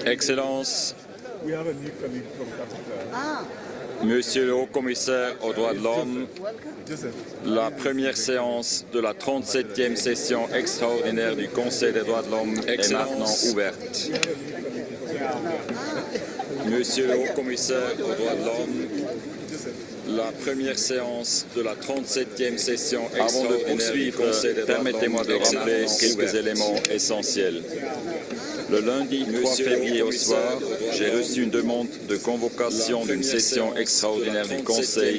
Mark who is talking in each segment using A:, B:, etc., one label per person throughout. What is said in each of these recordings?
A: Excellences, Monsieur le Haut-Commissaire aux droits de l'homme, la première séance de la 37e session extraordinaire du Conseil des droits de l'homme est maintenant ouverte. Monsieur le Haut-Commissaire aux droits de l'homme, la première séance de la 37e session extraordinaire du Conseil des droits de l'homme, permettez-moi de rappeler quelques éléments essentiels. Le lundi 3 février au soir, j'ai reçu une demande de convocation d'une session extraordinaire du Conseil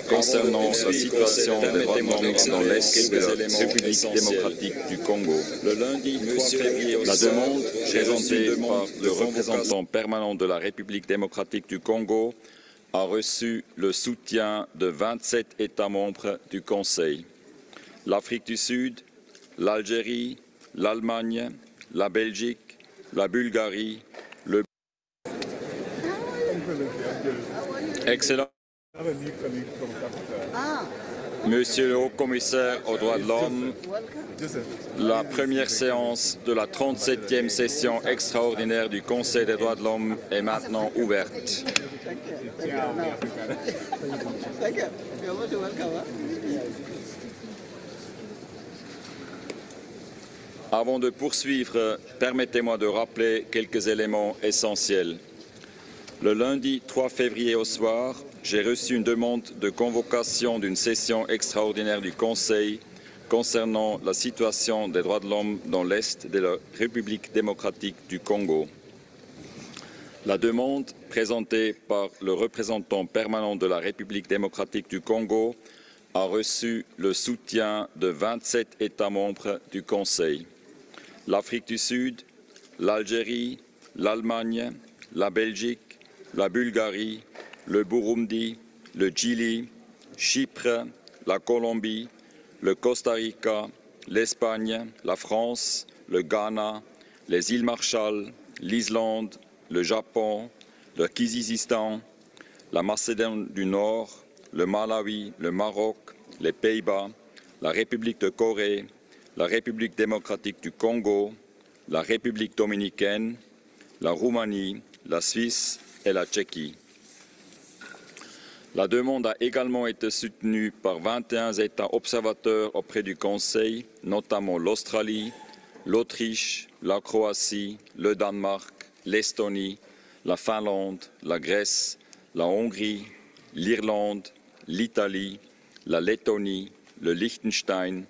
A: concernant la situation des droits de l'homme dans l'Est de la République démocratique du Congo. Le lundi 3 février au soir, la demande présentée par le représentant permanent de la République démocratique du Congo a reçu le soutien de 27 États membres du Conseil. L'Afrique du Sud, l'Algérie, l'Allemagne, la Belgique, la Bulgarie, le... Excellent. Monsieur le Haut-Commissaire aux droits de l'homme, la première séance de la 37e session extraordinaire du Conseil des droits de l'homme est maintenant ouverte. Avant de poursuivre, permettez-moi de rappeler quelques éléments essentiels. Le lundi 3 février au soir, j'ai reçu une demande de convocation d'une session extraordinaire du Conseil concernant la situation des droits de l'homme dans l'Est de la République démocratique du Congo. La demande, présentée par le représentant permanent de la République démocratique du Congo, a reçu le soutien de 27 États membres du Conseil. L'Afrique du Sud, l'Algérie, l'Allemagne, la Belgique, la Bulgarie, le Burundi, le Chili, Chypre, la Colombie, le Costa Rica, l'Espagne, la France, le Ghana, les îles Marshall, l'Islande, le Japon, le Kirghizistan, la Macédoine du Nord, le Malawi, le Maroc, les Pays-Bas, la République de Corée, la République démocratique du Congo, la République dominicaine, la Roumanie, la Suisse et la Tchéquie. La demande a également été soutenue par 21 États observateurs auprès du Conseil, notamment l'Australie, l'Autriche, la Croatie, le Danemark, l'Estonie, la Finlande, la Grèce, la Hongrie, l'Irlande, l'Italie, la Lettonie, le Liechtenstein,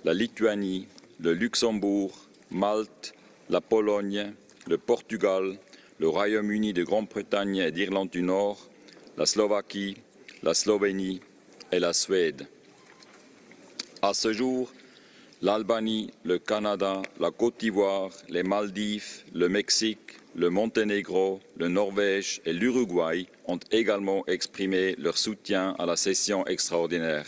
A: la Lituanie, le Luxembourg, Malte, la Pologne, le Portugal, le Royaume-Uni de Grande-Bretagne et d'Irlande du Nord, la Slovaquie, la Slovénie et la Suède. À ce jour, l'Albanie, le Canada, la Côte d'Ivoire, les Maldives, le Mexique, le Monténégro, le Norvège et l'Uruguay ont également exprimé leur soutien à la session extraordinaire.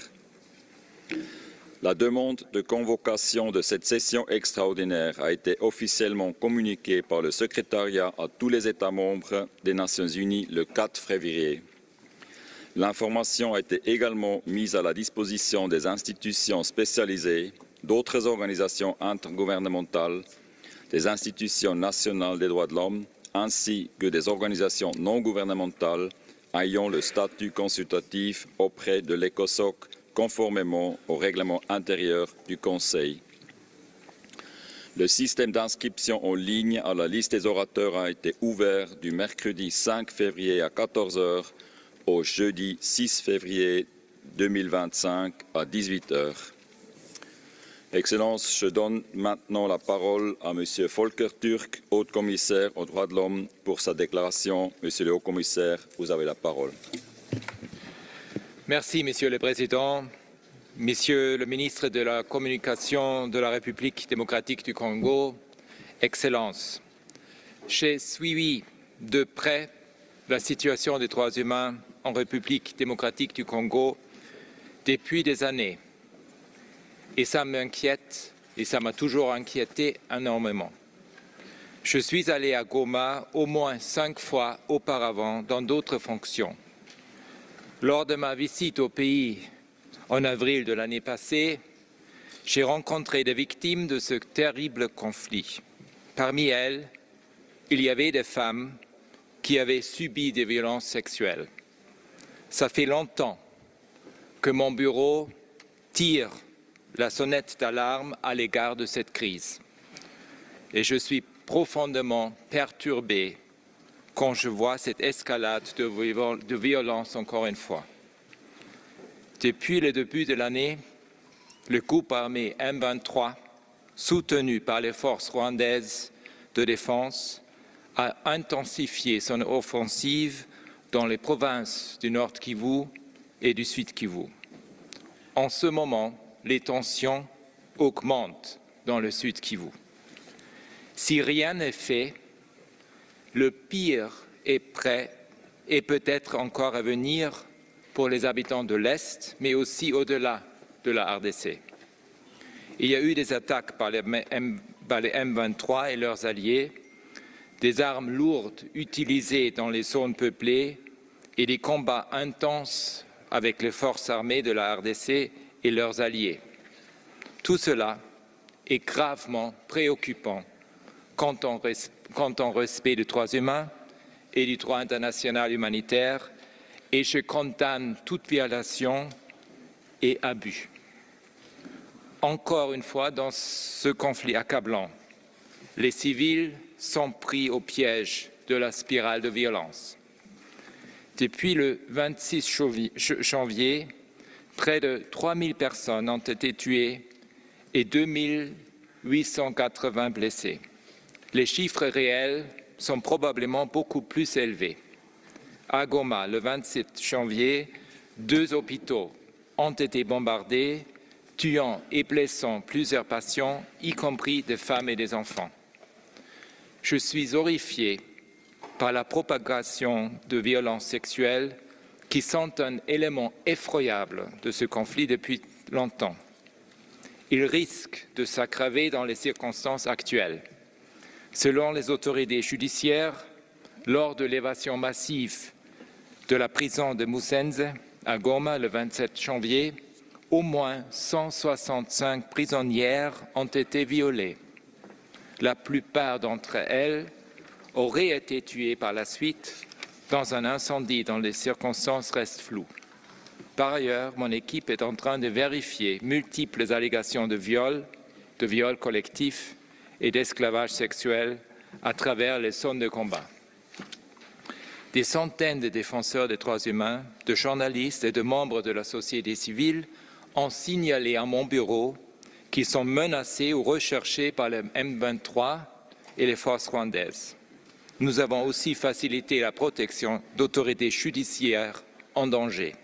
A: La demande de convocation de cette session extraordinaire a été officiellement communiquée par le secrétariat à tous les États membres des Nations Unies le 4 février. L'information a été également mise à la disposition des institutions spécialisées, d'autres organisations intergouvernementales, des institutions nationales des droits de l'homme, ainsi que des organisations non gouvernementales ayant le statut consultatif auprès de l'ECOSOC, conformément au règlement intérieur du Conseil. Le système d'inscription en ligne à la liste des orateurs a été ouvert du mercredi 5 février à 14 h au jeudi 6 février 2025 à 18 h. Excellences, je donne maintenant la parole à M. Volker Türk, Haut-Commissaire aux droits de l'homme, pour sa déclaration. Monsieur le Haut-Commissaire, vous avez la parole.
B: Merci, Monsieur le Président. Monsieur le ministre de la Communication de la République démocratique du Congo, Excellences, j'ai suivi de près la situation des droits humains en République démocratique du Congo depuis des années. Et ça m'inquiète, et ça m'a toujours inquiété énormément. Je suis allé à Goma au moins 5 fois auparavant dans d'autres fonctions. Lors de ma visite au pays en avril de l'année passée, j'ai rencontré des victimes de ce terrible conflit. Parmi elles, il y avait des femmes qui avaient subi des violences sexuelles. Ça fait longtemps que mon bureau tire la sonnette d'alarme à l'égard de cette crise. Et je suis profondément perturbé quand je vois cette escalade de violence encore une fois. Depuis le début de l'année, le groupe armé M23, soutenu par les forces rwandaises de défense, a intensifié son offensive dans les provinces du Nord Kivu et du Sud Kivu. En ce moment, les tensions augmentent dans le Sud Kivu. Si rien n'est fait, le pire est prêt et peut-être encore à venir pour les habitants de l'Est, mais aussi au-delà de la RDC. Il y a eu des attaques par les M23 et leurs alliés, des armes lourdes utilisées dans les zones peuplées et des combats intenses avec les forces armées de la RDC et leurs alliés. Tout cela est gravement préoccupant quant au respect des droits humains et du droit international humanitaire, et je condamne toute violation et abus. Encore une fois, dans ce conflit accablant, les civils sont pris au piège de la spirale de violence. Depuis le 26 janvier, près de 3000 personnes ont été tuées et 2880 blessées. Les chiffres réels sont probablement beaucoup plus élevés. À Goma, le 27 janvier, 2 hôpitaux ont été bombardés, tuant et blessant plusieurs patients, y compris des femmes et des enfants. Je suis horrifié par la propagation de violences sexuelles qui sont un élément effroyable de ce conflit depuis longtemps. Il risque de s'aggraver dans les circonstances actuelles. Selon les autorités judiciaires, lors de l'évasion massive de la prison de Musenze à Goma le 27 janvier, au moins 165 prisonnières ont été violées. La plupart d'entre elles auraient été tuées par la suite dans un incendie dont les circonstances restent floues. Par ailleurs, mon équipe est en train de vérifier multiples allégations de viol collectifs et d'esclavage sexuel à travers les zones de combat. Des centaines de défenseurs des droits humains, de journalistes et de membres de la société civile ont signalé à mon bureau qu'ils sont menacés ou recherchés par le M23 et les forces rwandaises. Nous avons aussi facilité la protection d'autorités judiciaires en danger.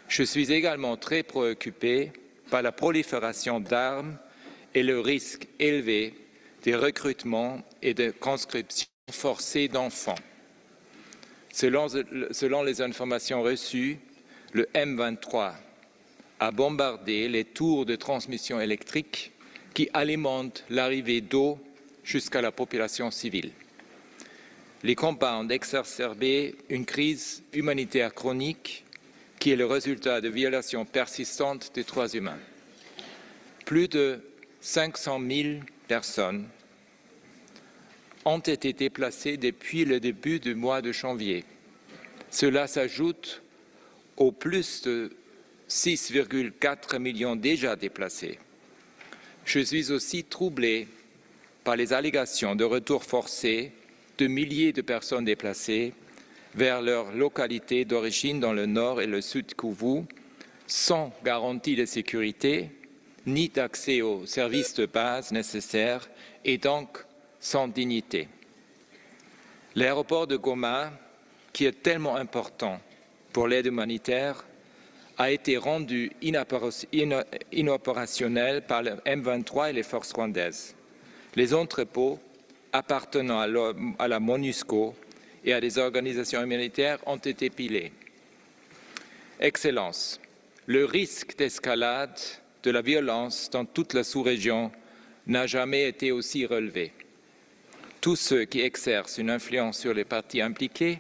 B: Je suis également très préoccupé par la prolifération d'armes et le risque élevé des recrutements et de conscription forcée d'enfants. Selon les informations reçues, le M23 a bombardé les tours de transmission électrique qui alimentent l'arrivée d'eau jusqu'à la population civile. Les combats ont exacerbé une crise humanitaire chronique qui est le résultat de violations persistantes des droits humains. Plus de 500 000 personnes ont été déplacées depuis le début du mois de janvier. Cela s'ajoute aux plus de 6,4 millions déjà déplacés. Je suis aussi troublé par les allégations de retour forcé de milliers de personnes déplacées vers leur localité d'origine dans le nord et le sud Kivu, sans garantie de sécurité ni d'accès aux services de base nécessaires et donc sans dignité. L'aéroport de Goma, qui est tellement important pour l'aide humanitaire, a été rendu inopérationnel par le M23 et les forces rwandaises. Les entrepôts appartenant à la MONUSCO et à des organisations humanitaires ont été pillés. Excellences, le risque d'escalade de la violence dans toute la sous-région n'a jamais été aussi relevé. Tous ceux qui exercent une influence sur les parties impliquées,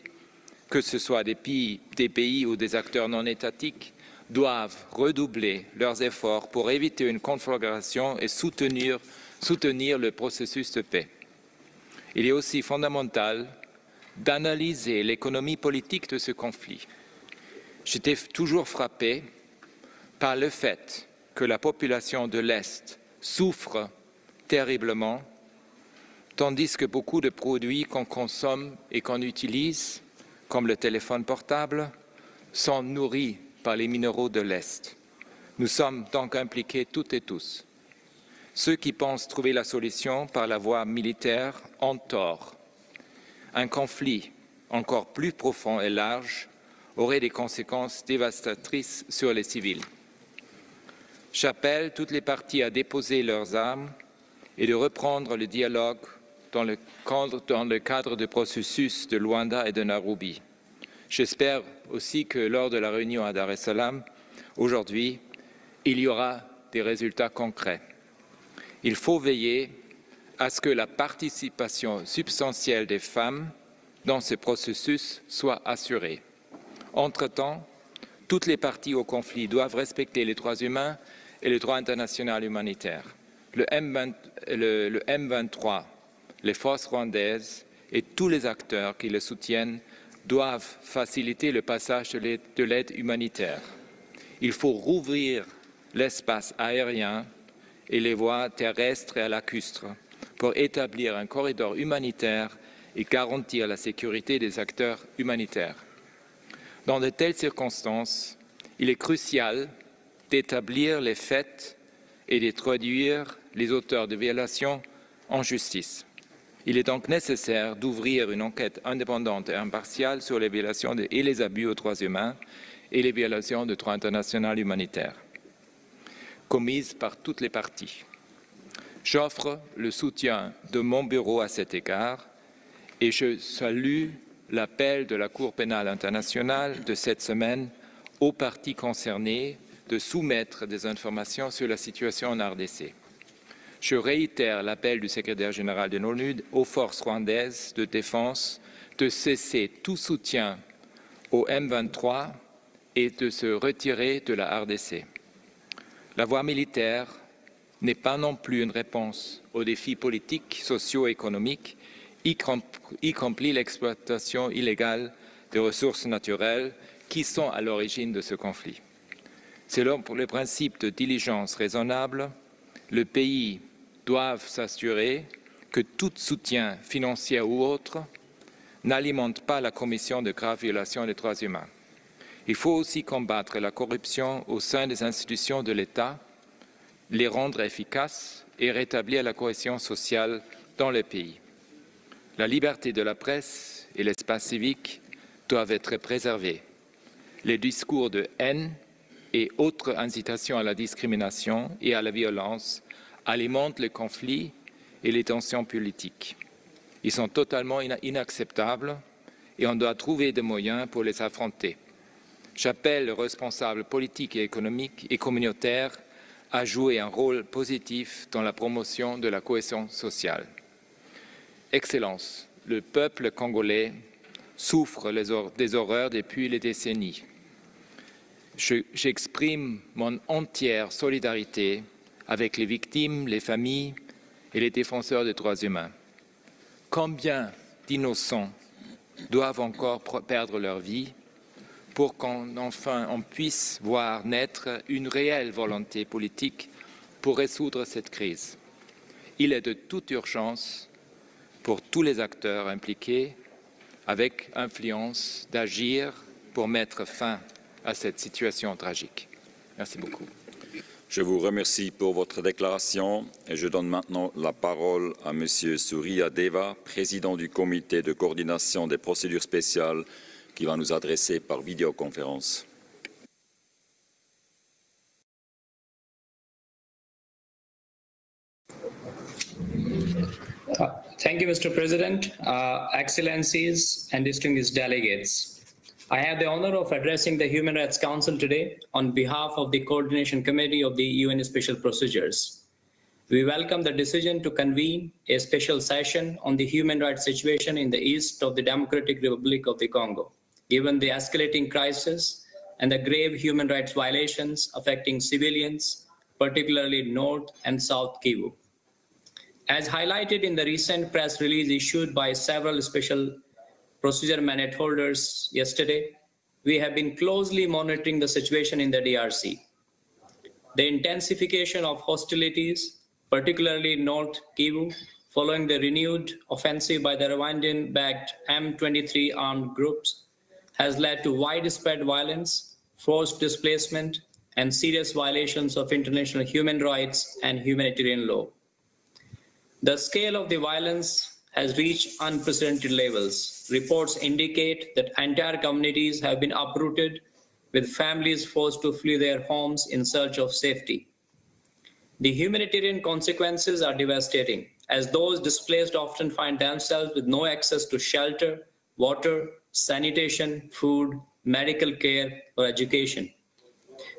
B: que ce soit des pays ou des acteurs non étatiques, doivent redoubler leurs efforts pour éviter une conflagration et soutenir le processus de paix. il est aussi fondamental d'analyser l'économie politique de ce conflit. J'étais toujours frappé par le fait que la population de l'Est souffre terriblement, tandis que beaucoup de produits qu'on consomme et qu'on utilise, comme le téléphone portable, sont nourris par les minéraux de l'Est. Nous sommes donc impliqués toutes et tous. Ceux qui pensent trouver la solution par la voie militaire ont tort. Un conflit encore plus profond et large aurait des conséquences dévastatrices sur les civils. J'appelle toutes les parties à déposer leurs armes et de reprendre le dialogue dans le cadre du processus de Luanda et de Nairobi. J'espère aussi que lors de la réunion à Dar es Salaam, aujourd'hui, il y aura des résultats concrets. Il faut veiller à ce que la participation substantielle des femmes dans ce processus soit assurée. Entre-temps, toutes les parties au conflit doivent respecter les droits humains et le droit international humanitaire. Le M23, les forces rwandaises et tous les acteurs qui le soutiennent doivent faciliter le passage de l'aide humanitaire. Il faut rouvrir l'espace aérien et les voies terrestres et lacustres pour établir un corridor humanitaire et garantir la sécurité des acteurs humanitaires. Dans de telles circonstances, il est crucial d'établir les faits et de traduire les auteurs de violations en justice. Il est donc nécessaire d'ouvrir une enquête indépendante et impartiale sur les violations et les abus aux droits humains et les violations du droit international humanitaire commises par toutes les parties. J'offre le soutien de mon bureau à cet égard et je salue l'appel de la Cour pénale internationale de cette semaine aux parties concernées de soumettre des informations sur la situation en RDC. Je réitère l'appel du secrétaire général de l'ONU aux forces rwandaises de défense de cesser tout soutien au M23 et de se retirer de la RDC. La voie militaire n'est pas non plus une réponse aux défis politiques, sociaux et économiques, y compris l'exploitation illégale des ressources naturelles qui sont à l'origine de ce conflit. Selon le principe de diligence raisonnable, le pays doit s'assurer que tout soutien financier ou autre n'alimente pas la commission de graves violations des droits humains. Il faut aussi combattre la corruption au sein des institutions de l'État, les rendre efficaces et rétablir la cohésion sociale dans le pays. La liberté de la presse et l'espace civique doivent être préservés. Les discours de haine et autres incitations à la discrimination et à la violence alimentent le conflit et les tensions politiques. Ils sont totalement inacceptables et on doit trouver des moyens pour les affronter. J'appelle les responsables politiques et économiques et communautaires à jouer un rôle positif dans la promotion de la cohésion sociale. Excellences, le peuple congolais souffre des horreurs depuis des décennies. J'exprime mon entière solidarité avec les victimes, les familles et les défenseurs des droits humains. Combien d'innocents doivent encore perdre leur vie pour qu'enfin on puisse voir naître une réelle volonté politique pour résoudre cette crise. Il est de toute urgence pour tous les acteurs impliqués avec influence d'agir pour mettre fin à cette situation tragique. Merci beaucoup.
A: Je vous remercie pour votre déclaration et je donne maintenant la parole à M. Surya Deva, président du comité de coordination des procédures spéciales, qui va nous adresser par vidéoconférence.
C: Thank you, Mr. President, Excellencies and distinguished delegates. I have the honor of addressing the Human Rights Council today on behalf of the Coordination Committee of the UN Special Procedures. We welcome the decision to convene a special session on the human rights situation in the east of the Democratic Republic of the Congo, given the escalating crisis and the grave human rights violations affecting civilians, particularly North and South Kivu. As highlighted in the recent press release issued by several special procedure mandate holders yesterday, we have been closely monitoring the situation in the DRC. The intensification of hostilities, particularly in North Kivu, following the renewed offensive by the Rwandan-backed M23 armed groups, has led to widespread violence, forced displacement, and serious violations of international human rights and humanitarian law. The scale of the violence has reached unprecedented levels. Reports indicate that entire communities have been uprooted, with families forced to flee their homes in search of safety. The humanitarian consequences are devastating, as those displaced often find themselves with no access to shelter, water, sanitation, food, medical care, or education.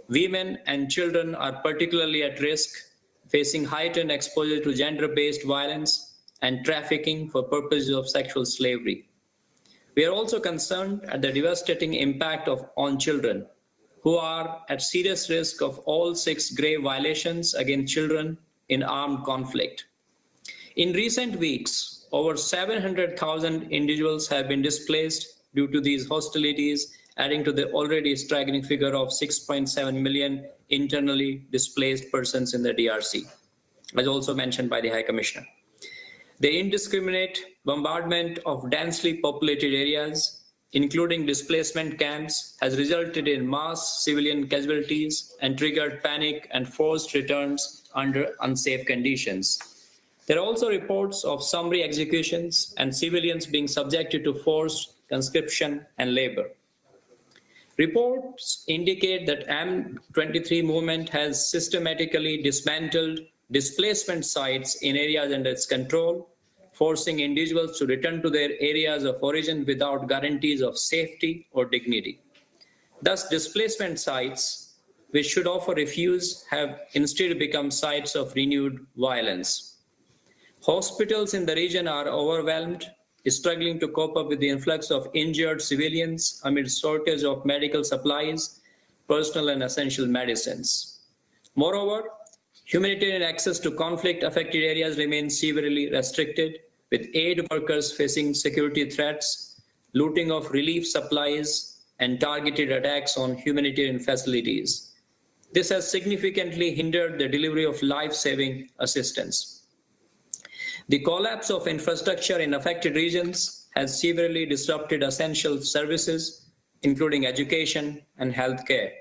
C: Women and children are particularly at risk, facing heightened exposure to gender-based violence and trafficking for purposes of sexual slavery. We are also concerned at the devastating impact on children, who are at serious risk of all 6 grave violations against children in armed conflict. In recent weeks, over 700,000 individuals have been displaced due to these hostilities, adding to the already staggering figure of 6.7 million internally displaced persons in the DRC, as also mentioned by the High Commissioner. The indiscriminate bombardment of densely populated areas, including displacement camps, has resulted in mass civilian casualties and triggered panic and forced returns under unsafe conditions. There are also reports of summary executions and civilians being subjected to forced conscription and labor. Reports indicate that M23 movement has systematically dismantled displacement sites in areas under its control, forcing individuals to return to their areas of origin without guarantees of safety or dignity. Thus, displacement sites, which should offer refuge, have instead become sites of renewed violence. Hospitals in the region are overwhelmed, struggling to cope up with the influx of injured civilians amid shortage of medical supplies, personal and essential medicines. Moreover, humanitarian access to conflict-affected areas remains severely restricted, with aid workers facing security threats, looting of relief supplies, and targeted attacks on humanitarian facilities. This has significantly hindered the delivery of life-saving assistance. The collapse of infrastructure in affected regions has severely disrupted essential services, including education and healthcare.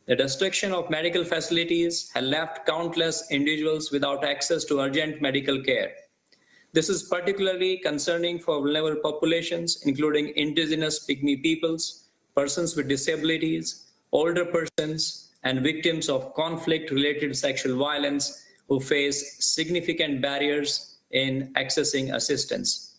C: The destruction of medical facilities has left countless individuals without access to urgent medical care. This is particularly concerning for vulnerable populations, including indigenous Pygmy peoples, persons with disabilities, older persons, and victims of conflict-related sexual violence who face significant barriers in accessing assistance.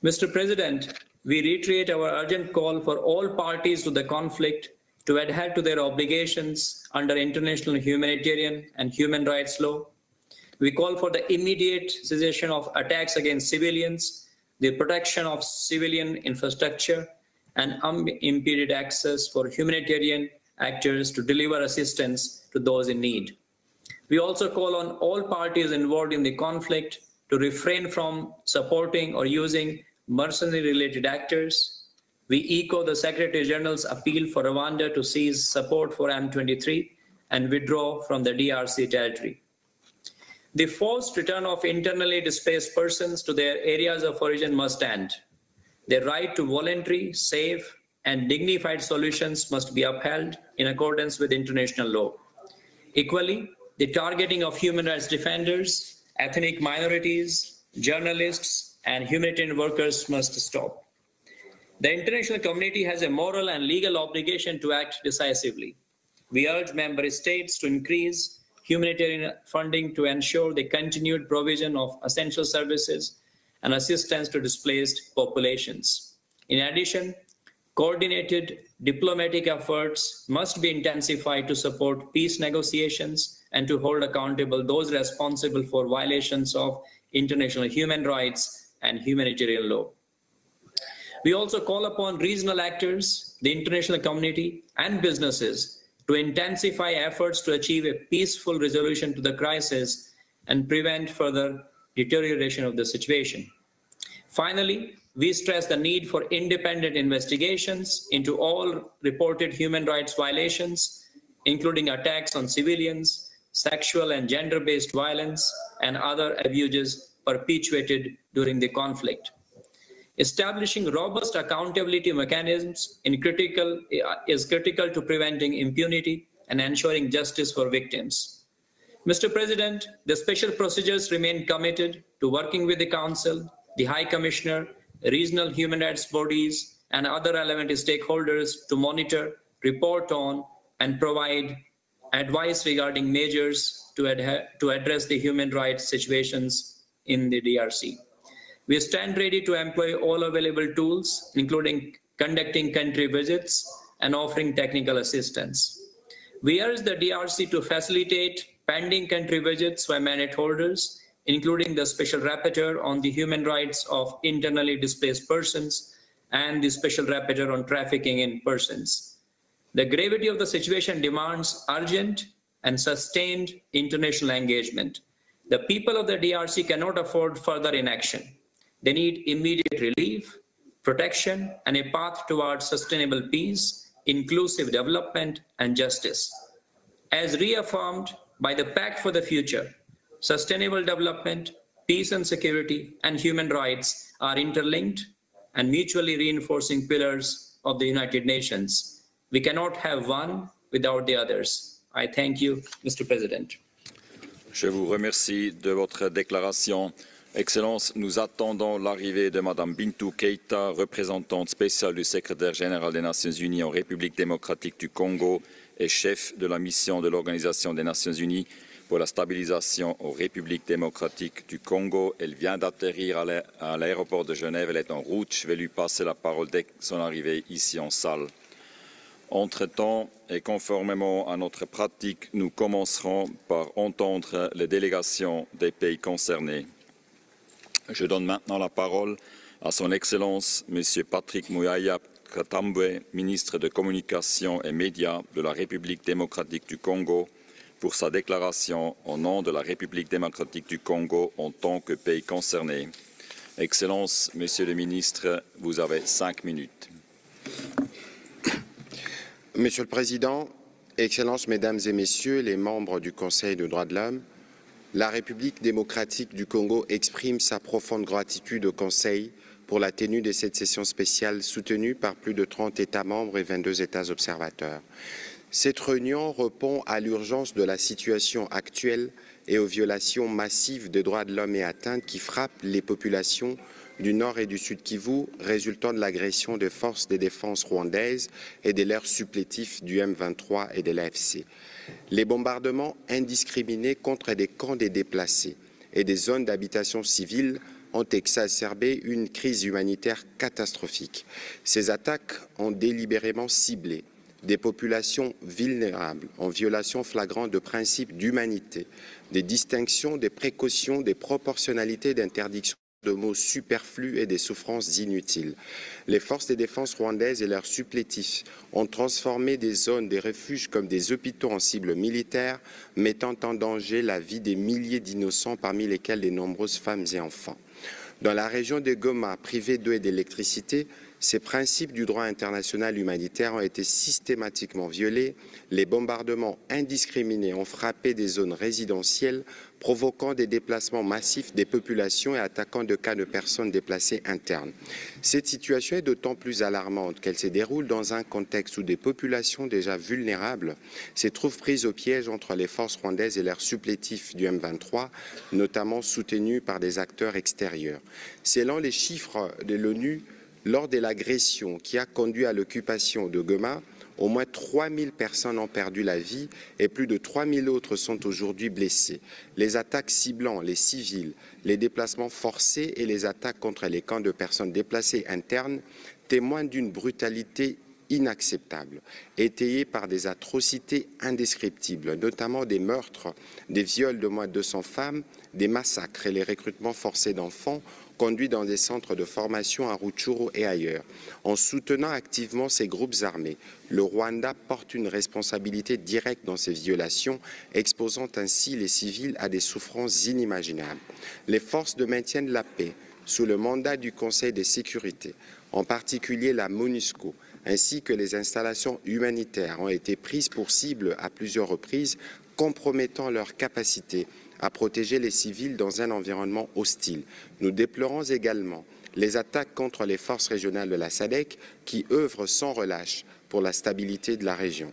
C: Mr. President, we reiterate our urgent call for all parties to the conflict to adhere to their obligations under international humanitarian and human rights law. We call for the immediate cessation of attacks against civilians, the protection of civilian infrastructure, and unimpeded access for humanitarian actors to deliver assistance to those in need. We also call on all parties involved in the conflict to refrain from supporting or using mercenary-related actors. We echo the Secretary General's appeal for Rwanda to cease support for M23 and withdraw from the DRC territory. The forced return of internally displaced persons to their areas of origin must end. Their right to voluntary, safe, and dignified solutions must be upheld in accordance with international law. Equally, the targeting of human rights defenders, ethnic minorities, journalists, and humanitarian workers must stop. The international community has a moral and legal obligation to act decisively. We urge member states to increase humanitarian funding to ensure the continued provision of essential services and assistance to displaced populations. In addition, coordinated diplomatic efforts must be intensified to support peace negotiations and to hold accountable those responsible for violations of international human rights and humanitarian law. We also call upon regional actors, the international community, and businesses to intensify efforts to achieve a peaceful resolution to the crisis and prevent further deterioration of the situation. Finally, we stress the need for independent investigations into all reported human rights violations, including attacks on civilians, sexual and gender-based violence, and other abuses perpetuated during the conflict. Establishing robust accountability mechanisms is critical to preventing impunity and ensuring justice for victims. Mr. President, the special procedures remain committed to working with the Council, the High Commissioner, regional human rights bodies, and other relevant stakeholders to monitor, report on, and provide advice regarding measures to address the human rights situations in the DRC. We stand ready to employ all available tools, including conducting country visits and offering technical assistance. We urge the DRC to facilitate pending country visits by mandate holders, including the Special Rapporteur on the human rights of internally displaced persons and the Special Rapporteur on trafficking in persons. The gravity of the situation demands urgent and sustained international engagement. The people of the DRC cannot afford further inaction. They need immediate relief, protection, and a path towards sustainable peace, inclusive development, and justice. As reaffirmed by the Pact for the Future, sustainable development, peace and security, and human rights are interlinked and mutually reinforcing pillars of the United Nations. We cannot have one without the others. I thank you, Mr. President.
A: Je vous remercie de votre déclaration. Excellence, nous attendons l'arrivée de Mme Bintou Keïta, représentante spéciale du secrétaire général des Nations Unies en République démocratique du Congo et chef de la mission de l'Organisation des Nations Unies pour la stabilisation en République démocratique du Congo. Elle vient d'atterrir à l'aéroport de Genève. Elle est en route. Je vais lui passer la parole dès son arrivée ici en salle. Entre-temps, et conformément à notre pratique, nous commencerons par entendre les délégations des pays concernés. Je donne maintenant la parole à son Excellence, M. Patrick Muyaya Katambwe, ministre de Communication et Médias de la République démocratique du Congo, pour sa déclaration au nom de la République démocratique du Congo en tant que pays concerné. Excellence, Monsieur le ministre, vous avez 5 minutes.
D: Monsieur le Président, Excellences, Mesdames et Messieurs les membres du Conseil des droits de l'homme, la République démocratique du Congo exprime sa profonde gratitude au Conseil pour la tenue de cette session spéciale soutenue par plus de 30 États membres et 22 États observateurs. Cette réunion répond à l'urgence de la situation actuelle et aux violations massives des droits de l'homme et atteintes qui frappent les populations du Nord et du Sud Kivu, résultant de l'agression des forces de défense rwandaises et de leurs supplétifs du M23 et de l'AFC. Les bombardements indiscriminés contre des camps des déplacés et des zones d'habitation civile ont exacerbé une crise humanitaire catastrophique. Ces attaques ont délibérément ciblé des populations vulnérables en violation flagrante de principes d'humanité, des distinctions, des précautions, des proportionnalités, d'interdictions de mots superflus et des souffrances inutiles. Les forces de défense rwandaises et leurs supplétifs ont transformé des zones de refuge comme des hôpitaux en cibles militaires, mettant en danger la vie des milliers d'innocents, parmi lesquels de nombreuses femmes et enfants. Dans la région de Goma, privée d'eau et d'électricité, ces principes du droit international humanitaire ont été systématiquement violés. Les bombardements indiscriminés ont frappé des zones résidentielles, provoquant des déplacements massifs des populations et attaquant de cas de personnes déplacées internes. Cette situation est d'autant plus alarmante qu'elle se déroule dans un contexte où des populations déjà vulnérables se trouvent prises au piège entre les forces rwandaises et leurs supplétifs du M23, notamment soutenus par des acteurs extérieurs. Selon les chiffres de l'ONU, lors de l'agression qui a conduit à l'occupation de Goma, au moins 3000 personnes ont perdu la vie et plus de 3000 autres sont aujourd'hui blessées. Les attaques ciblant les civils, les déplacements forcés et les attaques contre les camps de personnes déplacées internes témoignent d'une brutalité inacceptables, étayées par des atrocités indescriptibles, notamment des meurtres, des viols de moins de 200 femmes, des massacres et les recrutements forcés d'enfants conduits dans des centres de formation à Rutshuru et ailleurs. En soutenant activement ces groupes armés, le Rwanda porte une responsabilité directe dans ces violations, exposant ainsi les civils à des souffrances inimaginables. Les forces de maintien de la paix, sous le mandat du Conseil de sécurité, en particulier la MONUSCO, ainsi que les installations humanitaires ont été prises pour cible à plusieurs reprises, compromettant leur capacité à protéger les civils dans un environnement hostile. Nous déplorons également les attaques contre les forces régionales de la SADC qui œuvrent sans relâche pour la stabilité de la région.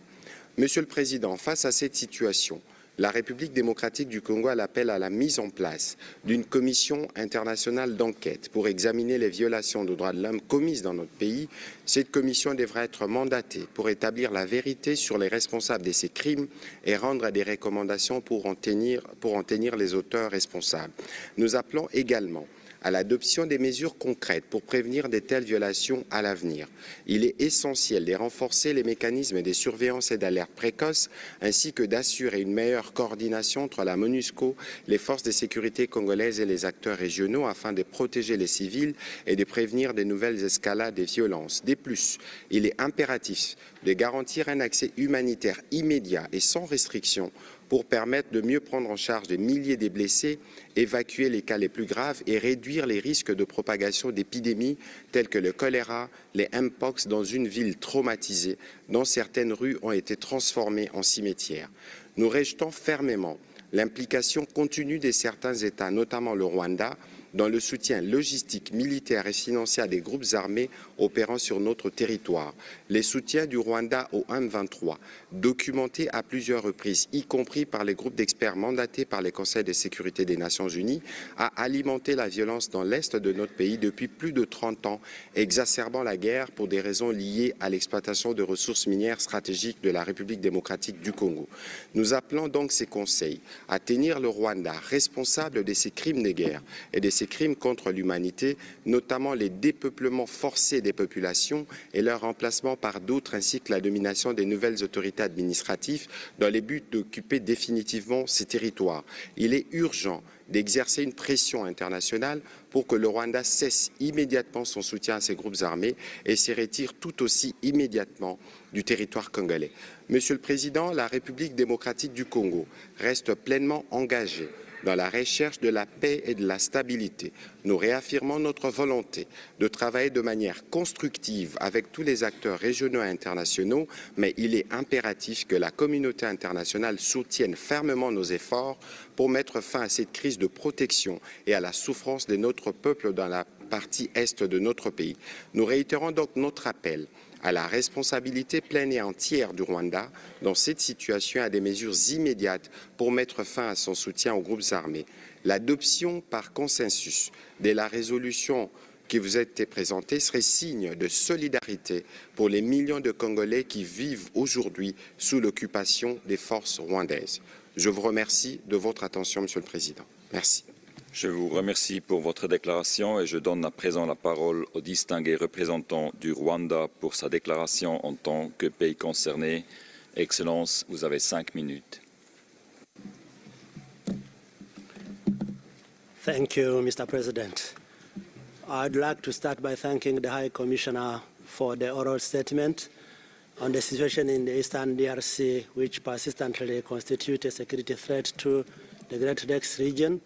D: Monsieur le Président, face à cette situation, la République démocratique du Congo appelle à la mise en place d'une commission internationale d'enquête pour examiner les violations des droits de l'homme commises dans notre pays. Cette commission devra être mandatée pour établir la vérité sur les responsables de ces crimes et rendre des recommandations pour en tenir les auteurs responsables. Nous appelons également à l'adoption des mesures concrètes pour prévenir de telles violations à l'avenir. Il est essentiel de renforcer les mécanismes de surveillance et d'alerte précoce, ainsi que d'assurer une meilleure coordination entre la MONUSCO, les forces de sécurité congolaises et les acteurs régionaux afin de protéger les civils et de prévenir de nouvelles escalades des violences. De plus, il est impératif de garantir un accès humanitaire immédiat et sans restriction pour permettre de mieux prendre en charge des milliers de blessés, évacuer les cas les plus graves et réduire les risques de propagation d'épidémies telles que le choléra, les mpox dans une ville traumatisée dont certaines rues ont été transformées en cimetières. Nous rejetons fermement l'implication continue de certains États, notamment le Rwanda, dans le soutien logistique, militaire et financier à des groupes armés opérant sur notre territoire. Les soutiens du Rwanda au M23, documentés à plusieurs reprises, y compris par les groupes d'experts mandatés par les Conseils de sécurité des Nations Unies, a alimenté la violence dans l'Est de notre pays depuis plus de 30 ans, exacerbant la guerre pour des raisons liées à l'exploitation de ressources minières stratégiques de la République démocratique du Congo. Nous appelons donc ces conseils à tenir le Rwanda responsable de ces crimes de guerre et de ces crimes contre l'humanité, notamment les dépeuplements forcés des populations et leur remplacement par d'autres, ainsi que la domination des nouvelles autorités administratives dans le but d'occuper définitivement ces territoires. Il est urgent d'exercer une pression internationale pour que le Rwanda cesse immédiatement son soutien à ces groupes armés et se retire tout aussi immédiatement du territoire congolais. Monsieur le Président, la République démocratique du Congo reste pleinement engagée dans la recherche de la paix et de la stabilité. Nous réaffirmons notre volonté de travailler de manière constructive avec tous les acteurs régionaux et internationaux, mais il est impératif que la communauté internationale soutienne fermement nos efforts pour mettre fin à cette crise de protection et à la souffrance de notre peuple dans la partie est de notre pays. Nous réitérons donc notre appel à la responsabilité pleine et entière du Rwanda dans cette situation et à des mesures immédiates pour mettre fin à son soutien aux groupes armés. L'adoption par consensus de la résolution qui vous a été présentée serait signe de solidarité pour les millions de Congolais qui vivent aujourd'hui sous l'occupation des forces rwandaises. Je vous remercie de votre attention, Monsieur le Président. Merci.
A: Je vous remercie pour votre déclaration et je donne à présent la parole au distingué représentant du Rwanda pour sa déclaration en tant que pays concerné. Excellence, vous avez 5 minutes.
E: Thank you, Mr. President. I'd like to start by thanking the High Commissioner for the oral statement on the situation in the Eastern DRC, which persistently constitutes a security threat to the Great Lakes region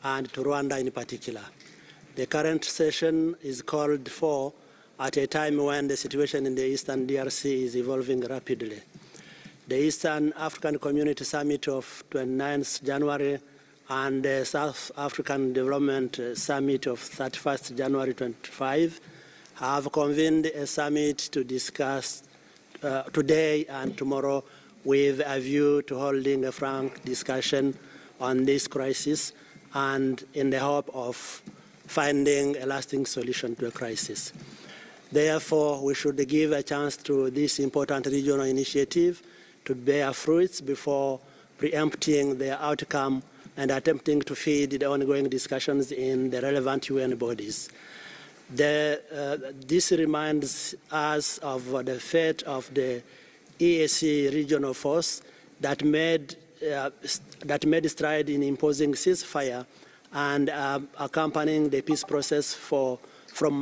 E: and to Rwanda in particular. The current session is called for at a time when the situation in the Eastern DRC is evolving rapidly. The Eastern African Community Summit of 29th January and the South African Development Summit of 31st January 25 have convened a summit to discuss today and tomorrow with a view to holding a frank discussion on this crisis and in the hope of finding a lasting solution to the crisis. Therefore, we should give a chance to this important regional initiative to bear fruits before preempting their outcome and attempting to feed the ongoing discussions in the relevant UN bodies. This reminds us of the fate of the EAC regional force that made stride in imposing ceasefire and accompanying the peace process from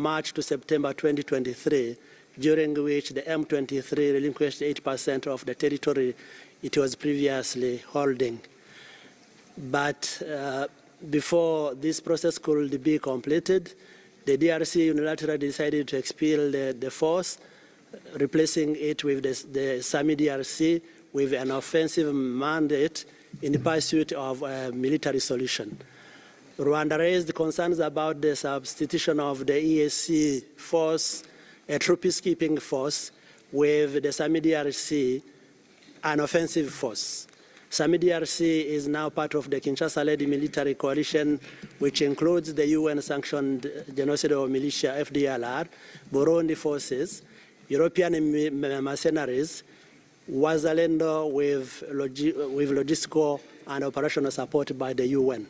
E: March to September 2023, during which the M23 relinquished 8% of the territory it was previously holding. But before this process could be completed, the DRC unilaterally decided to expel the force, replacing it with the SAMI DRC with an offensive mandate in pursuit of a military solution. Rwanda raised concerns about the substitution of the EAC force, a true peacekeeping force, with the SAMI DRC, an offensive force. SAMI DRC is now part of the Kinshasa-led military coalition, which includes the UN-sanctioned genocidal militia FDLR, Burundi forces, European mercenaries, Wazalendo with logistical and operational support by the UN.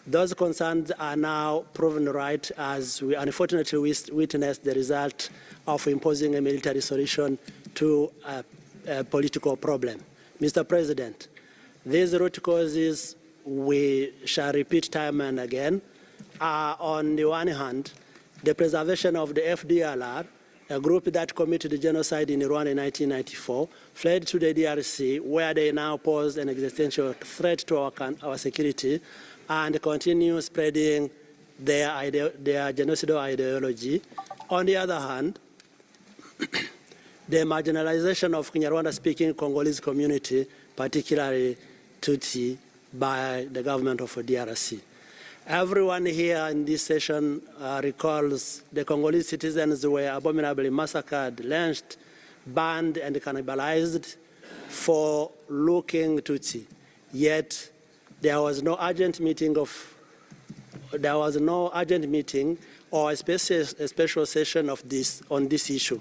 E: Those concerns are now proven right as we unfortunately witnessed the result of imposing a military solution to a political problem. Mr. President, these root causes, we shall repeat time and again, are on the one hand, the preservation of the FDLR, a group that committed genocide in Rwanda in 1994, fled to the DRC, where they now pose an existential threat to our security, and continue spreading their genocidal ideology. On the other hand, the marginalization of Kinyarwanda-speaking Congolese community, particularly Tutsi, by the government of DRC. Everyone here in this session recalls the Congolese citizens were abominably massacred, lynched, banned, and cannibalized for looking Tutsi. Yet there was no urgent meeting or a special session on this issue.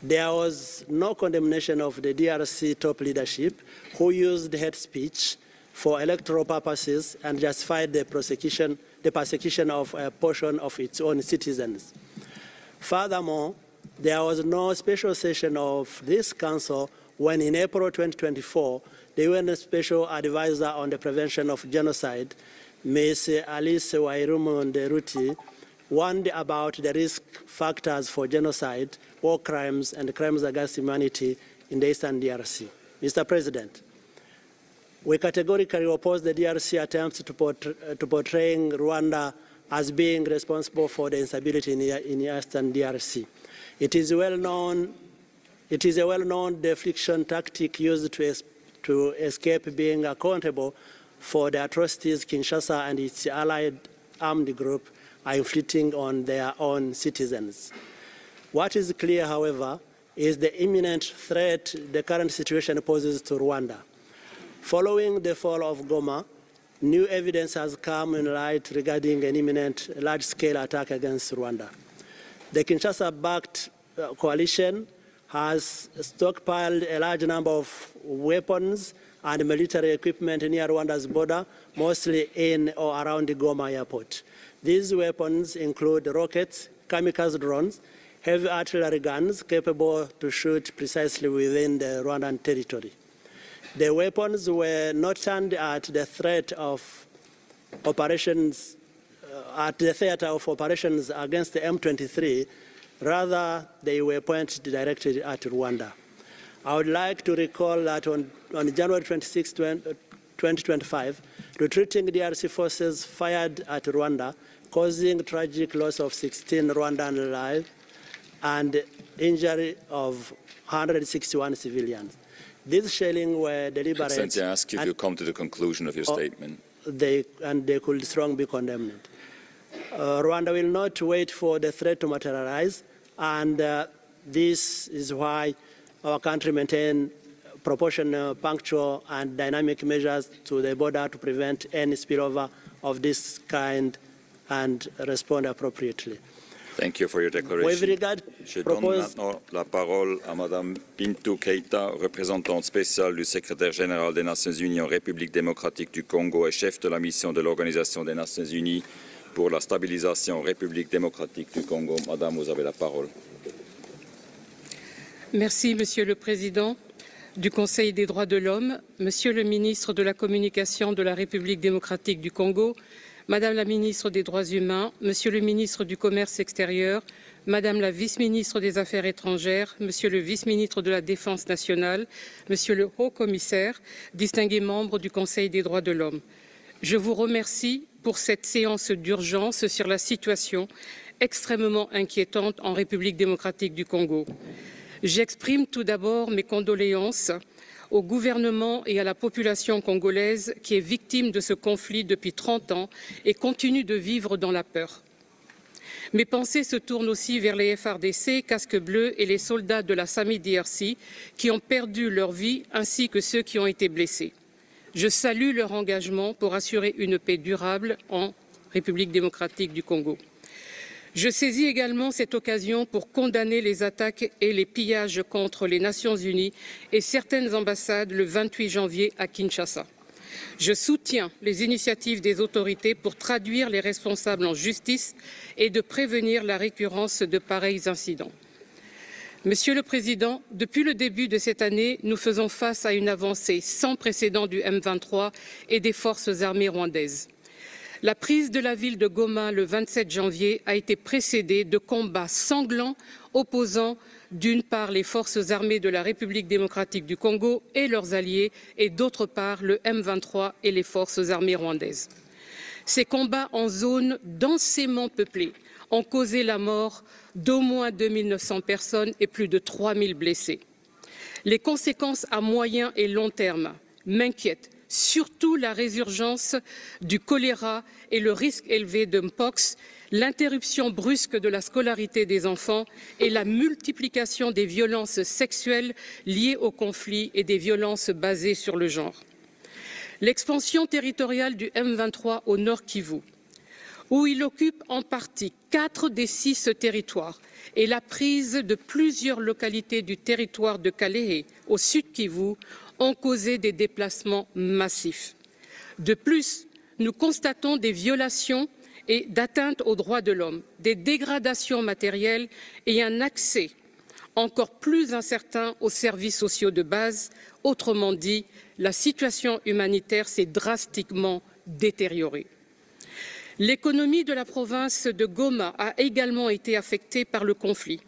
E: There was no condemnation of the DRC top leadership, who used hate speech for electoral purposes and justified the persecution of a portion of its own citizens. Furthermore, there was no special session of this council when in April 2024, the UN Special Advisor on the Prevention of Genocide, Ms. Alice Wairumunderuti, warned about the risk factors for genocide, war crimes, and crimes against humanity in the Eastern DRC. Mr. President, we categorically oppose the DRC attempts to portraying Rwanda as being responsible for the instability in Eastern DRC. It is a well-known deflection tactic used to escape being accountable for the atrocities Kinshasa and its allied armed group are inflicting on their own citizens. What is clear, however, is the imminent threat the current situation poses to Rwanda. Following the fall of Goma, new evidence has come in light regarding an imminent large-scale attack against Rwanda. The Kinshasa-backed coalition has stockpiled a large number of weapons and military equipment near Rwanda's border, mostly in or around the Goma airport. These weapons include rockets, kamikaze drones, heavy artillery guns capable to shoot precisely within the Rwandan territory. The weapons were not turned at the threat of operations, at the theater of operations against the M23. Rather, they were pointed directly at Rwanda. I would like to recall that on January 26, 2025, retreating DRC forces fired at Rwanda, causing tragic loss of 16 Rwandan lives and injury of 161 civilians. These shelling were deliberate.
A: Excellency, I ask you to come to the conclusion of your statement.
E: They could strongly be condemned. Rwanda will not wait for the threat to materialize, and this is why our country maintains proportional, punctual, and dynamic measures to the border to prevent any spillover of this kind and respond appropriately.
A: Thank you for your declaration. Je donne maintenant la parole à Madame Bintou Keïta, représentante spéciale du secrétaire général des Nations Unies en République démocratique du Congo et chef de la mission de l'Organisation des Nations Unies pour la stabilisation en République démocratique du Congo. Madame, vous avez la parole.
F: Merci, Monsieur le Président du Conseil des droits de l'homme, Monsieur le ministre de la Communication de la République démocratique du Congo, Madame la ministre des Droits humains, Monsieur le ministre du Commerce extérieur, Madame la vice-ministre des Affaires étrangères, Monsieur le vice-ministre de la Défense nationale, Monsieur le haut-commissaire, distingués membres du Conseil des droits de l'homme. Je vous remercie pour cette séance d'urgence sur la situation extrêmement inquiétante en République démocratique du Congo. J'exprime tout d'abord mes condoléances au gouvernement et à la population congolaise qui est victime de ce conflit depuis 30 ans et continue de vivre dans la peur. Mes pensées se tournent aussi vers les FRDC, casques bleus et les soldats de la SAMI-DRC qui ont perdu leur vie ainsi que ceux qui ont été blessés. Je salue leur engagement pour assurer une paix durable en République démocratique du Congo. Je saisis également cette occasion pour condamner les attaques et les pillages contre les Nations Unies et certaines ambassades le 28 janvier à Kinshasa. Je soutiens les initiatives des autorités pour traduire les responsables en justice et de prévenir la récurrence de pareils incidents. Monsieur le Président, depuis le début de cette année, nous faisons face à une avancée sans précédent du M23 et des forces armées rwandaises. La prise de la ville de Goma le 27 janvier a été précédée de combats sanglants opposant d'une part les forces armées de la République démocratique du Congo et leurs alliés et d'autre part le M23 et les forces armées rwandaises. Ces combats en zone densément peuplée ont causé la mort d'au moins 2900 personnes et plus de 3000 blessés. Les conséquences à moyen et long terme m'inquiètent. Surtout la résurgence du choléra et le risque élevé de mpox, l'interruption brusque de la scolarité des enfants et la multiplication des violences sexuelles liées au conflit et des violences basées sur le genre. L'expansion territoriale du M23 au nord Kivu, où il occupe en partie 4 des 6 territoires, et la prise de plusieurs localités du territoire de Kalehe au sud Kivu ont causé des déplacements massifs. De plus, nous constatons des violations et d'atteintes aux droits de l'homme, des dégradations matérielles et un accès encore plus incertain aux services sociaux de base. Autrement dit, la situation humanitaire s'est drastiquement détériorée. L'économie de la province de Goma a également été affectée par le conflit.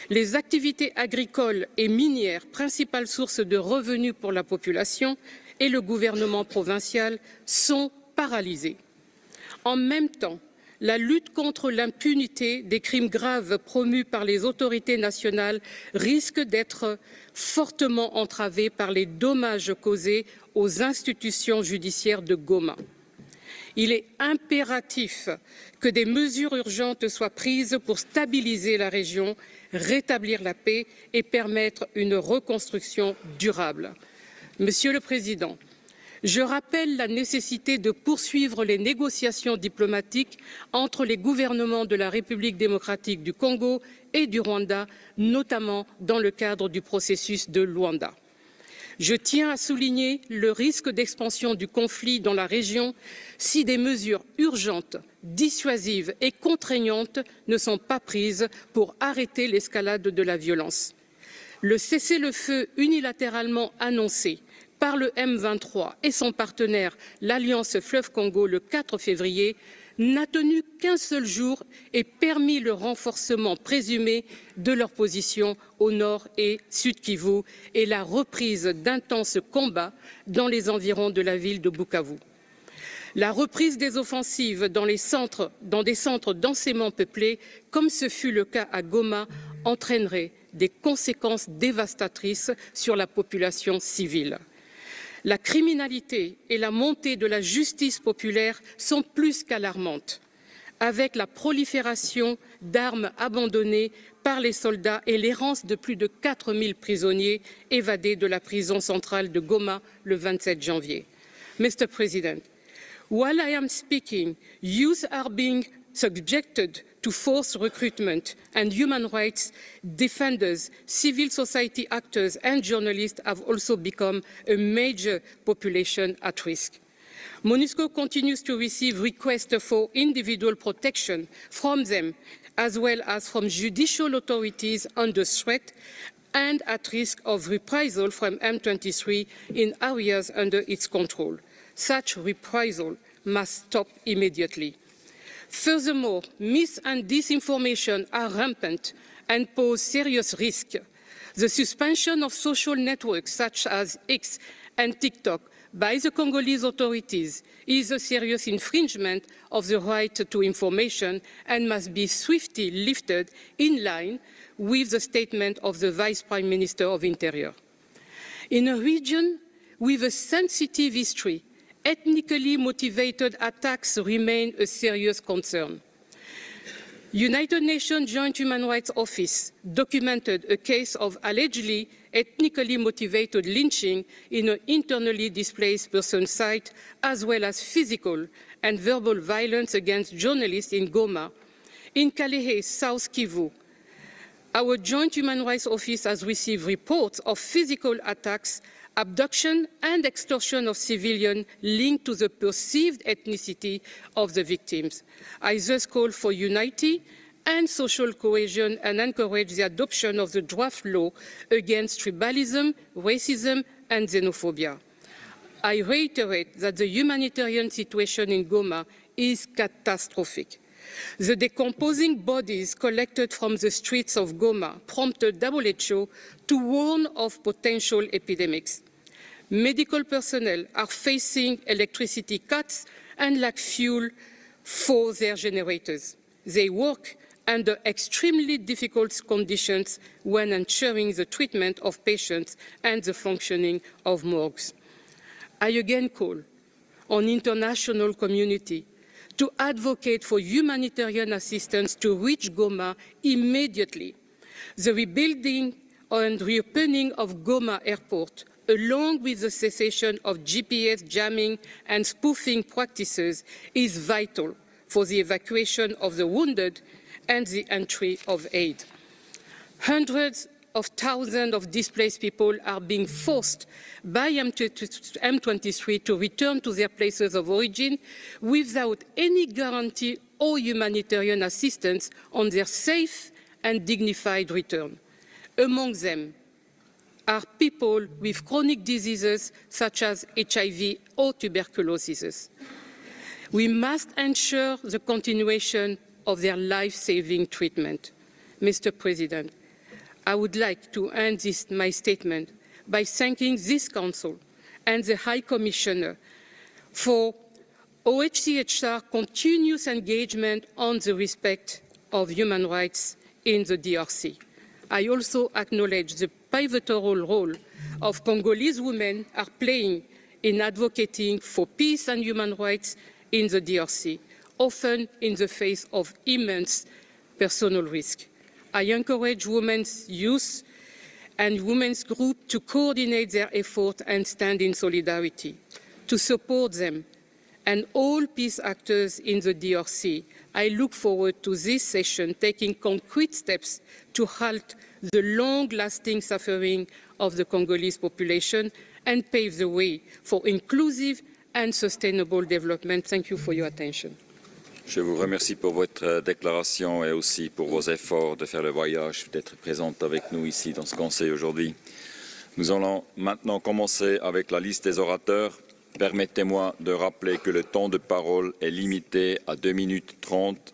F: Les activités agricoles et minières, principales sources de revenus pour la population et le gouvernement provincial, sont paralysées. En même temps, la lutte contre l'impunité des crimes graves promus par les autorités nationales risque d'être fortement entravée par les dommages causés aux institutions judiciaires de Goma. Il est impératif que des mesures urgentes soient prises pour stabiliser la région, rétablir la paix et permettre une reconstruction durable. Monsieur le Président, je rappelle la nécessité de poursuivre les négociations diplomatiques entre les gouvernements de la République démocratique du Congo et du Rwanda, notamment dans le cadre du processus de Luanda. Je tiens à souligner le risque d'expansion du conflit dans la région si des mesures urgentes, dissuasives et contraignantes ne sont pas prises pour arrêter l'escalade de la violence. Le cessez-le-feu unilatéralement annoncé par le M23 et son partenaire, l'Alliance Fleuve Congo, le 4 février, n'a tenu qu'un seul jour et permis le renforcement présumé de leur position au nord et sud Kivu et la reprise d'intenses combats dans les environs de la ville de Bukavu. La reprise des offensives dans des centres densément peuplés, comme ce fut le cas à Goma, entraînerait des conséquences dévastatrices sur la population civile. La criminalité et la montée de la justice populaire sont plus qu'alarmantes, avec la prolifération d'armes abandonnées par les soldats et l'errance de plus de 4000 prisonniers évadés de la prison centrale de Goma le 27 janvier. Mr. President, while I am speaking, youth are being subjected to forced recruitment, and human rights defenders, civil society actors and journalists have also become a major population at risk. MONUSCO continues to receive requests for individual protection from them, as well as from judicial authorities under threat and at risk of reprisal from M23 in areas under its control. Such reprisal must stop immediately. Furthermore, mis and disinformation are rampant and pose serious risk. The suspension of social networks such as X and TikTok by the Congolese authorities is a serious infringement of the right to information and must be swiftly lifted in line with the statement of the Vice Prime Minister of Interior. In a region with a sensitive history, ethnically motivated attacks remain a serious concern. United Nations Joint Human Rights Office documented a case of allegedly ethnically motivated lynching in an internally displaced person site, as well as physical and verbal violence against journalists in Goma. In Kalehe, South Kivu, our Joint Human Rights Office has received reports of physical attacks, abduction and extortion of civilians linked to the perceived ethnicity of the victims. I thus call for unity and social cohesion and encourage the adoption of the draft law against tribalism, racism and xenophobia. I reiterate that the humanitarian situation in Goma is catastrophic. The decomposing bodies collected from the streets of Goma prompted WHO to warn of potential epidemics. Medical personnel are facing electricity cuts and lack fuel for their generators. They work under extremely difficult conditions when ensuring the treatment of patients and the functioning of morgues. I again call on the international community to advocate for humanitarian assistance to reach Goma immediately. The rebuilding and reopening of Goma Airport, along with the cessation of GPS jamming and spoofing practices, is vital for the evacuation of the wounded and the entry of aid. Hundreds of thousands of displaced people are being forced by M23 to return to their places of origin without any guarantee or humanitarian assistance on their safe and dignified return. Among them are people with chronic diseases such as HIV or tuberculosis. We must ensure the continuation of their life-saving treatment. Mr. President, I would like to end my statement by thanking this Council and the High Commissioner for OHCHR continuous engagement on the respect of human rights in the DRC. I also acknowledge the pivotal role of Congolese women are playing in advocating for peace and human rights in the DRC, often in the face of immense personal risk. I encourage women's youth and women's groups to coordinate their efforts and stand in solidarity. To support them and all peace actors in the DRC, I look forward to this session taking concrete steps to halt the long-lasting suffering of the Congolese population and pave the way for inclusive and sustainable development. Thank you for your attention.
A: Je vous remercie pour votre déclaration et aussi pour vos efforts de faire le voyage, d'être présente avec nous ici dans ce Conseil aujourd'hui. Nous allons maintenant commencer avec la liste des orateurs. Permettez-moi de rappeler que le temps de parole est limité à 2 minutes 30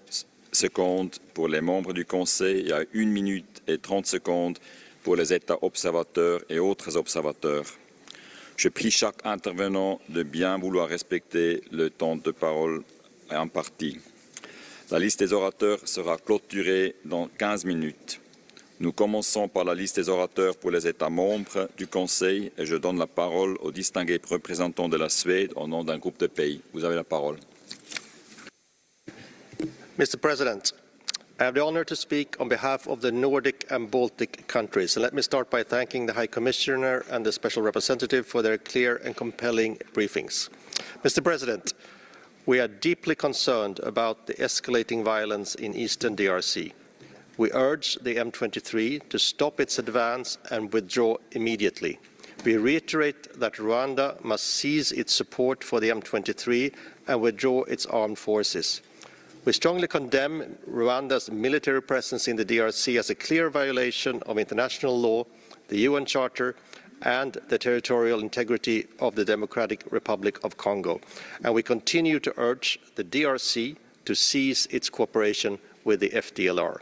A: secondes pour les membres du Conseil et à 1 minute et 30 secondes pour les États observateurs et autres observateurs. Je prie chaque intervenant de bien vouloir respecter le temps de parole imparti. La liste des orateurs sera clôturée dans 15 minutes. Nous commençons par la liste des orateurs pour les États membres du Conseil et je donne la parole au distingué représentant de la Suède au nom d'un groupe de pays. Vous avez la parole.
G: Mr. President, I have the honor to speak on behalf of the Nordic and Baltic countries. And let me start by thanking the High Commissioner and the Special Representative for their clear and compelling briefings. Mr. President, we are deeply concerned about the escalating violence in eastern DRC. We urge the M23 to stop its advance and withdraw immediately. We reiterate that Rwanda must cease its support for the M23 and withdraw its armed forces. We strongly condemn Rwanda's military presence in the DRC as a clear violation of international law, the UN Charter, and the territorial integrity of the Democratic Republic of Congo. And we continue to urge the DRC to cease its cooperation with the FDLR.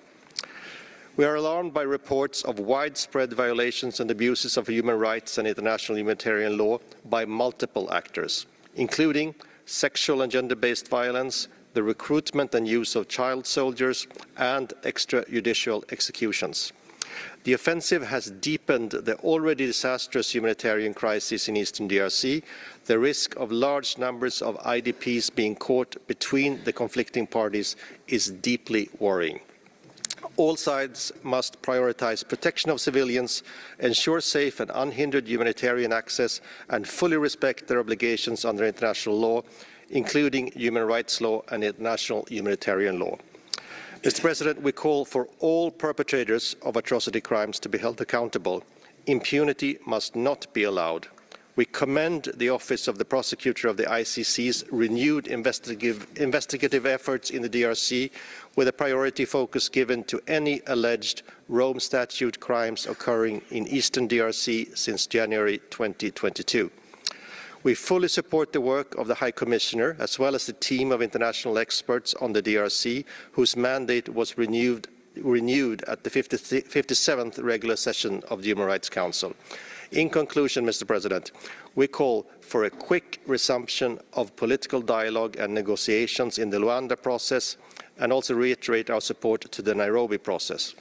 G: We are alarmed by reports of widespread violations and abuses of human rights and international humanitarian law by multiple actors, including sexual and gender-based violence, the recruitment and use of child soldiers, and extrajudicial executions. The offensive has deepened the already disastrous humanitarian crisis in eastern DRC. The risk of large numbers of IDPs being caught between the conflicting parties is deeply worrying. All sides must prioritize protection of civilians, ensure safe and unhindered humanitarian access, and fully respect their obligations under international law, including human rights law and international humanitarian law. Mr. President, we call for all perpetrators of atrocity crimes to be held accountable. Impunity must not be allowed. We commend the Office of the Prosecutor of the ICC's renewed investigative efforts in the DRC, with a priority focus given to any alleged Rome Statute crimes occurring in eastern DRC since January 2022. We fully support the work of the High Commissioner, as well as the team of international experts on the DRC, whose mandate was renewed at the 57th regular session of the Human Rights Council. In conclusion, Mr. President, we call for a quick resumption of political dialogue and negotiations in the Luanda process, and also reiterate our support to the Nairobi process.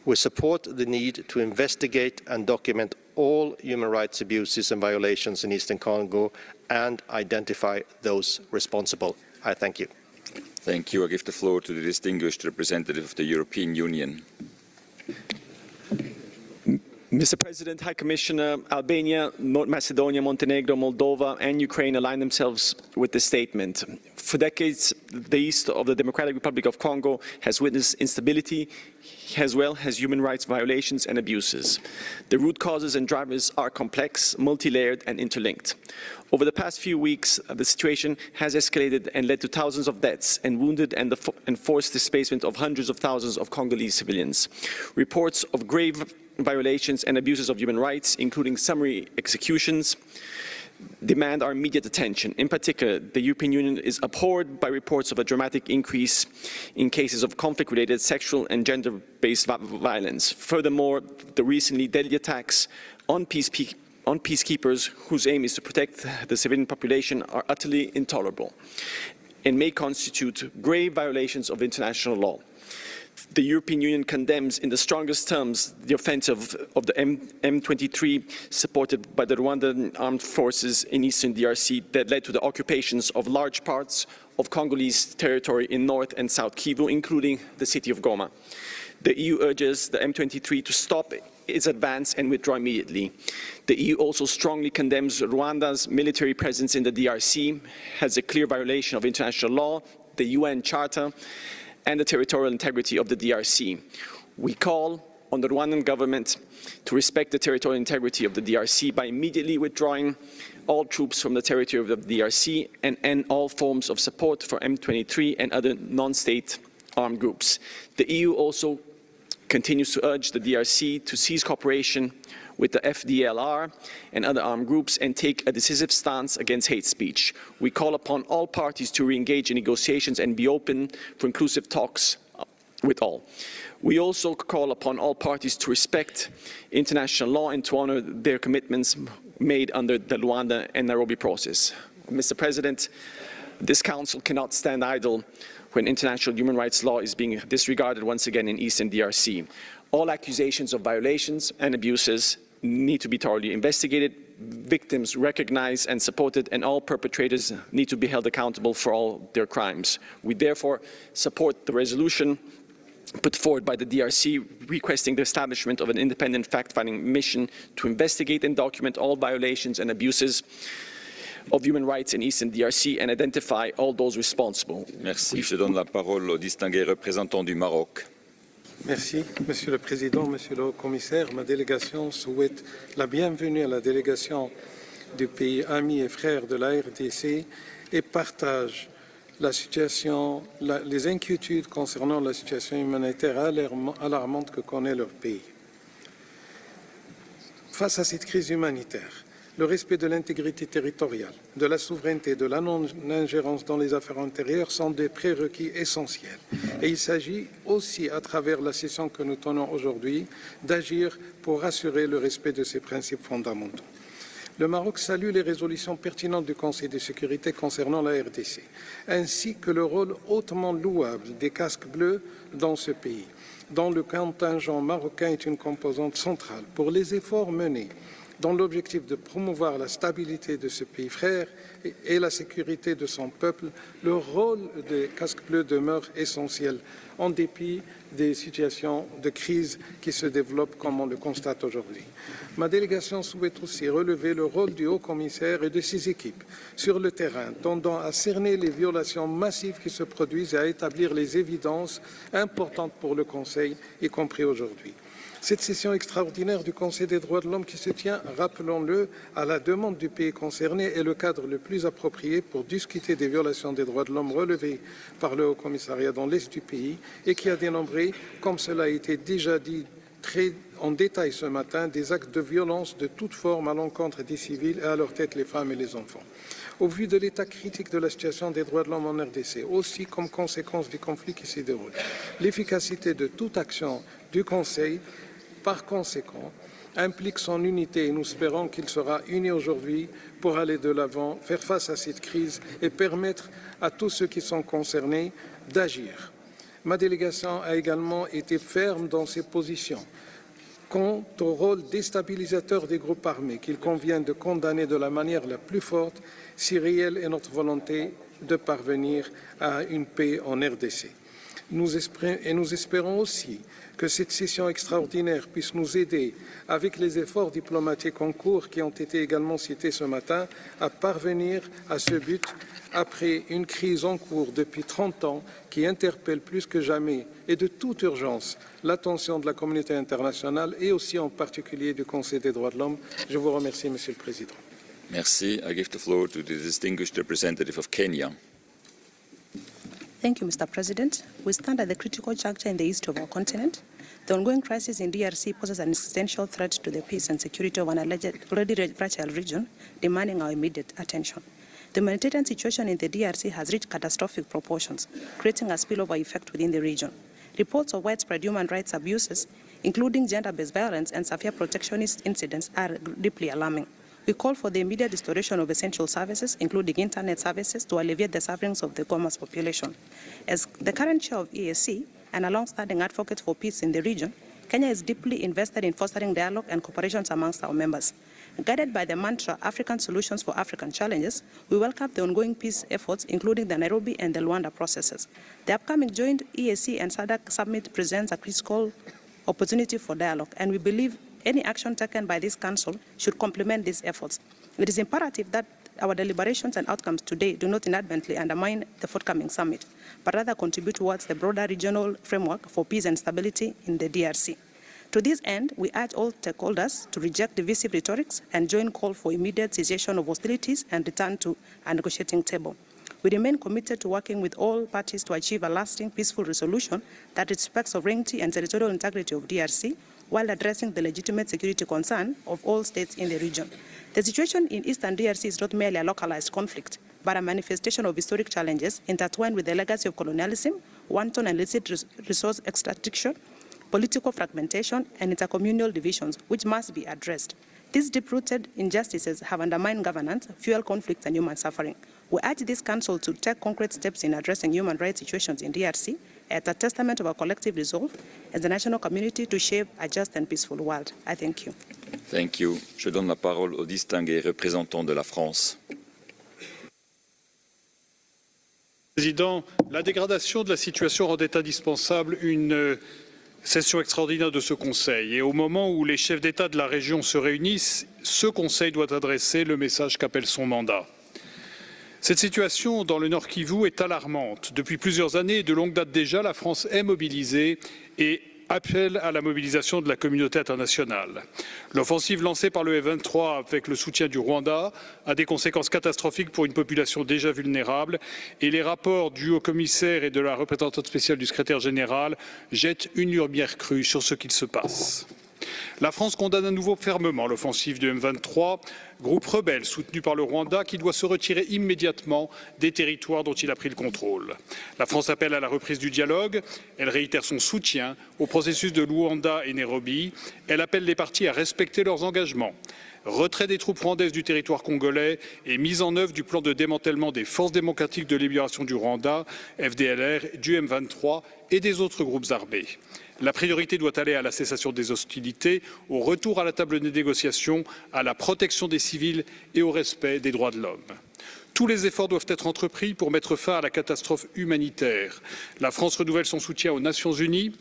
G: We support the need to investigate and document all human rights abuses and violations in Eastern Congo and identify those responsible. I thank you.
A: Thank you. I give the floor to the distinguished representative of the European Union.
H: Mr. President, High Commissioner, Albania, North Macedonia, Montenegro, Moldova, and Ukraine align themselves with this statement. For decades, the east of the Democratic Republic of Congo has witnessed instability, as well as human rights violations and abuses. The root causes and drivers are complex, multi-layered, and interlinked. Over the past few weeks, the situation has escalated and led to thousands of deaths and wounded and forced displacement of hundreds of thousands of Congolese civilians. Reports of grave violations and abuses of human rights, including summary executions, demand our immediate attention. In particular, the European Union is abhorred by reports of a dramatic increase in cases of conflict-related sexual and gender-based violence. Furthermore, the recently deadly attacks on peacekeepers whose aim is to protect the civilian population are utterly intolerable and may constitute grave violations of international law. The European Union condemns in the strongest terms the offensive of the M23 supported by the Rwandan armed forces in eastern DRC that led to the occupations of large parts of Congolese territory in North and South Kivu, including the city of Goma. The EU urges the M23 to stop its advance and withdraw immediately. The EU also strongly condemns Rwanda's military presence in the DRC as a clear violation of international law, the UN Charter, and the territorial integrity of the DRC. We call on the Rwandan government to respect the territorial integrity of the DRC by immediately withdrawing all troops from the territory of the DRC and end all forms of support for M23 and other non-state armed groups. The EU also continues to urge the DRC to cease cooperation with the FDLR and other armed groups and take a decisive stance against hate speech. We call upon all parties to re-engage in negotiations and be open for inclusive talks with all. We also call upon all parties to respect international law and to honor their commitments made under the Luanda and Nairobi process. Mr. President, this Council cannot stand idle when international human rights law is being disregarded once again in Eastern DRC. All accusations of violations and abuses need to be thoroughly investigated, victims recognized and supported, and all perpetrators need to be held accountable for all their crimes. We therefore support the resolution put forward by the DRC requesting the establishment of an independent fact-finding mission to investigate and document all violations and abuses of human rights in Eastern DRC and identify all those responsible.
A: Merci. Je donne la parole au distingué représentant du Maroc.
I: Merci, Monsieur le Président, Monsieur le Haut-Commissaire. Ma délégation souhaite la bienvenue à la délégation du pays ami et frère de la RDC et partage la situation, les inquiétudes concernant la situation humanitaire alarmante que connaît leur pays. Face à cette crise humanitaire, le respect de l'intégrité territoriale, de la souveraineté, de la non-ingérence dans les affaires intérieures sont des prérequis essentiels. Et il s'agit aussi, à travers la session que nous tenons aujourd'hui, d'agir pour assurer le respect de ces principes fondamentaux. Le Maroc salue les résolutions pertinentes du Conseil de sécurité concernant la RDC, ainsi que le rôle hautement louable des casques bleus dans ce pays, dont le contingent marocain est une composante centrale pour les efforts menés dans l'objectif de promouvoir la stabilité de ce pays frère et la sécurité de son peuple. Le rôle des casques bleus demeure essentiel en dépit des situations de crise qui se développent comme on le constate aujourd'hui. Ma délégation souhaite aussi relever le rôle du haut-commissaire et de ses équipes sur le terrain, tendant à cerner les violations massives qui se produisent et à établir les évidences importantes pour le Conseil, y compris aujourd'hui. Cette session extraordinaire du Conseil des droits de l'homme qui se tient, rappelons-le, à la demande du pays concerné est le cadre le plus approprié pour discuter des violations des droits de l'homme relevées par le Haut-Commissariat dans l'Est du pays et qui a dénombré, comme cela a été déjà dit très en détail ce matin, des actes de violence de toute forme à l'encontre des civils et à leur tête les femmes et les enfants. Au vu de l'état critique de la situation des droits de l'homme en RDC, aussi comme conséquence du conflit qui s'y déroule, l'efficacité de toute action du Conseil par conséquent, implique son unité et nous espérons qu'il sera uni aujourd'hui pour aller de l'avant, faire face à cette crise et permettre à tous ceux qui sont concernés d'agir. Ma délégation a également été ferme dans ses positions quant au rôle déstabilisateur des groupes armés qu'il convient de condamner de la manière la plus forte si réelle est notre volonté de parvenir à une paix en RDC. Nous espérons aussi que cette session extraordinaire puisse nous aider, avec les efforts diplomatiques en cours qui ont été également cités ce matin, à parvenir à ce but après une crise en cours depuis 30 ans qui interpelle plus que jamais et de toute urgence l'attention de la communauté internationale et aussi en particulier du Conseil des droits de l'homme. Je vous remercie, Monsieur le Président.
A: Merci. I give the floor to the distinguished representative of Kenya.
J: Thank you, Mr. President. We stand at the critical juncture in the east of our continent. The ongoing crisis in DRC poses an existential threat to the peace and security of an already fragile region, demanding our immediate attention. The humanitarian situation in the DRC has reached catastrophic proportions, creating a spillover effect within the region. Reports of widespread human rights abuses, including gender-based violence and severe protectionist incidents, are deeply alarming. We call for the immediate restoration of essential services, including internet services, to alleviate the sufferings of the Goma's population. As the current chair of EAC and a long-standing advocate for peace in the region, Kenya is deeply invested in fostering dialogue and cooperation amongst our members. Guided by the mantra, African Solutions for African Challenges, we welcome the ongoing peace efforts, including the Nairobi and the Luanda processes. The upcoming joint EAC and SADC summit presents a critical opportunity for dialogue, and we believe any action taken by this Council should complement these efforts. It is imperative that our deliberations and outcomes today do not inadvertently undermine the forthcoming summit, but rather contribute towards the broader regional framework for peace and stability in the DRC. To this end, we urge all stakeholders to reject divisive rhetorics and join call for immediate cessation of hostilities and return to a negotiating table. We remain committed to working with all parties to achieve a lasting, peaceful resolution that respects sovereignty and territorial integrity of DRC, while addressing the legitimate security concern of all states in the region. The situation in eastern DRC is not merely a localized conflict, but a manifestation of historic challenges intertwined with the legacy of colonialism, wanton and illicit resource extraction, political fragmentation, and intercommunal divisions, which must be addressed. These deep-rooted injustices have undermined governance, fueled conflicts, and human suffering. We urge this Council to take concrete steps in addressing human rights situations in DRC as a testament of our collective resolve as a national community to shape a just and peaceful world. I thank you.
A: Thank you. Je donne la parole au distingué représentant de la France.
K: Président, la dégradation de la situation rendait indispensable une session extraordinaire de ce Conseil. Et au moment où les chefs d'État de la région se réunissent, ce Conseil doit adresser le message qu'appelle son mandat. Cette situation dans le Nord Kivu est alarmante. Depuis plusieurs années et de longue date déjà, la France est mobilisée et appelle à la mobilisation de la communauté internationale. L'offensive lancée par le F-23 avec le soutien du Rwanda a des conséquences catastrophiques pour une population déjà vulnérable et les rapports du haut-commissaire et de la représentante spéciale du secrétaire général jettent une lumière crue sur ce qu'il se passe. La France condamne à nouveau fermement l'offensive du M23, groupe rebelle soutenu par le Rwanda qui doit se retirer immédiatement des territoires dont il a pris le contrôle. La France appelle à la reprise du dialogue, elle réitère son soutien au processus de Luanda et Nairobi, elle appelle les parties à respecter leurs engagements. Retrait des troupes rwandaises du territoire congolais et mise en œuvre du plan de démantèlement des forces démocratiques de libération du Rwanda, FDLR, du M23 et des autres groupes armés. La priorité doit aller à la cessation des hostilités, au retour à la table de négociation, à la protection des civils et au respect des droits de l'homme. Tous les efforts doivent être entrepris pour mettre fin à la catastrophe humanitaire. La France renouvelle son soutien aux Nations Unies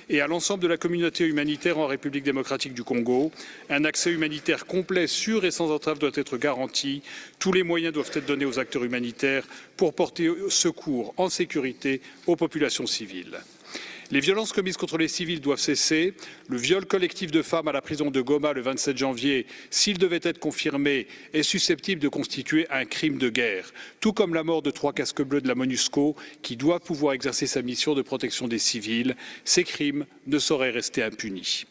K: et à l'ensemble de la communauté humanitaire en République démocratique du Congo. Un accès humanitaire complet, sûr et sans entrave doit être garanti. Tous les moyens doivent être donnés aux acteurs humanitaires pour porter secours en sécurité aux populations civiles. Les violences commises contre les civils doivent cesser. Le viol collectif de femmes à la prison de Goma le 27 janvier, s'il devait être confirmé, est susceptible de constituer un crime de guerre, tout comme la mort de 3 casques bleus de la MONUSCO qui doit pouvoir exercer sa mission de protection des civils. Ces crimes ne sauraient rester impunis.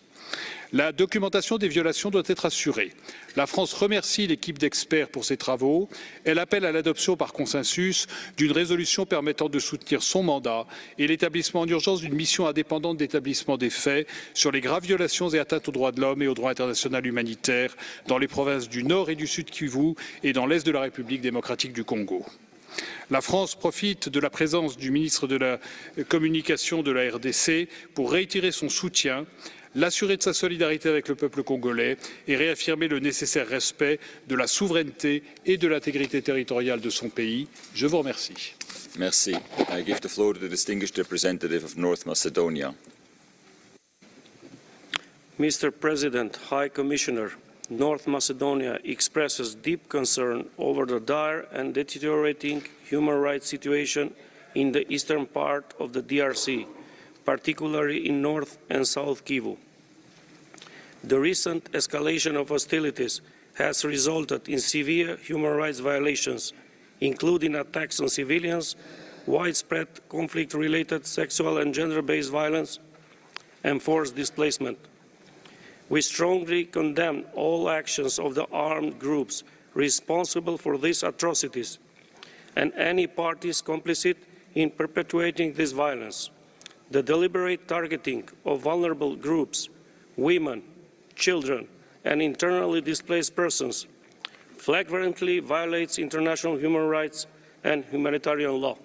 K: La documentation des violations doit être assurée. La France remercie l'équipe d'experts pour ses travaux. Elle appelle à l'adoption par consensus d'une résolution permettant de soutenir son mandat et l'établissement en urgence d'une mission indépendante d'établissement des faits sur les graves violations et atteintes aux droits de l'homme et au droit international humanitaire dans les provinces du Nord et du Sud Kivu et dans l'Est de la République démocratique du Congo. La France profite de la présence du ministre de la Communication de la RDC pour réitérer son soutien, l'assurer de sa solidarité avec le peuple congolais et réaffirmer le nécessaire respect de la souveraineté et de l'intégrité territoriale de son pays. Je vous remercie.
A: Merci. I give the floor to the distinguished representative of North Macedonia.
L: Mr. President, High Commissioner, North Macedonia expresses deep concern over the dire and deteriorating human rights situation in the eastern part of the DRC, particularly in North and South Kivu. The recent escalation of hostilities has resulted in severe human rights violations, including attacks on civilians, widespread conflict-related sexual and gender-based violence, and forced displacement. We strongly condemn all actions of the armed groups responsible for these atrocities and any parties complicit in perpetuating this violence. The deliberate targeting of vulnerable groups, women, children, and internally displaced persons flagrantly violates international human rights and humanitarian law.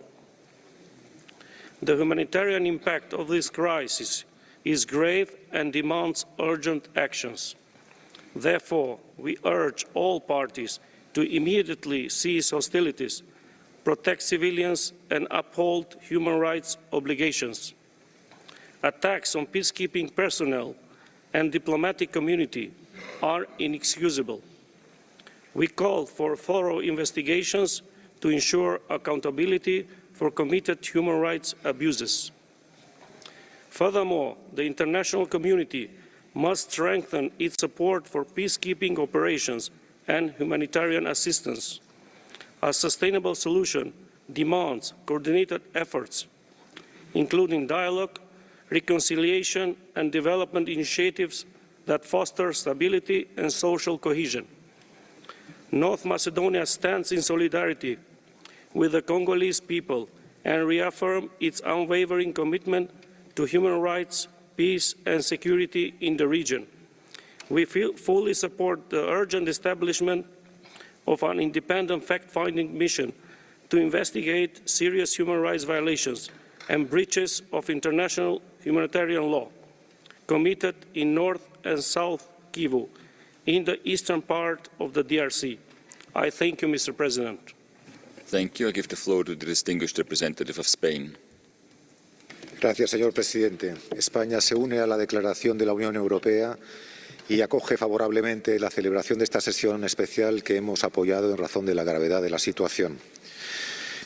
L: The humanitarian impact of this crisis is grave and demands urgent actions. Therefore, we urge all parties to immediately cease hostilities, protect civilians, and uphold human rights obligations. Attacks on peacekeeping personnel and diplomatic community are inexcusable. We call for thorough investigations to ensure accountability for committed human rights abuses. Furthermore, the international community must strengthen its support for peacekeeping operations and humanitarian assistance. A sustainable solution demands coordinated efforts, including dialogue, reconciliation and development initiatives that foster stability and social cohesion. North Macedonia stands in solidarity with the Congolese people and reaffirms its unwavering commitment to human rights, peace and security in the region. We fully support the urgent establishment of an independent fact-finding mission to investigate serious human rights violations and breaches of international humanitarian law committed in North and South Kivu in the eastern part of the DRC. I thank you, Mr. President.
A: Thank you. I give the floor to the distinguished representative of Spain.
M: Gracias, señor presidente. España se une a la declaración de la Unión Europea y acoge favorablemente la celebración de esta sesión especial que hemos apoyado en razón de la gravedad de la situación.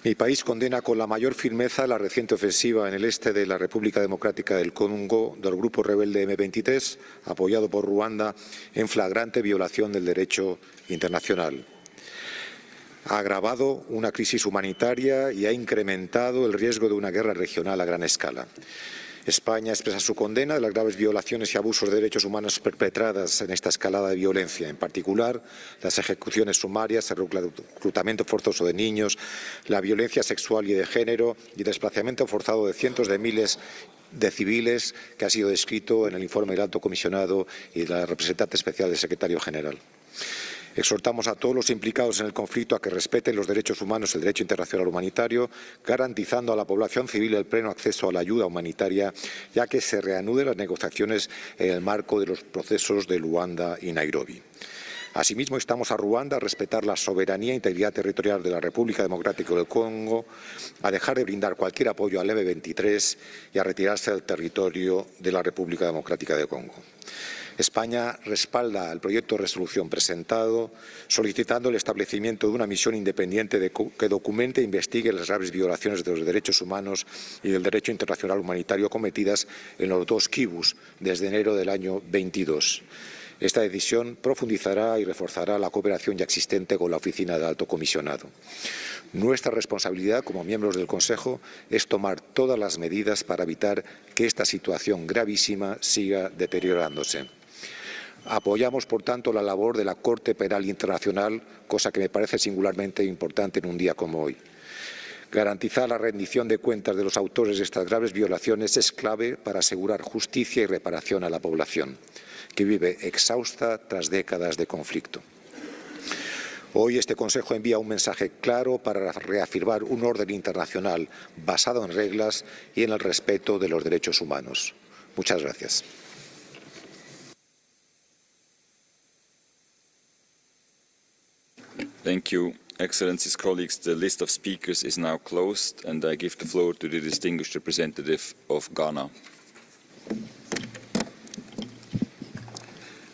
M: Mi país condena con la mayor firmeza la reciente ofensiva en el este de la República Democrática del Congo del grupo rebelde M23, apoyado por Ruanda, en flagrante violación del derecho internacional. Ha agravado una crisis humanitaria y ha incrementado el riesgo de una guerra regional a gran escala. España expresa su condena de las graves violaciones y abusos de derechos humanos perpetradas en esta escalada de violencia, en particular las ejecuciones sumarias, el reclutamiento forzoso de niños, la violencia sexual y de género y el desplazamiento forzado de cientos de miles de civiles que ha sido descrito en el informe del Alto Comisionado y de la representante especial del Secretario General. Exhortamos a todos los implicados en el conflicto a que respeten los derechos humanos y el derecho internacional humanitario, garantizando a la población civil el pleno acceso a la ayuda humanitaria, ya que se reanuden las negociaciones en el marco de los procesos de Luanda y Nairobi. Asimismo, instamos a Ruanda a respetar la soberanía e integridad territorial de la República Democrática del Congo, a dejar de brindar cualquier apoyo al M23 y a retirarse del territorio de la República Democrática del Congo. España respalda el proyecto de resolución presentado, solicitando el establecimiento de una misión independiente que documente e investigue las graves violaciones de los derechos humanos y del derecho internacional humanitario cometidas en los dos kibus desde enero del año 22. Esta decisión profundizará y reforzará la cooperación ya existente con la Oficina del Alto Comisionado. Nuestra responsabilidad como miembros del Consejo es tomar todas las medidas para evitar que esta situación gravísima siga deteriorándose. Apoyamos, por tanto, la labor de la Corte Penal Internacional, cosa que me parece singularmente importante en un día como hoy. Garantizar la rendición de cuentas de los autores de estas graves violaciones es clave para asegurar justicia y reparación a la población, que vive exhausta tras décadas de conflicto. Hoy este Consejo envía un mensaje claro para reafirmar un orden internacional basado en reglas y en el respeto de los derechos humanos. Muchas gracias.
A: Thank you, Excellencies, colleagues. The list of speakers is now closed, and I give the floor to the distinguished representative of Ghana.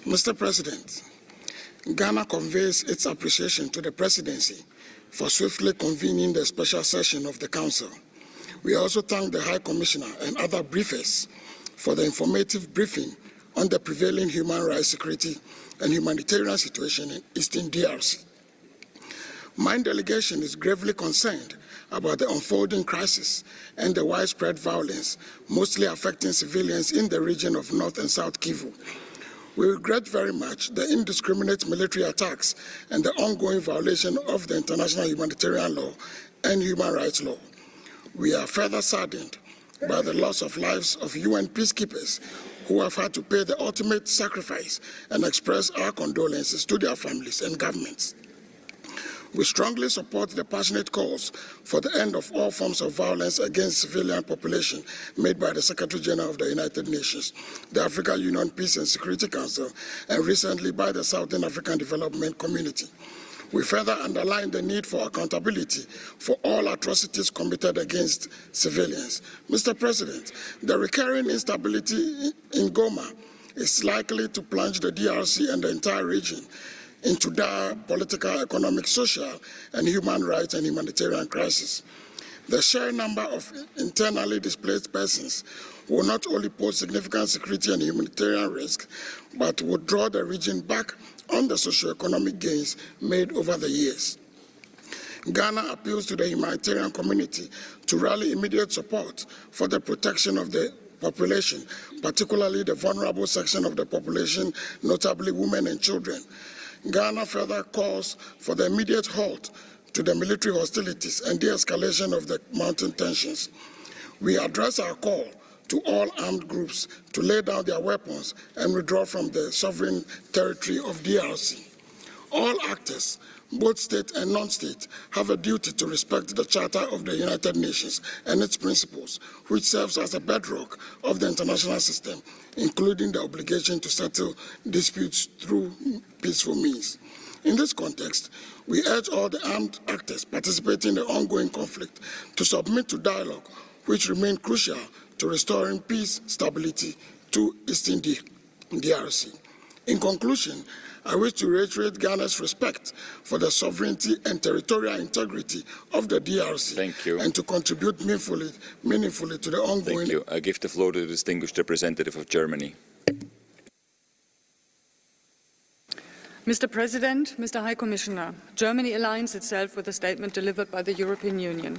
N: Mr. President, Ghana conveys its appreciation to the Presidency for swiftly convening the special session of the Council. We also thank the High Commissioner and other briefers for the informative briefing on the prevailing human rights, security, and humanitarian situation in Eastern DRC. My delegation is gravely concerned about the unfolding crisis and the widespread violence, mostly affecting civilians in the region of North and South Kivu. We regret very much the indiscriminate military attacks and the ongoing violation of the international humanitarian law and human rights law. We are further saddened by the loss of lives of UN peacekeepers who have had to pay the ultimate sacrifice, and express our condolences to their families and governments. We strongly support the passionate calls for the end of all forms of violence against civilian population made by the Secretary General of the United Nations, the African Union Peace and Security Council, and recently by the Southern African Development Community. We further underline the need for accountability for all atrocities committed against civilians. Mr. President, the recurring instability in Goma is likely to plunge the DRC and the entire region into dire political, economic, social, and human rights and humanitarian crisis. The sheer number of internally displaced persons will not only pose significant security and humanitarian risk, but would draw the region back on the socio-economic gains made over the years. Ghana appeals to the humanitarian community to rally immediate support for the protection of the population, particularly the vulnerable section of the population, notably women and children. Ghana further calls for the immediate halt to the military hostilities and de-escalation of the mounting tensions. We address our call to all armed groups to lay down their weapons and withdraw from the sovereign territory of DRC. All actors, both state and non-state, have a duty to respect the Charter of the United Nations and its principles, which serves as a bedrock of the international system, including the obligation to settle disputes through peaceful means. In this context, we urge all the armed actors participating in the ongoing conflict to submit to dialogue, which remain crucial to restoring peace, stability to Eastern DRC. In conclusion, I wish to reiterate Ghana's respect for the sovereignty and territorial integrity of the DRC.
A: Thank you.
N: And to contribute meaningfully to the ongoing...
A: Thank you. I give the floor to the distinguished representative of Germany.
O: Mr. President, Mr. High Commissioner, Germany aligns itself with the statement delivered by the European Union.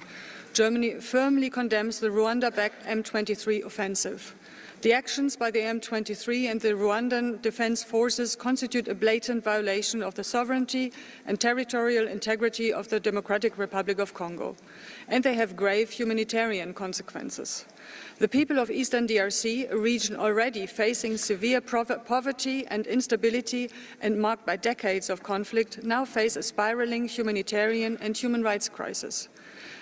O: Germany firmly condemns the Rwanda-backed M23 offensive. The actions by the M23 and the Rwandan Defense Forces constitute a blatant violation of the sovereignty and territorial integrity of the Democratic Republic of Congo, and they have grave humanitarian consequences. The people of Eastern DRC, a region already facing severe poverty and instability and marked by decades of conflict, now face a spiraling humanitarian and human rights crisis.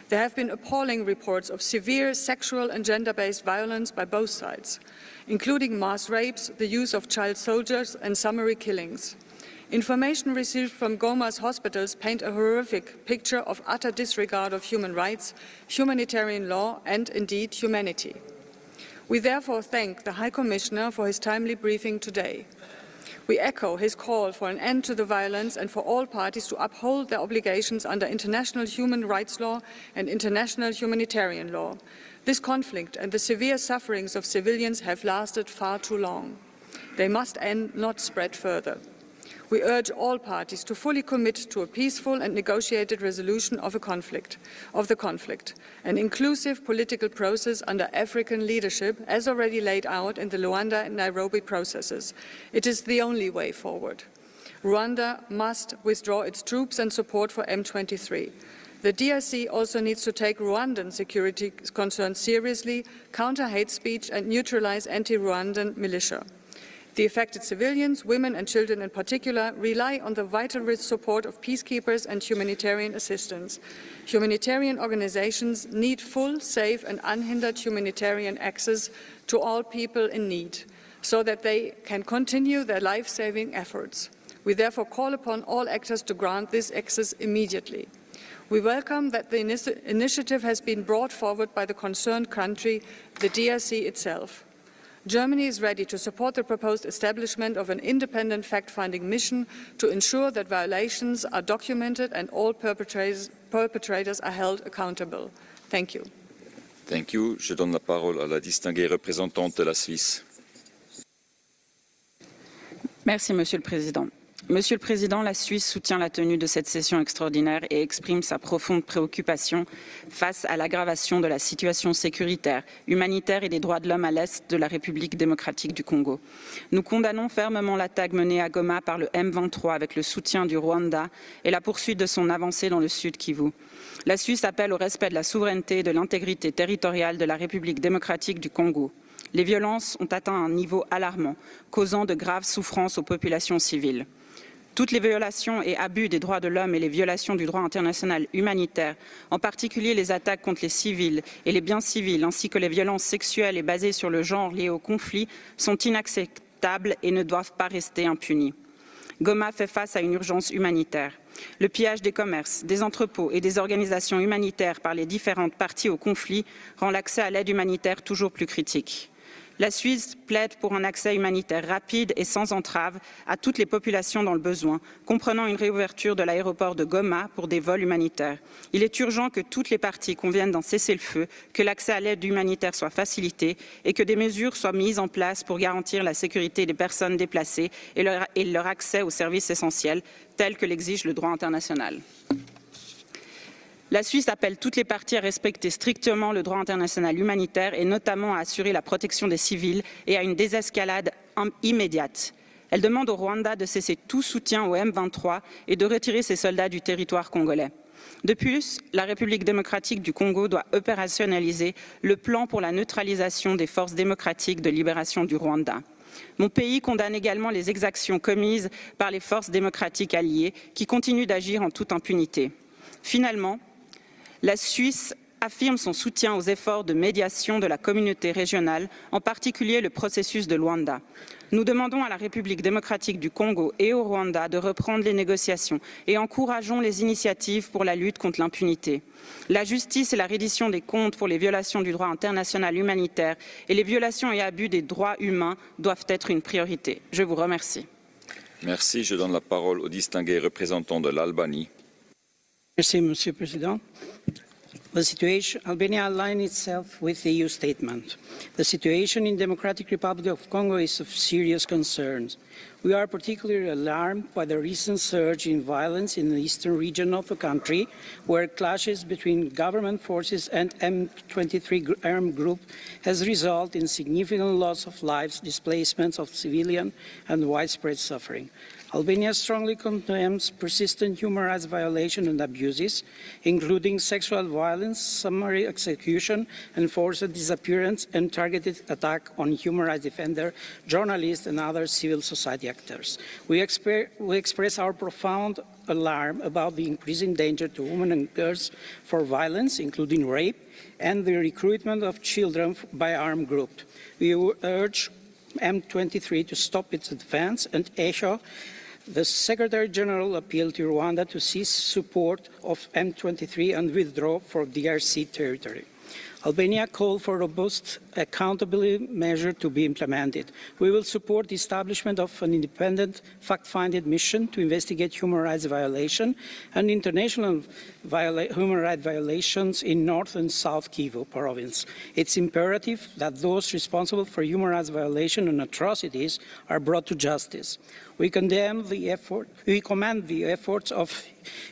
O: There have been appalling reports of severe sexual and gender-based violence by both sides, including mass rapes, the use of child soldiers and summary killings. Information received from Goma's hospitals paint a horrific picture of utter disregard of human rights, humanitarian law and, indeed, humanity. We therefore thank the High Commissioner for his timely briefing today. We echo his call for an end to the violence and for all parties to uphold their obligations under international human rights law and international humanitarian law. This conflict and the severe sufferings of civilians have lasted far too long. They must end, not spread further. We urge all parties to fully commit to a peaceful and negotiated resolution of the conflict, an inclusive political process under African leadership, as already laid out in the Luanda and Nairobi processes. It is the only way forward. Rwanda must withdraw its troops and support for M23. The DRC also needs to take Rwandan security concerns seriously, counter hate speech and neutralize anti-Rwandan militia. The affected civilians, women and children in particular, rely on the vital support of peacekeepers and humanitarian assistance. Humanitarian organizations need full, safe and unhindered humanitarian access to all people in need, so that they can continue their life-saving efforts. We therefore call upon all actors to grant this access immediately. We welcome that the initiative has been brought forward by the concerned country, the DRC itself. Germany is ready to support the proposed establishment of an independent fact-finding mission to ensure that violations are documented and all perpetrators are held accountable. Thank you.
A: Thank you. Je donne la parole à la distinguée représentante de la Suisse.
P: Merci, Monsieur le Président. Monsieur le Président, la Suisse soutient la tenue de cette session extraordinaire et exprime sa profonde préoccupation face à l'aggravation de la situation sécuritaire, humanitaire et des droits de l'homme à l'est de la République démocratique du Congo. Nous condamnons fermement l'attaque menée à Goma par le M23 avec le soutien du Rwanda et la poursuite de son avancée dans le sud Kivu. La Suisse appelle au respect de la souveraineté et de l'intégrité territoriale de la République démocratique du Congo. Les violences ont atteint un niveau alarmant, causant de graves souffrances aux populations civiles. Toutes les violations et abus des droits de l'homme et les violations du droit international humanitaire, en particulier les attaques contre les civils et les biens civils, ainsi que les violences sexuelles et basées sur le genre liées au conflit, sont inacceptables et ne doivent pas rester impunies. Goma fait face à une urgence humanitaire. Le pillage des commerces, des entrepôts et des organisations humanitaires par les différentes parties au conflit rend l'accès à l'aide humanitaire toujours plus critique. La Suisse plaide pour un accès humanitaire rapide et sans entrave à toutes les populations dans le besoin, comprenant une réouverture de l'aéroport de Goma pour des vols humanitaires. Il est urgent que toutes les parties conviennent d'un cessez-le-feu, que l'accès à l'aide humanitaire soit facilité et que des mesures soient mises en place pour garantir la sécurité des personnes déplacées et leur accès aux services essentiels, tels que l'exige le droit international. La Suisse appelle toutes les parties à respecter strictement le droit international humanitaire et notamment à assurer la protection des civils et à une désescalade immédiate. Elle demande au Rwanda de cesser tout soutien au M23 et de retirer ses soldats du territoire congolais. De plus, la République démocratique du Congo doit opérationnaliser le plan pour la neutralisation des forces démocratiques de libération du Rwanda. Mon pays condamne également les exactions commises par les forces démocratiques alliées qui continuent d'agir en toute impunité. Finalement, la Suisse affirme son soutien aux efforts de médiation de la communauté régionale, en particulier le processus de Luanda. Nous demandons à la République démocratique du Congo et au Rwanda de reprendre les négociations et encourageons les initiatives pour la lutte contre l'impunité. La justice et la reddition des comptes pour les violations du droit international humanitaire et les violations et abus des droits humains doivent être une priorité. Je vous remercie.
A: Merci. Je donne la parole au distingué représentant de l'Albanie.
Q: Merci, Monsieur le Président. Albania aligns itself with the EU statement. The situation in the Democratic Republic of Congo is of serious concern. We are particularly alarmed by the recent surge in violence in the eastern region of the country, where clashes between government forces and M23 armed group has resulted in significant loss of lives, displacements of civilians, and widespread suffering. Albania strongly condemns persistent human rights violations and abuses, including sexual violence, summary execution, enforced disappearance, and targeted attack on human rights defenders, journalists, and other civil society actors. We express our profound alarm about the increasing danger to women and girls for violence, including rape, and the recruitment of children by armed groups. We urge M23 to stop its advance and echo the Secretary General appealed to Rwanda to cease support of M23 and withdraw from DRC territory. Albania called for robust accountability measures to be implemented. We will support the establishment of an independent fact-finding mission to investigate human rights violations and international human rights violations in North and South Kivu province. It's imperative that those responsible for human rights violations and atrocities are brought to justice. We commend the efforts of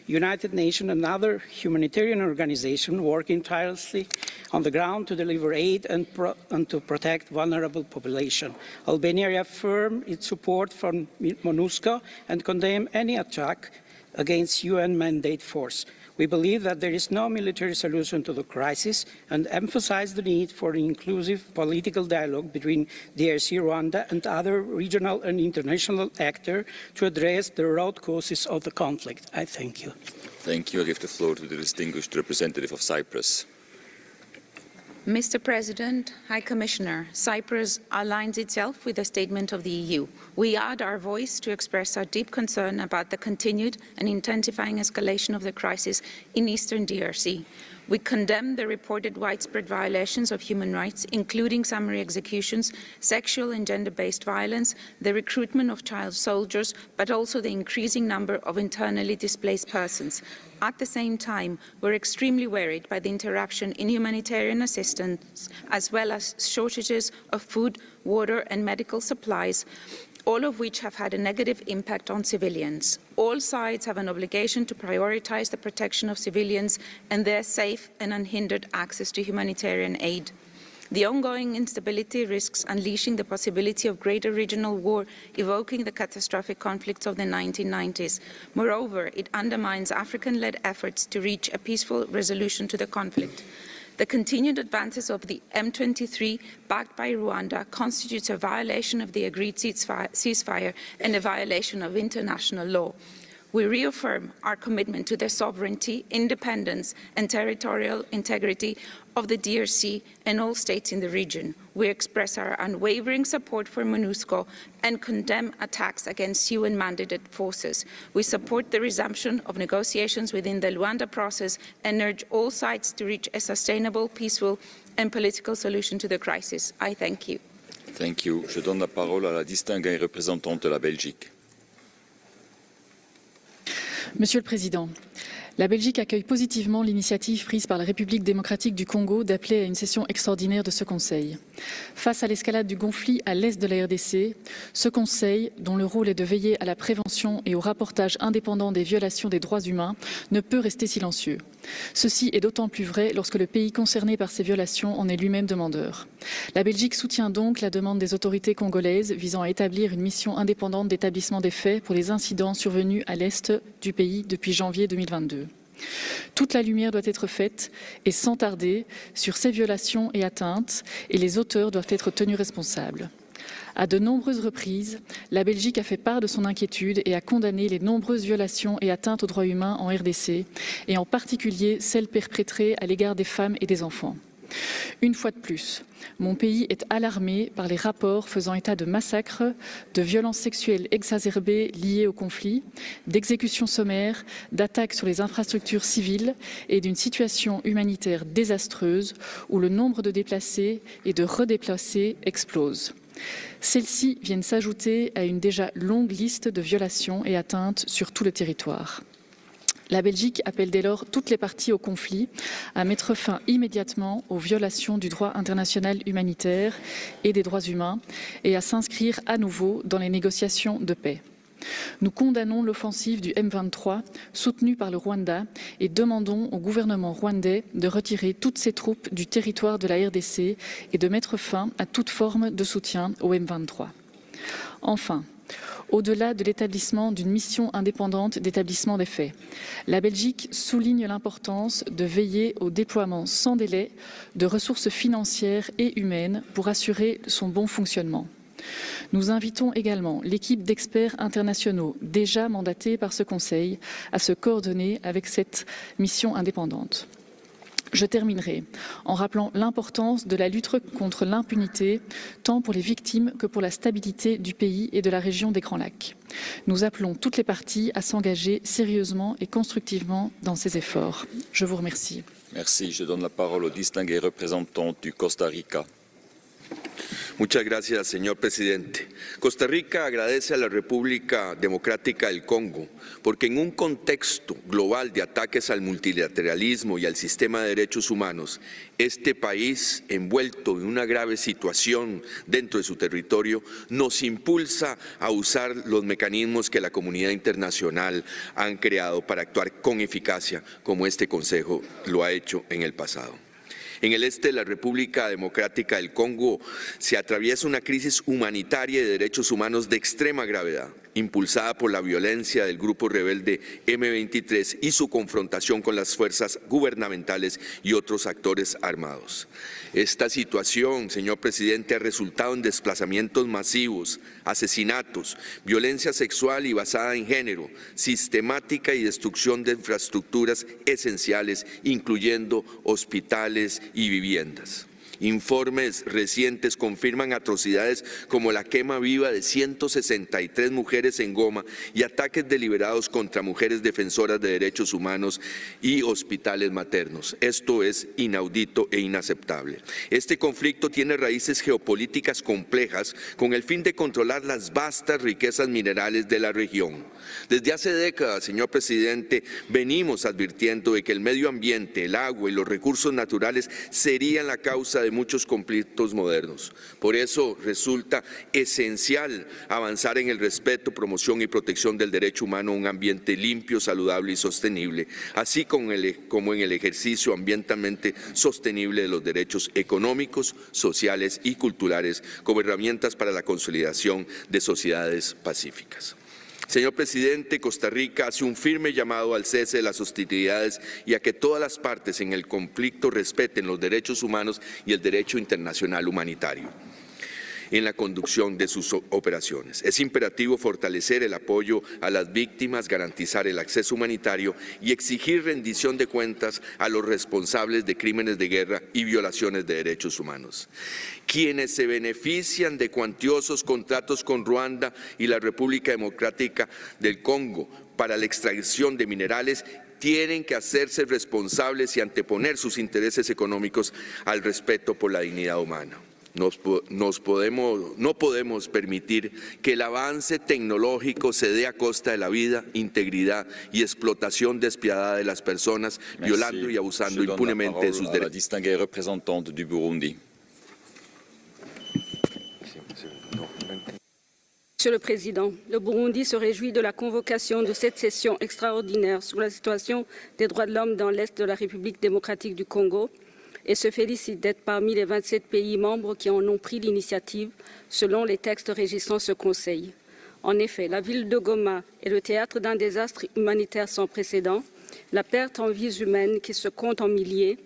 Q: United Nations and other humanitarian organizations working tirelessly on the ground to deliver aid and to protect vulnerable populations. Albania reaffirms its support for MONUSCO and condemns any attack against UN mandate force. We believe that there is no military solution to the crisis and emphasize the need for an inclusive political dialogue between DRC, Rwanda, and other regional and international actors to address the root causes of the conflict. I thank you.
A: Thank you. I give the floor to the distinguished representative of Cyprus.
R: Mr. President, High Commissioner, Cyprus aligns itself with the statement of the EU. We add our voice to express our deep concern about the continued and intensifying escalation of the crisis in eastern DRC. We condemn the reported widespread violations of human rights, including summary executions, sexual and gender-based violence, the recruitment of child soldiers, but also the increasing number of internally displaced persons. At the same time, we're extremely worried by the interruption in humanitarian assistance, as well as shortages of food, water, and medical supplies, all of which have had a negative impact on civilians. All sides have an obligation to prioritize the protection of civilians and their safe and unhindered access to humanitarian aid. The ongoing instability risks unleashing the possibility of greater regional war, evoking the catastrophic conflicts of the 1990s. Moreover, it undermines African-led efforts to reach a peaceful resolution to the conflict. The continued advances of the M23, backed by Rwanda, constitutes a violation of the agreed ceasefire and a violation of international law. We reaffirm our commitment to the sovereignty, independence, and territorial integrity of the DRC and all states in the region. We express our unwavering support for MONUSCO and condemn attacks against UN-mandated forces. We support the resumption of negotiations within the Luanda process and urge all sides to reach a sustainable, peaceful, and political solution to the crisis. I thank you.
A: Thank you. Je donne la parole à la distinguée représentante de la Belgique.
S: Monsieur le Président, la Belgique accueille positivement l'initiative prise par la République démocratique du Congo d'appeler à une session extraordinaire de ce Conseil. Face à l'escalade du conflit à l'est de la RDC, ce Conseil, dont le rôle est de veiller à la prévention et au rapportage indépendant des violations des droits humains, ne peut rester silencieux. Ceci est d'autant plus vrai lorsque le pays concerné par ces violations en est lui-même demandeur. La Belgique soutient donc la demande des autorités congolaises visant à établir une mission indépendante d'établissement des faits pour les incidents survenus à l'est du pays depuis janvier 2022. Toute la lumière doit être faite, et sans tarder, sur ces violations et atteintes, et les auteurs doivent être tenus responsables. À de nombreuses reprises, la Belgique a fait part de son inquiétude et a condamné les nombreuses violations et atteintes aux droits humains en RDC, et en particulier celles perpétrées à l'égard des femmes et des enfants. Une fois de plus, mon pays est alarmé par les rapports faisant état de massacres, de violences sexuelles exacerbées liées au conflit, d'exécutions sommaires, d'attaques sur les infrastructures civiles et d'une situation humanitaire désastreuse où le nombre de déplacés et de redéplacés explose. Celles-ci viennent s'ajouter à une déjà longue liste de violations et atteintes sur tout le territoire. La Belgique appelle dès lors toutes les parties au conflit à mettre fin immédiatement aux violations du droit international humanitaire et des droits humains et à s'inscrire à nouveau dans les négociations de paix. Nous condamnons l'offensive du M23 soutenue par le Rwanda et demandons au gouvernement rwandais de retirer toutes ses troupes du territoire de la RDC et de mettre fin à toute forme de soutien au M23. Enfin, au-delà de l'établissement d'une mission indépendante d'établissement des faits, la Belgique souligne l'importance de veiller au déploiement sans délai de ressources financières et humaines pour assurer son bon fonctionnement. Nous invitons également l'équipe d'experts internationaux déjà mandatée par ce Conseil à se coordonner avec cette mission indépendante. Je terminerai en rappelant l'importance de la lutte contre l'impunité, tant pour les victimes que pour la stabilité du pays et de la région des Grands Lacs. Nous appelons toutes les parties à s'engager sérieusement et constructivement dans ces efforts. Je vous remercie.
A: Merci. Je donne la parole au distingué représentant du Costa Rica.
T: Muchas gracias, señor presidente. Costa Rica agradece a la República Democrática del Congo porque en un contexto global de ataques al multilateralismo y al sistema de derechos humanos, este país, envuelto en una grave situación dentro de su territorio, nos impulsa a usar los mecanismos que la comunidad internacional han creado para actuar con eficacia, como este Consejo lo ha hecho en el pasado. En el este de la República Democrática del Congo se atraviesa una crisis humanitaria y de derechos humanos de extrema gravedad, impulsada por la violencia del grupo rebelde M23 y su confrontación con las fuerzas gubernamentales y otros actores armados. Esta situación, señor presidente, ha resultado en desplazamientos masivos, asesinatos, violencia sexual y basada en género, sistemática y destrucción de infraestructuras esenciales, incluyendo hospitales y viviendas. Informes recientes confirman atrocidades como la quema viva de 163 mujeres en Goma y ataques deliberados contra mujeres defensoras de derechos humanos y hospitales maternos. Esto es inaudito e inaceptable. Este conflicto tiene raíces geopolíticas complejas con el fin de controlar las vastas riquezas minerales de la región. Desde hace décadas, señor presidente, venimos advirtiendo de que el medio ambiente, el agua y los recursos naturales serían la causa de muchos conflictos modernos. Por eso resulta esencial avanzar en el respeto, promoción y protección del derecho humano a un ambiente limpio, saludable y sostenible, así como en el ejercicio ambientalmente sostenible de los derechos económicos, sociales y culturales como herramientas para la consolidación de sociedades pacíficas. Señor presidente, Costa Rica hace un firme llamado al cese de las hostilidades y a que todas las partes en el conflicto respeten los derechos humanos y el derecho internacional humanitario en la conducción de sus operaciones. Es imperativo fortalecer el apoyo a las víctimas, garantizar el acceso humanitario y exigir rendición de cuentas a los responsables de crímenes de guerra y violaciones de derechos humanos. Quienes se benefician de cuantiosos contratos con Ruanda y la República Democrática del Congo para la extracción de minerales tienen que hacerse responsables y anteponer sus intereses económicos al respeto por la dignidad humana. No podemos permitir que el avance tecnológico se dé a costa de la vida, integridad y explotación despiadada de las personas, violando y abusando impunemente de sus derechos.
A: Distingué représentante du Burundi.
U: Monsieur le Président, le Burundi se réjouit de la convocation de cette session extraordinaire sur la situation des droits de l'homme dans l'Est de la République démocratique du Congo et se félicite d'être parmi les 27 pays membres qui en ont pris l'initiative selon les textes régissant ce Conseil. En effet, la ville de Goma est le théâtre d'un désastre humanitaire sans précédent, la perte en vies humaines qui se compte en milliers,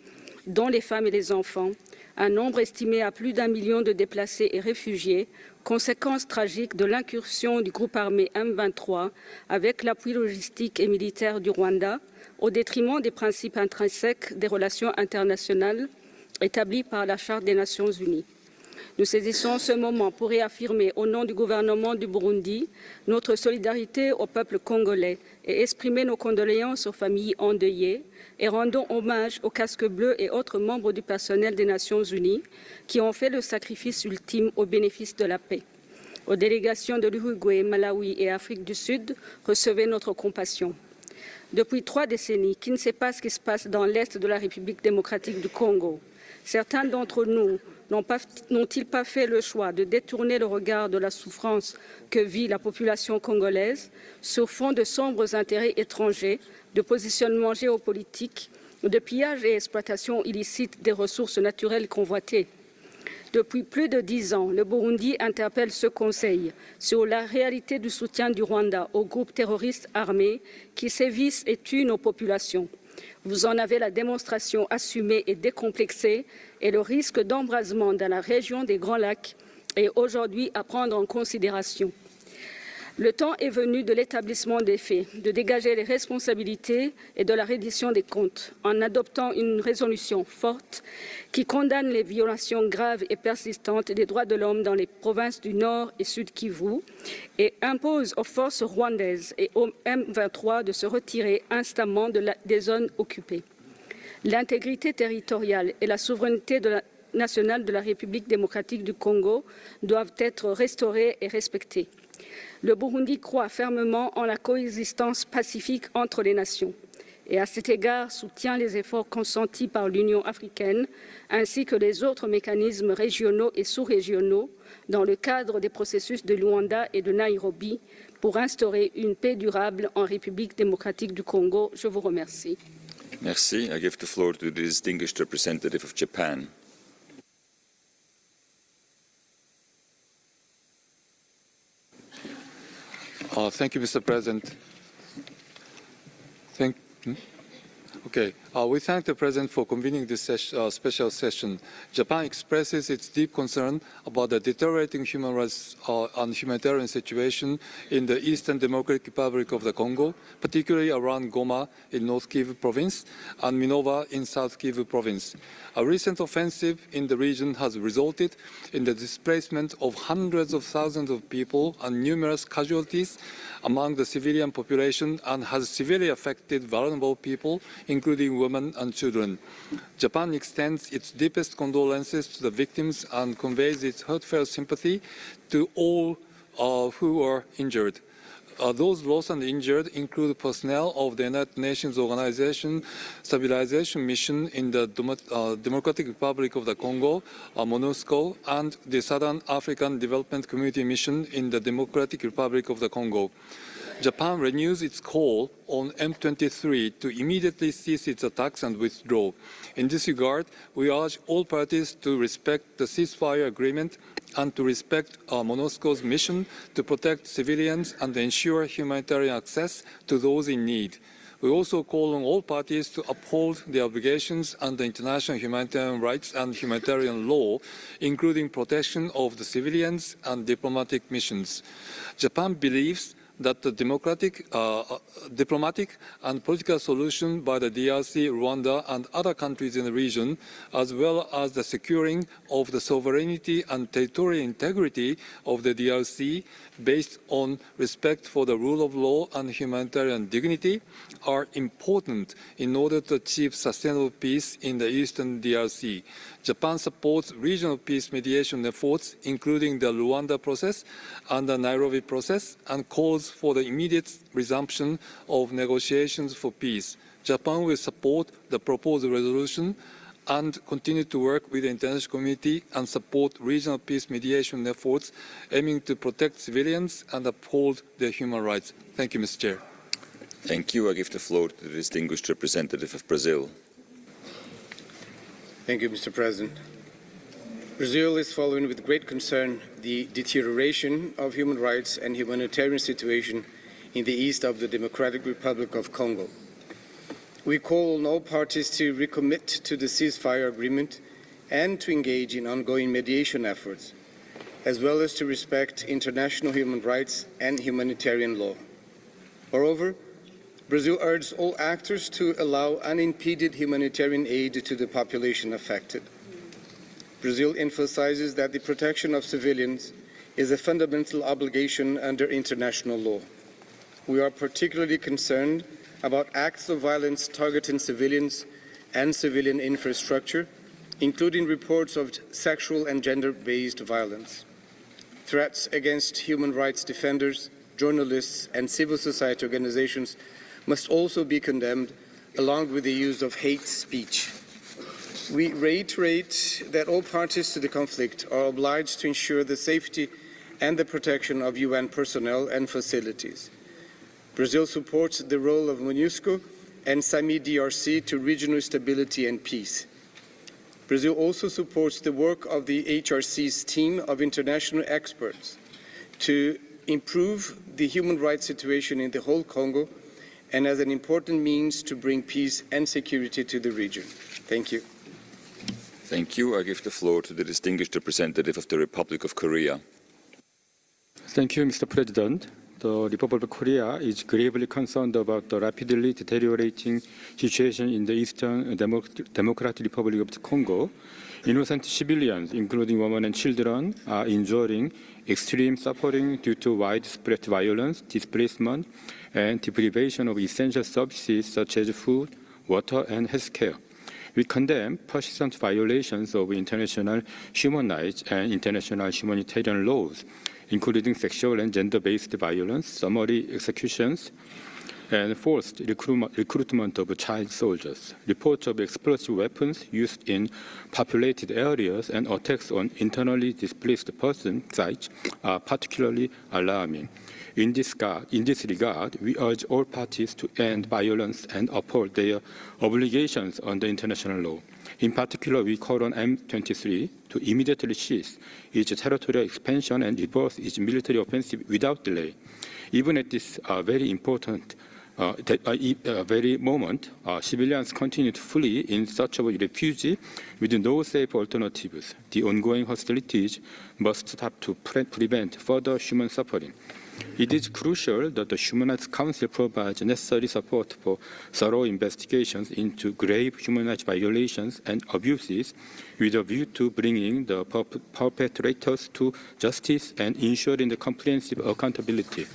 U: dont les femmes et les enfants, un nombre estimé à plus d'1 million de déplacés et réfugiés, conséquence tragique de l'incursion du groupe armé M23 avec l'appui logistique et militaire du Rwanda, au détriment des principes intrinsèques des relations internationales établis par la Charte des Nations Unies. Nous saisissons ce moment pour réaffirmer au nom du gouvernement du Burundi notre solidarité au peuple congolais et exprimer nos condoléances aux familles endeuillées et rendons hommage aux casques bleus et autres membres du personnel des Nations Unies qui ont fait le sacrifice ultime au bénéfice de la paix. Aux délégations de l'Uruguay, Malawi et Afrique du Sud, recevez notre compassion. Depuis 3 décennies, qui ne sait pas ce qui se passe dans l'Est de la République démocratique du Congo. Certains d'entre nous n'ont-ils pas fait le choix de détourner le regard de la souffrance que vit la population congolaise sur fond de sombres intérêts étrangers, de positionnement géopolitique, de pillage et exploitation illicite des ressources naturelles convoitées? Depuis plus de 10 ans, le Burundi interpelle ce Conseil sur la réalité du soutien du Rwanda aux groupes terroristes armés qui sévissent et tuent nos populations. Vous en avez la démonstration assumée et décomplexée et le risque d'embrasement dans la région des Grands Lacs est aujourd'hui à prendre en considération. Le temps est venu de l'établissement des faits, de dégager les responsabilités et de la reddition des comptes en adoptant une résolution forte qui condamne les violations graves et persistantes des droits de l'homme dans les provinces du Nord et Sud Kivu et impose aux forces rwandaises et au M23 de se retirer instamment des zones occupées. L'intégrité territoriale et la souveraineté nationale de la République démocratique du Congo doivent être restaurées et respectées. Le Burundi croit fermement en la coexistence pacifique entre les nations et à cet égard soutient les efforts consentis par l'Union africaine ainsi que les autres mécanismes régionaux et sous-régionaux dans le cadre des processus de Luanda et de Nairobi pour instaurer une paix durable en République démocratique du Congo. Je vous remercie.
A: Merci. I give the floor to the distinguished representative of Japan.
B: Thank you, Mr. President. We thank the President for convening this special session. Japan expresses its deep concern about the deteriorating human rights and humanitarian situation in the Eastern Democratic Republic of the Congo, particularly around Goma in North Kivu Province and Minova in South Kivu Province. A recent offensive in the region has resulted in the displacement of hundreds of thousands of people and numerous casualties among the civilian population and has severely affected vulnerable people, including women and children. Japan extends its deepest condolences to the victims and conveys its heartfelt sympathy to all who are injured. Those lost and injured include personnel of the United Nations Organization Stabilization Mission in the Democratic Republic of the Congo, MONUSCO, and the Southern African Development Community Mission in the Democratic Republic of the Congo. Japan renews its call on M23 to immediately cease its attacks and withdraw. In this regard, we urge all parties to respect the ceasefire agreement and to respect MONUSCO's mission to protect civilians and ensure humanitarian access to those in need. We also call on all parties to uphold the obligations under international humanitarian rights and humanitarian law, including protection of the civilians and diplomatic missions. Japan believes that the diplomatic and political solution by the DRC, Rwanda, and other countries in the region, as well as the securing of the sovereignty and territorial integrity of the DRC based on respect for the rule of law and humanitarian dignity, are important in order to achieve sustainable peace in the eastern DRC. Japan supports regional peace mediation efforts, including the Rwanda process and the Nairobi process, and calls for the immediate resumption of negotiations for peace. Japan will support the proposed resolution and continue to work with the international community and support regional peace mediation efforts aiming to protect civilians and uphold their human rights. Thank you, Mr. Chair.
A: Thank you. I give the floor to the distinguished representative of Brazil.
V: Thank you, Mr. President. Brazil is following with great concern the deterioration of human rights and humanitarian situation in the east of the Democratic Republic of Congo. We call on all parties to recommit to the ceasefire agreement and to engage in ongoing mediation efforts, as well as to respect international human rights and humanitarian law. Moreover, Brazil urges all actors to allow unimpeded humanitarian aid to the population affected. Brazil emphasizes that the protection of civilians is a fundamental obligation under international law. We are particularly concerned about acts of violence targeting civilians and civilian infrastructure, including reports of sexual and gender-based violence. Threats against human rights defenders, journalists, and civil society organizations must also be condemned, along with the use of hate speech. We reiterate that all parties to the conflict are obliged to ensure the safety and the protection of UN personnel and facilities. Brazil supports the role of MONUSCO and SAMI-DRC to regional stability and peace. Brazil also supports the work of the HRC's team of international experts to improve the human rights situation in the whole Congo and as an important means to bring peace and security to the region. Thank you.
A: Thank you. I give the floor to the distinguished representative of the Republic of Korea.
C: Thank you, Mr. President. The Republic of Korea is gravely concerned about the rapidly deteriorating situation in the Eastern Democratic Republic of the Congo. Innocent civilians, including women and children, are enduring extreme suffering due to widespread violence, displacement, and deprivation of essential services such as food, water, and health care. We condemn persistent violations of international human rights and international humanitarian laws, including sexual and gender-based violence, summary executions, and forced recruitment of child soldiers. Reports of explosive weapons used in populated areas and attacks on internally displaced person sites are particularly alarming. In this regard, we urge all parties to end violence and uphold their obligations under international law. In particular, we call on M23 to immediately cease its territorial expansion and reverse its military offensive without delay. Even at this very important very moment, civilians continue to flee in search of refuge with no safe alternatives. The ongoing hostilities must stop to prevent further human suffering. It is crucial that the Human Rights Council provides necessary support for thorough investigations into grave human rights violations and abuses with a view to bringing the perpetrators to justice and ensuring the comprehensive accountability.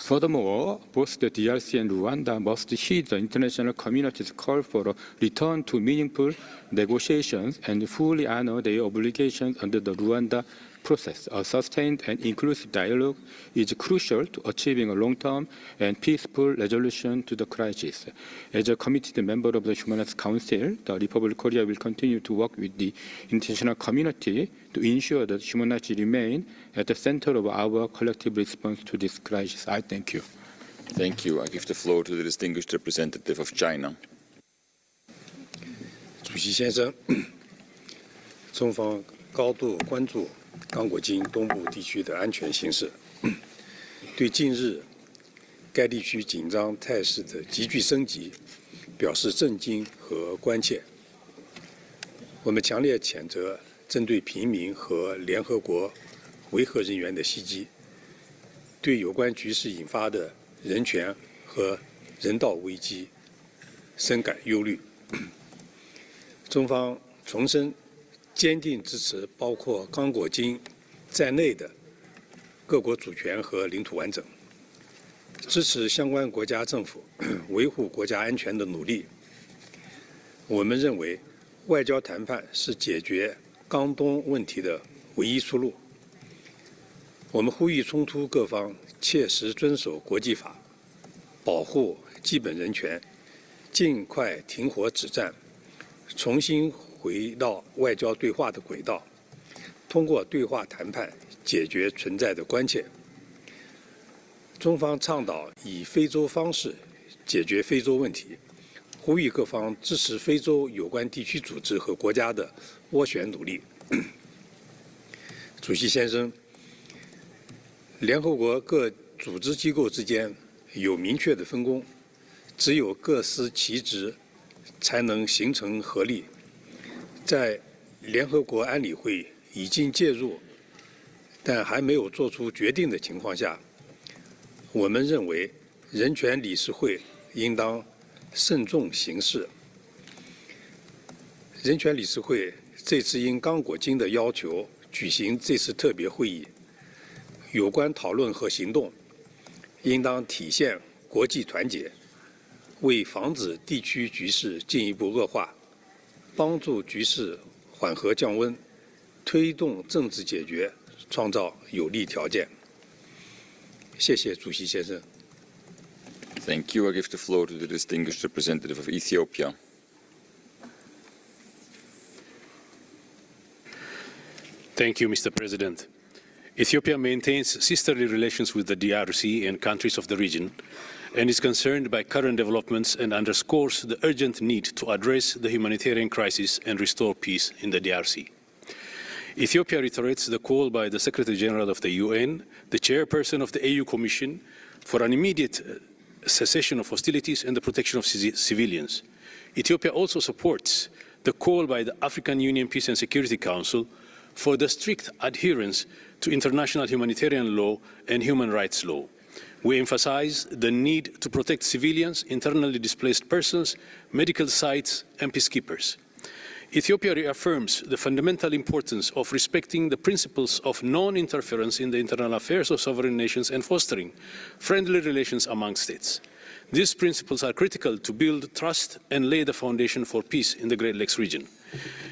C: Furthermore, both the DRC and Rwanda must heed the international community's call for a return to meaningful negotiations and fully honor their obligations under the Rwanda process. A sustained and inclusive dialogue is crucial to achieving a long-term and peaceful resolution to the crisis. As a committed member of the Human Rights Council, the Republic of Korea will continue to work with the international community to ensure that human rights remain at the center of our collective response to this crisis. I thank you.
A: Thank you. I give the floor to the distinguished representative of China.
D: 主席先生，中方高度关注刚果金东部地区的安全形势，对近日该地区紧张态势的急剧升级表示震惊和关切。我们强烈谴责针对平民和联合国维和人员的袭击，对有关局势引发的人权和人道危机深感忧虑。中方重申坚定支持包括刚果金在内的各国主权和领土完整，支持相关国家政府维护国家安全的努力。我们认为，外交谈判是解决刚东问题的唯一出路。我们呼吁冲突各方切实遵守国际法，保护基本人权，尽快停火止战，重新回到外交对话的轨道，通过对话谈判解决存在的关切。中方倡导以非洲方式解决非洲问题，呼吁各方支持非洲有关地区组织和国家的斡旋努力。主席先生，联合国各组织机构之间有明确的分工，只有各司其职，才能形成合力。在联合国安理会已经介入，但还没有做出决定的情况下，我们认为人权理事会应当慎重行事。人权理事会这次应刚果金的要求举行这次特别会议，有关讨论和行动应当体现国际团结，为防止地区局势进一步恶化，帮助局势缓和降温，推动政治解决创造有利条件。谢谢主席先生。
A: Thank you. I give the floor to the distinguished representative of Ethiopia.
E: Thank you, Mr. President. Ethiopia maintains sisterly relations with the DRC and countries of the region and is concerned by current developments and underscores the urgent need to address the humanitarian crisis and restore peace in the DRC. Ethiopia reiterates the call by the Secretary General of the UN, the chairperson of the AU Commission, for an immediate cessation of hostilities and the protection of civilians. Ethiopia also supports the call by the African Union Peace and Security Council for the strict adherence to international humanitarian law and human rights law. We emphasize the need to protect civilians, internally displaced persons, medical sites, and peacekeepers. Ethiopia reaffirms the fundamental importance of respecting the principles of non-interference in the internal affairs of sovereign nations and fostering friendly relations among states. These principles are critical to build trust and lay the foundation for peace in the Great Lakes region.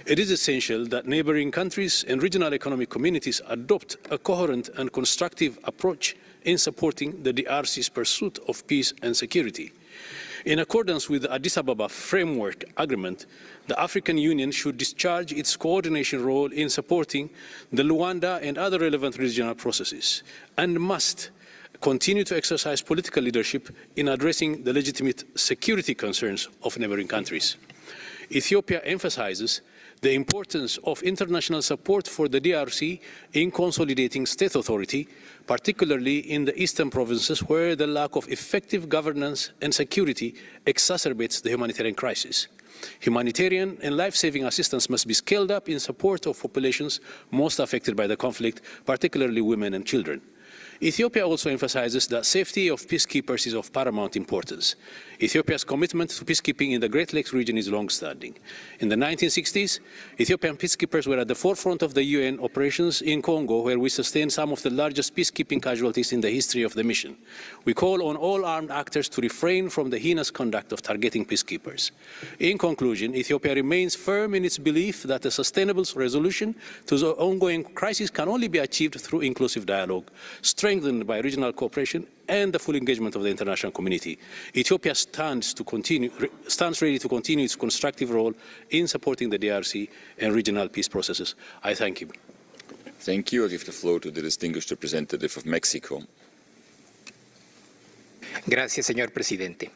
E: It is essential that neighboring countries and regional economic communities adopt a coherent and constructive approach in supporting the DRC's pursuit of peace and security. In accordance with the Addis Ababa Framework Agreement, the African Union should discharge its coordination role in supporting the Luanda and other relevant regional processes, and must continue to exercise political leadership in addressing the legitimate security concerns of neighboring countries. Ethiopia emphasizes the importance of international support for the DRC in consolidating state authority, particularly in the eastern provinces where the lack of effective governance and security exacerbates the humanitarian crisis. Humanitarian and life-saving assistance must be scaled up in support of populations most affected by the conflict, particularly women and children. Ethiopia also emphasizes that safety of peacekeepers is of paramount importance. Ethiopia's commitment to peacekeeping in the Great Lakes region is long-standing. In the 1960s, Ethiopian peacekeepers were at the forefront of the UN operations in Congo, where we sustained some of the largest peacekeeping casualties in the history of the mission. We call on all armed actors to refrain from the heinous conduct of targeting peacekeepers. In conclusion, Ethiopia remains firm in its belief that a sustainable resolution to the ongoing crisis can only be achieved through inclusive dialogue, strengthened by regional cooperation and the full engagement of the international community. Ethiopia stands ready to continue its constructive role in supporting the DRC and regional peace processes. I thank you.
A: Thank you. I give the floor to the distinguished representative of Mexico.
F: Gracias, señor presidente.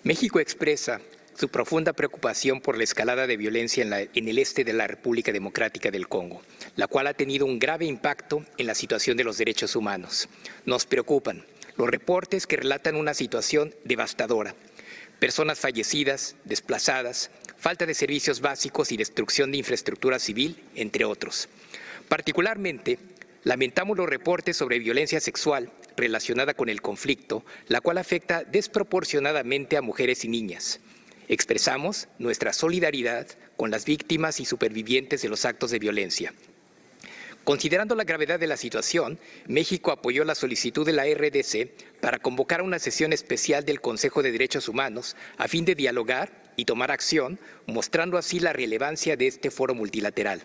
F: México expresa su profunda preocupación por la escalada de violencia en el este de la República Democrática del Congo, la cual ha tenido un grave impacto en la situación de los derechos humanos. Nos preocupan los reportes que relatan una situación devastadora, personas fallecidas, desplazadas, falta de servicios básicos y destrucción de infraestructura civil, entre otros. Particularmente, lamentamos los reportes sobre violencia sexual relacionada con el conflicto, la cual afecta desproporcionadamente a mujeres y niñas. Expresamos nuestra solidaridad con las víctimas y supervivientes de los actos de violencia. Considerando la gravedad de la situación, México apoyó la solicitud de la RDC para convocar una sesión especial del Consejo de Derechos Humanos a fin de dialogar y tomar acción, mostrando así la relevancia de este foro multilateral.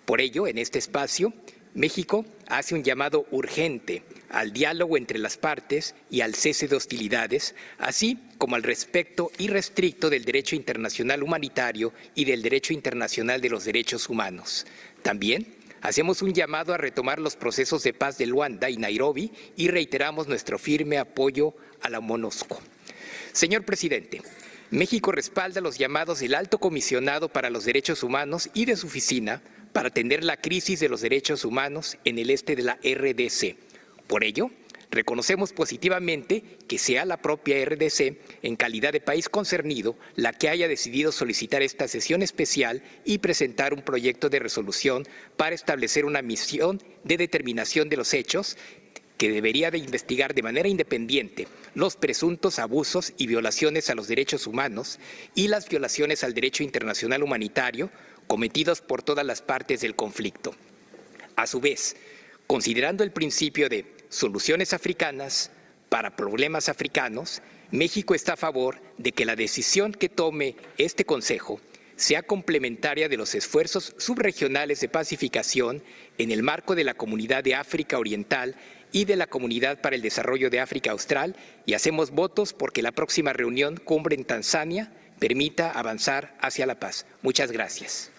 F: Por ello, en este espacio, México hace un llamado urgente al diálogo entre las partes y al cese de hostilidades, así como al respeto irrestricto del derecho internacional humanitario y del derecho internacional de los derechos humanos. También hacemos un llamado a retomar los procesos de paz de Luanda y Nairobi y reiteramos nuestro firme apoyo a la MONUSCO. Señor presidente, México respalda los llamados del Alto Comisionado para los Derechos Humanos y de su oficina para atender la crisis de los derechos humanos en el este de la RDC. Por ello, reconocemos positivamente que sea la propia RDC, en calidad de país concernido, la que haya decidido solicitar esta sesión especial y presentar un proyecto de resolución para establecer una misión de determinación de los hechos que debería de investigar de manera independiente los presuntos abusos y violaciones a los derechos humanos y las violaciones al derecho internacional humanitario cometidos por todas las partes del conflicto. A su vez, considerando el principio de soluciones africanas para problemas africanos, México está a favor de que la decisión que tome este Consejo sea complementaria de los esfuerzos subregionales de pacificación en el marco de la Comunidad de África Oriental y de la Comunidad para el Desarrollo de África Austral, y hacemos votos porque la próxima reunión cumbre en Tanzania permita avanzar hacia la paz. Muchas gracias.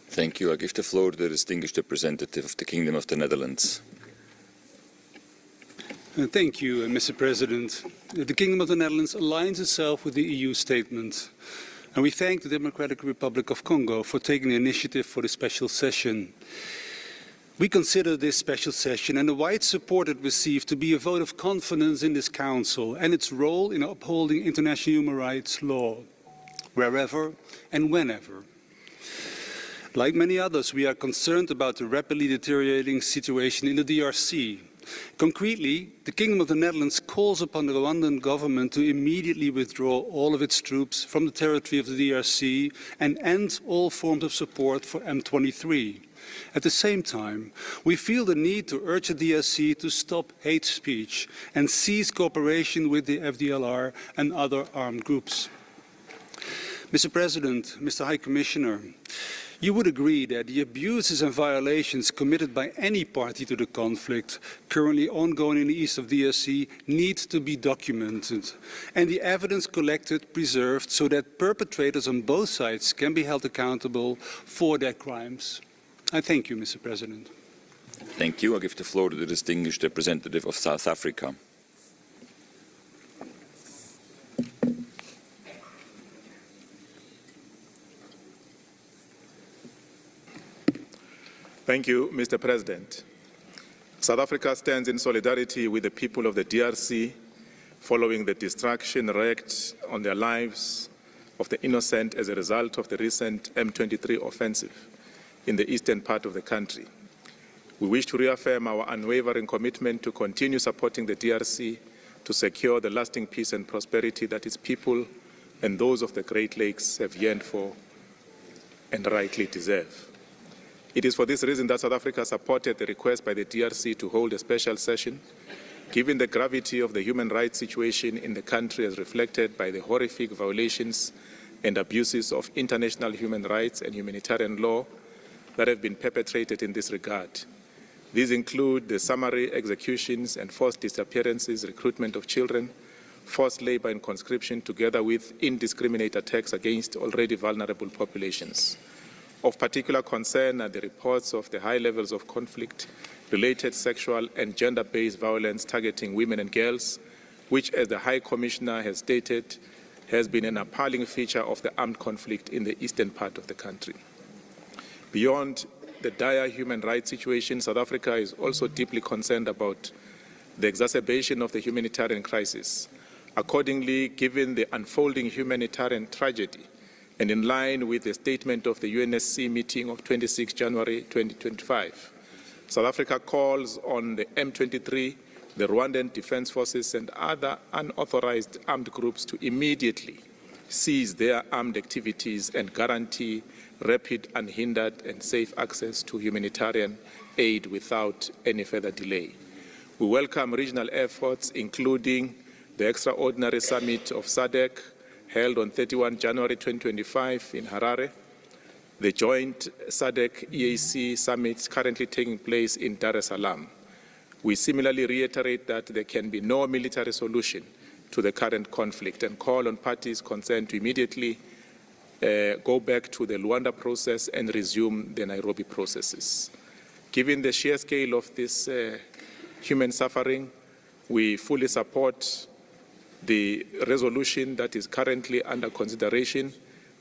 A: Thank you. I give the floor to the distinguished representative of the Kingdom of the Netherlands.
G: Thank you, Mr. President. The Kingdom of the Netherlands aligns itself with the EU statement, and we thank the Democratic Republic of Congo for taking the initiative for this special session. We consider this special session and the wide support it received to be a vote of confidence in this Council and its role in upholding international human rights law, wherever and whenever. Like many others, we are concerned about the rapidly deteriorating situation in the DRC. Concretely, the Kingdom of the Netherlands calls upon the Rwandan government to immediately withdraw all of its troops from the territory of the DRC and end all forms of support for M23. At the same time, we feel the need to urge the DRC to stop hate speech and cease cooperation with the FDLR and other armed groups. Mr. President, Mr. High Commissioner, you would agree that the abuses and violations committed by any party to the conflict currently ongoing in the east of DRC need to be documented and the evidence collected preserved so that perpetrators on both sides can be held accountable for their crimes. I thank you, Mr. President.
A: Thank you. I give the floor to the distinguished representative of South Africa.
H: Thank you, Mr. President. South Africa stands in solidarity with the people of the DRC following the destruction wreaked on their lives of the innocent as a result of the recent M23 offensive in the eastern part of the country. We wish to reaffirm our unwavering commitment to continue supporting the DRC to secure the lasting peace and prosperity that its people and those of the Great Lakes have yearned for and rightly deserve. It is for this reason that South Africa supported the request by the DRC to hold a special session, given the gravity of the human rights situation in the country as reflected by the horrific violations and abuses of international human rights and humanitarian law that have been perpetrated in this regard. These include the summary executions and forced disappearances, recruitment of children, forced labor and conscription, together with indiscriminate attacks against already vulnerable populations. Of particular concern are the reports of the high levels of conflict-related sexual and gender-based violence targeting women and girls, which, as the High Commissioner has stated, has been an appalling feature of the armed conflict in the eastern part of the country. Beyond the dire human rights situation, South Africa is also deeply concerned about the exacerbation of the humanitarian crisis. Accordingly, given the unfolding humanitarian tragedy, and in line with the statement of the UNSC meeting of 26 January 2025, South Africa calls on the M23, the Rwandan Defense Forces, and other unauthorized armed groups to immediately cease their armed activities and guarantee rapid, unhindered, and safe access to humanitarian aid without any further delay. We welcome regional efforts, including the extraordinary summit of SADC, held on 31 January 2025 in Harare, the joint SADC-EAC summits currently taking place in Dar es Salaam. We similarly reiterate that there can be no military solution to the current conflict and call on parties concerned to immediately go back to the Luanda process and resume the Nairobi processes. Given the sheer scale of this human suffering, we fully support the resolution that is currently under consideration,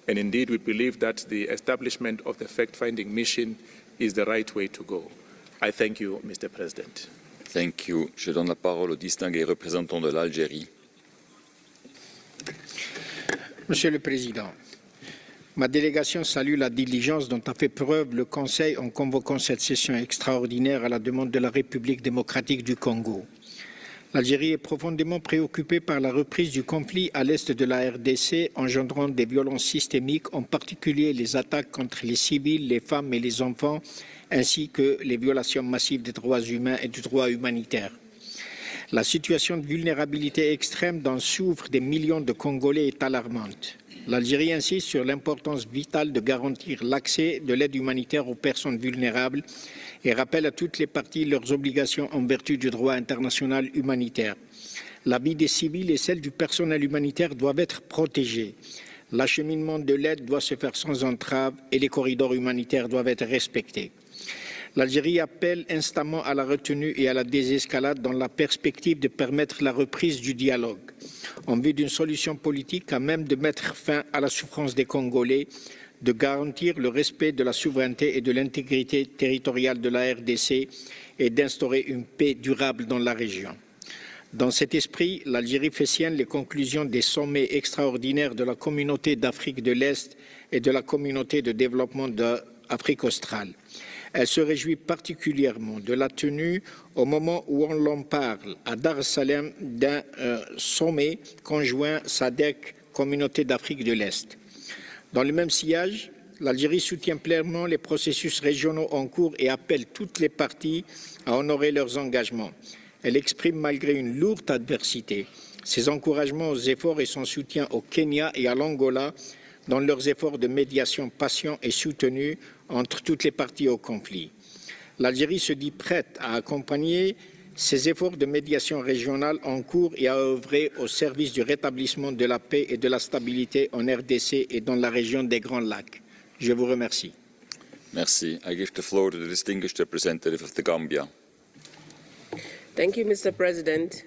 H: and indeed we believe that the establishment of the fact-finding mission is the right way to go. I thank you, Mr. President.
A: Thank you. Je donne la parole au distingué représentant de l'Algérie.
W: Monsieur le Président, ma délégation salue la diligence dont a fait preuve le Conseil en convoquant cette session extraordinaire à la demande de la République démocratique du Congo. L'Algérie est profondément préoccupée par la reprise du conflit à l'est de la RDC, engendrant des violences systémiques, en particulier les attaques contre les civils, les femmes et les enfants, ainsi que les violations massives des droits humains et du droit humanitaire. La situation de vulnérabilité extrême dont souffrent des millions de Congolais est alarmante. L'Algérie insiste sur l'importance vitale de garantir l'accès de l'aide humanitaire aux personnes vulnérables et rappelle à toutes les parties leurs obligations en vertu du droit international humanitaire. La vie des civils et celle du personnel humanitaire doivent être protégées. L'acheminement de l'aide doit se faire sans entrave et les corridors humanitaires doivent être respectés. L'Algérie appelle instamment à la retenue et à la désescalade dans la perspective de permettre la reprise du dialogue, en vue d'une solution politique à même de mettre fin à la souffrance des Congolais, de garantir le respect de la souveraineté et de l'intégrité territoriale de la RDC et d'instaurer une paix durable dans la région. Dans cet esprit, l'Algérie fait sienne les conclusions des sommets extraordinaires de la Communauté d'Afrique de l'Est et de la Communauté de développement d'Afrique australe. Elle se réjouit particulièrement de la tenue, au moment où on l'en parle, à Dar es Salaam, d'un sommet conjoint SADC, Communauté d'Afrique de l'Est. Dans le même sillage, l'Algérie soutient pleinement les processus régionaux en cours et appelle toutes les parties à honorer leurs engagements. Elle exprime malgré une lourde adversité ses encouragements aux efforts et son soutien au Kenya et à l'Angola dans leurs efforts de médiation patients et soutenus entre toutes les parties au conflit. L'Algérie se dit prête à accompagner ces efforts de médiation régionale en cours et à œuvrer au service du rétablissement de la paix et de la stabilité en RDC et dans la région des Grands Lacs. Je vous remercie.
A: Merci. I give the floor to the distinguished representative of the Gambia.
I: Thank you, Mr. President.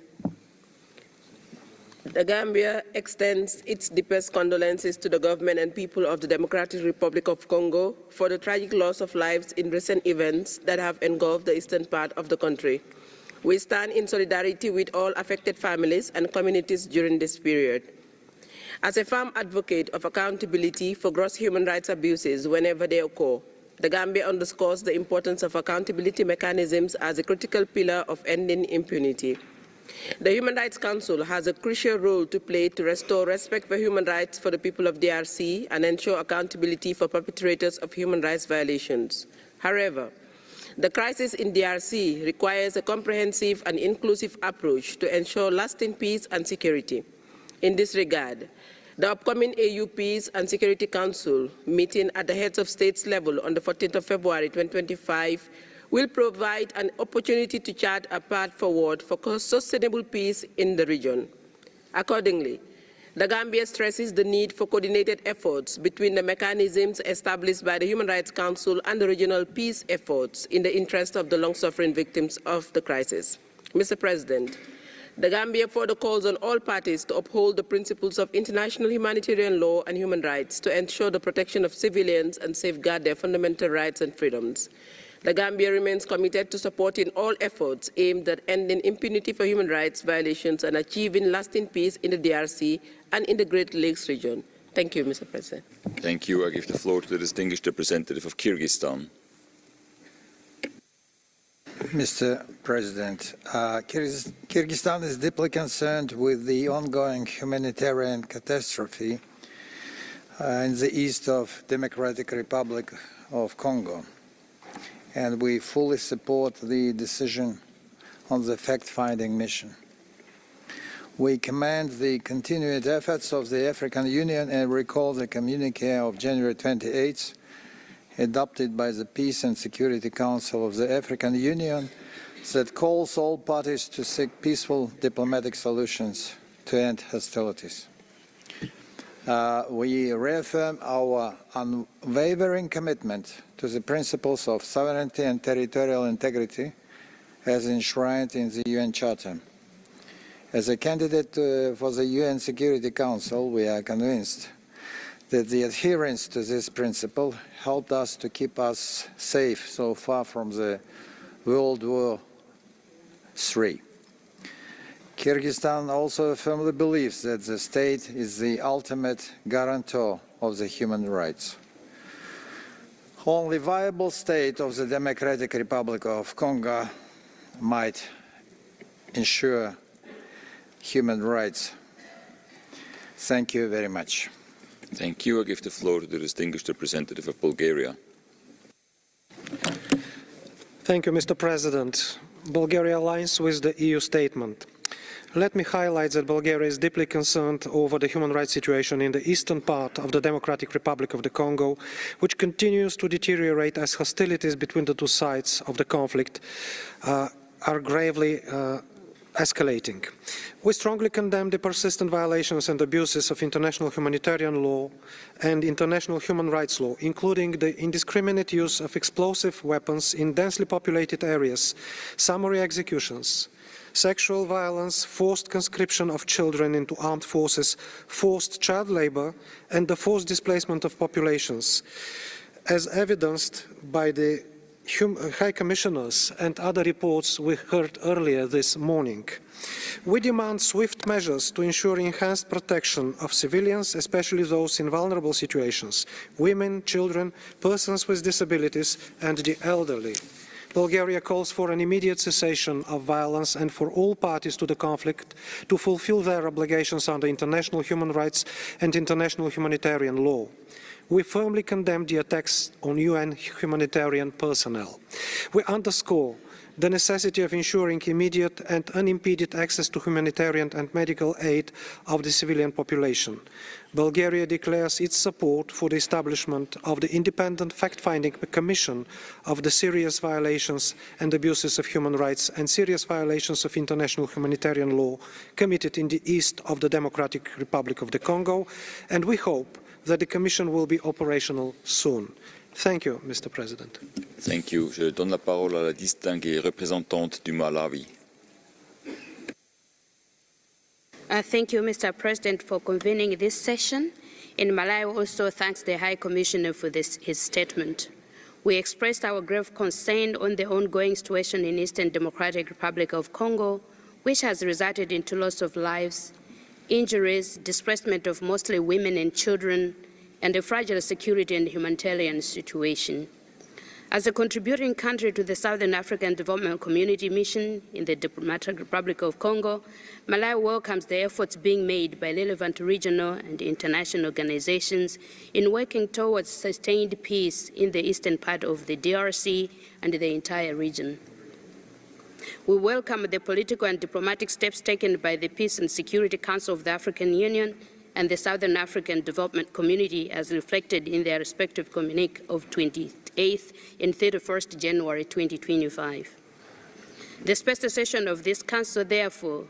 I: The Gambia extends its deepest condolences to the government and people of the Democratic Republic of Congo for the tragic loss of lives in recent events that have engulfed the eastern part of the country. We stand in solidarity with all affected families and communities during this period. As a firm advocate of accountability for gross human rights abuses whenever they occur, the Gambia underscores the importance of accountability mechanisms as a critical pillar of ending impunity. The Human Rights Council has a crucial role to play to restore respect for human rights for the people of DRC and ensure accountability for perpetrators of human rights violations. However, the crisis in DRC requires a comprehensive and inclusive approach to ensure lasting peace and security. In this regard, the upcoming AU Peace and Security Council meeting at the heads of states level on the 14th of February 2025 will provide an opportunity to chart a path forward for sustainable peace in the region. Accordingly, the Gambia stresses the need for coordinated efforts between the mechanisms established by the Human Rights Council and the regional peace efforts in the interest of the long-suffering victims of the crisis. Mr. President, the Gambia further calls on all parties to uphold the principles of international humanitarian law and human rights to ensure the protection of civilians and safeguard their fundamental rights and freedoms. The Gambia remains committed to supporting all efforts aimed at ending impunity for human rights violations and achieving lasting peace in the DRC and in the Great Lakes region. Thank you, Mr. President.
A: Thank you. I give the floor to the distinguished representative of Kyrgyzstan.
J: Mr. President, Kyrgyzstan is deeply concerned with the ongoing humanitarian catastrophe in the east of Democratic Republic of Congo, and we fully support the decision on the fact-finding mission. We commend the continued efforts of the African Union and recall the communique of January 28th, adopted by the Peace and Security Council of the African Union, that calls all parties to seek peaceful diplomatic solutions to end hostilities. We reaffirm our unwavering commitment to the principles of sovereignty and territorial integrity as enshrined in the UN Charter. As a candidate for the UN Security Council, we are convinced that the adherence to this principle helped us to keep us safe so far from the World War III. Kyrgyzstan also firmly believes that the state is the ultimate guarantor of the human rights. Only viable state of the Democratic Republic of Congo might ensure human rights. Thank you very much.
A: Thank you. I give the floor to the distinguished representative of Bulgaria.
K: Thank you, Mr. President. Bulgaria aligns with the EU statement. Let me highlight that Bulgaria is deeply concerned over the human rights situation in the eastern part of the Democratic Republic of the Congo, which continues to deteriorate as hostilities between the two sides of the conflict are gravely escalating. We strongly condemn the persistent violations and abuses of international humanitarian law and international human rights law, including the indiscriminate use of explosive weapons in densely populated areas, summary executions, sexual violence, forced conscription of children into armed forces, forced child labor, and the forced displacement of populations, as evidenced by the High Commissioners and other reports we heard earlier this morning. We demand swift measures to ensure enhanced protection of civilians, especially those in vulnerable situations, women, children, persons with disabilities, and the elderly. Bulgaria calls for an immediate cessation of violence and for all parties to the conflict to fulfill their obligations under international human rights and international humanitarian law. We firmly condemn the attacks on UN humanitarian personnel. We underscore the necessity of ensuring immediate and unimpeded access to humanitarian and medical aid of the civilian population. Bulgaria declares its support for the establishment of the independent fact-finding commission of the serious violations and abuses of human rights and serious violations of international humanitarian law committed in the east of the Democratic Republic of the Congo, and we hope that the Commission will be operational soon. Thank you, Mr. President.
A: Thank you. Je donne la parole à la distinguée représentante du Malawi.
L: Thank you, Mr. President, for convening this session. And Malawi also thanks the High Commissioner for his statement. We expressed our grave concern on the ongoing situation in Eastern Democratic Republic of Congo, which has resulted in loss of lives, injuries, displacement of mostly women and children, and a fragile security and humanitarian situation. As a contributing country to the Southern African Development Community Mission in the Democratic Republic of Congo, Malawi welcomes the efforts being made by relevant regional and international organizations in working towards sustained peace in the eastern part of the DRC and the entire region. We welcome the political and diplomatic steps taken by the Peace and Security Council of the African Union and the Southern African Development Community as reflected in their respective communique of 28th and 31st January 2025. The special session of this Council, therefore,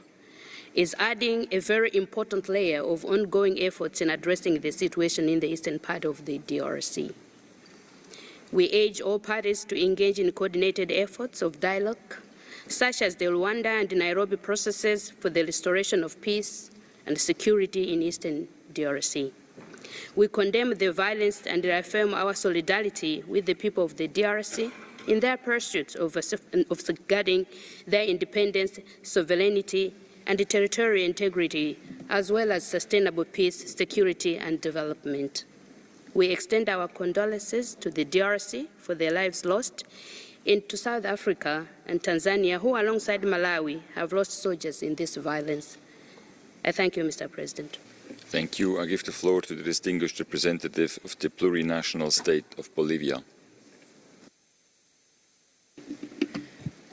L: is adding a very important layer of ongoing efforts in addressing the situation in the eastern part of the DRC. We urge all parties to engage in coordinated efforts of dialogue, such as the Rwanda and Nairobi processes for the restoration of peace and security in Eastern DRC. We condemn the violence and reaffirm our solidarity with the people of the DRC in their pursuit of safeguarding their independence, sovereignty, and territorial integrity, as well as sustainable peace, security, and development. We extend our condolences to the DRC for their lives lost, and to South Africa and Tanzania, who alongside Malawi have lost soldiers in this violence. I thank you, Mr. President.
A: Thank you. I give the floor to the distinguished representative of the plurinational state of Bolivia.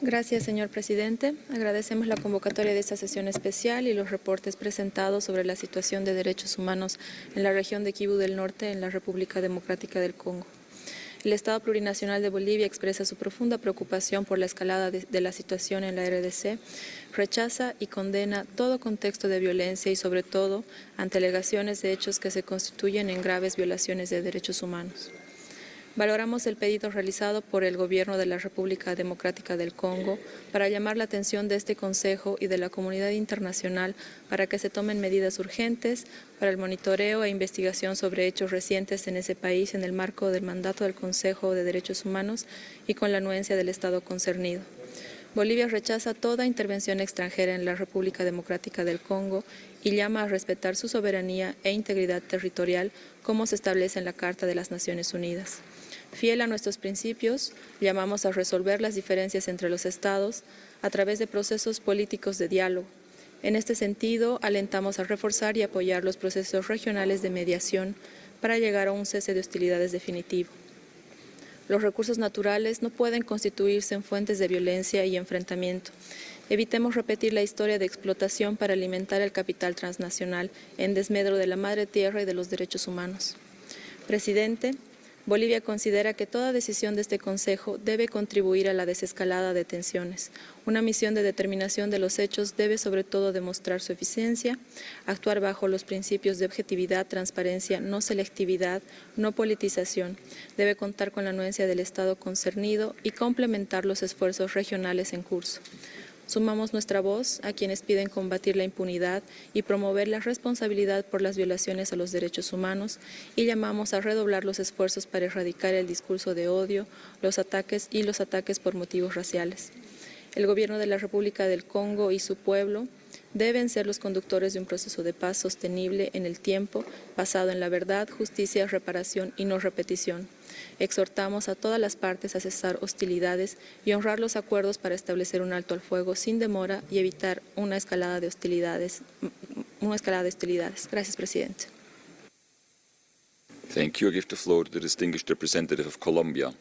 M: Gracias, señor presidente. Agradecemos la convocatoria de esta sesión especial y los reportes presentados sobre la situación de derechos humanos en la región de Kivu del Norte, en la República Democrática del Congo. El Estado Plurinacional de Bolivia expresa su profunda preocupación por la escalada de la situación en la RDC, rechaza y condena todo contexto de violencia y, sobre todo, ante alegaciones de hechos que se constituyen en graves violaciones de derechos humanos. Valoramos el pedido realizado por el Gobierno de la República Democrática del Congo para llamar la atención de este Consejo y de la comunidad internacional para que se tomen medidas urgentes para el monitoreo e investigación sobre hechos recientes en ese país en el marco del mandato del Consejo de Derechos Humanos y con la anuencia del Estado concernido. Bolivia rechaza toda intervención extranjera en la República Democrática del Congo y llama a respetar su soberanía e integridad territorial como se establece en la Carta de las Naciones Unidas. Fiel a nuestros principios, llamamos a resolver las diferencias entre los Estados a través de procesos políticos de diálogo, En este sentido, alentamos a reforzar y apoyar los procesos regionales de mediación para llegar a un cese de hostilidades definitivo. Los recursos naturales no pueden constituirse en fuentes de violencia y enfrentamiento. Evitemos repetir la historia de explotación para alimentar el capital transnacional en desmedro de la madre tierra y de los derechos humanos. Presidente, Bolivia considera que toda decisión de este Consejo debe contribuir a la desescalada de tensiones. Una misión de determinación de los hechos debe sobre todo demostrar su eficiencia, actuar bajo los principios de objetividad, transparencia, no selectividad, no politización. Debe contar con la anuencia del Estado concernido y complementar los esfuerzos regionales en curso. Sumamos nuestra voz a quienes piden combatir la impunidad y promover la responsabilidad por las violaciones a los derechos humanos y llamamos a redoblar los esfuerzos para erradicar el discurso de odio, los ataques por motivos raciales. El Gobierno de la República del Congo y su pueblo deben ser los conductores de un proceso de paz sostenible en el tiempo, basado en la verdad, justicia, reparación y no repetición. Exhortamos a todas las partes a cesar hostilidades y honrar los acuerdos para establecer un alto al fuego sin demora y evitar una escalada de hostilidades. Gracias, presidente.
A: Thank you. I give the floor to the distinguished representative of Colombia.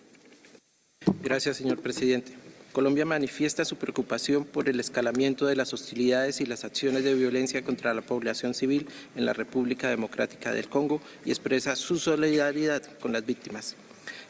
N: Gracias, señor presidente. Colombia manifiesta su preocupación por el escalamiento de las hostilidades y las acciones de violencia contra la población civil en la República Democrática del Congo y expresa su solidaridad con las víctimas.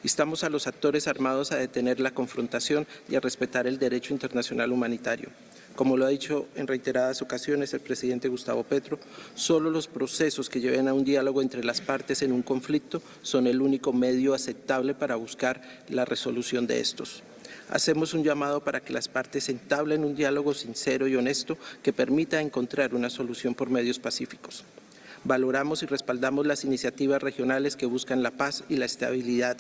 N: Instamos a los actores armados a detener la confrontación y a respetar el derecho internacional humanitario. Como lo ha dicho en reiteradas ocasiones el presidente Gustavo Petro, solo los procesos que lleven a un diálogo entre las partes en un conflicto son el único medio aceptable para buscar la resolución de estos. Hacemos un llamado para que las partes entablen un diálogo sincero y honesto que permita encontrar una solución por medios pacíficos. Valoramos y respaldamos las iniciativas regionales que buscan la paz y la estabilidad.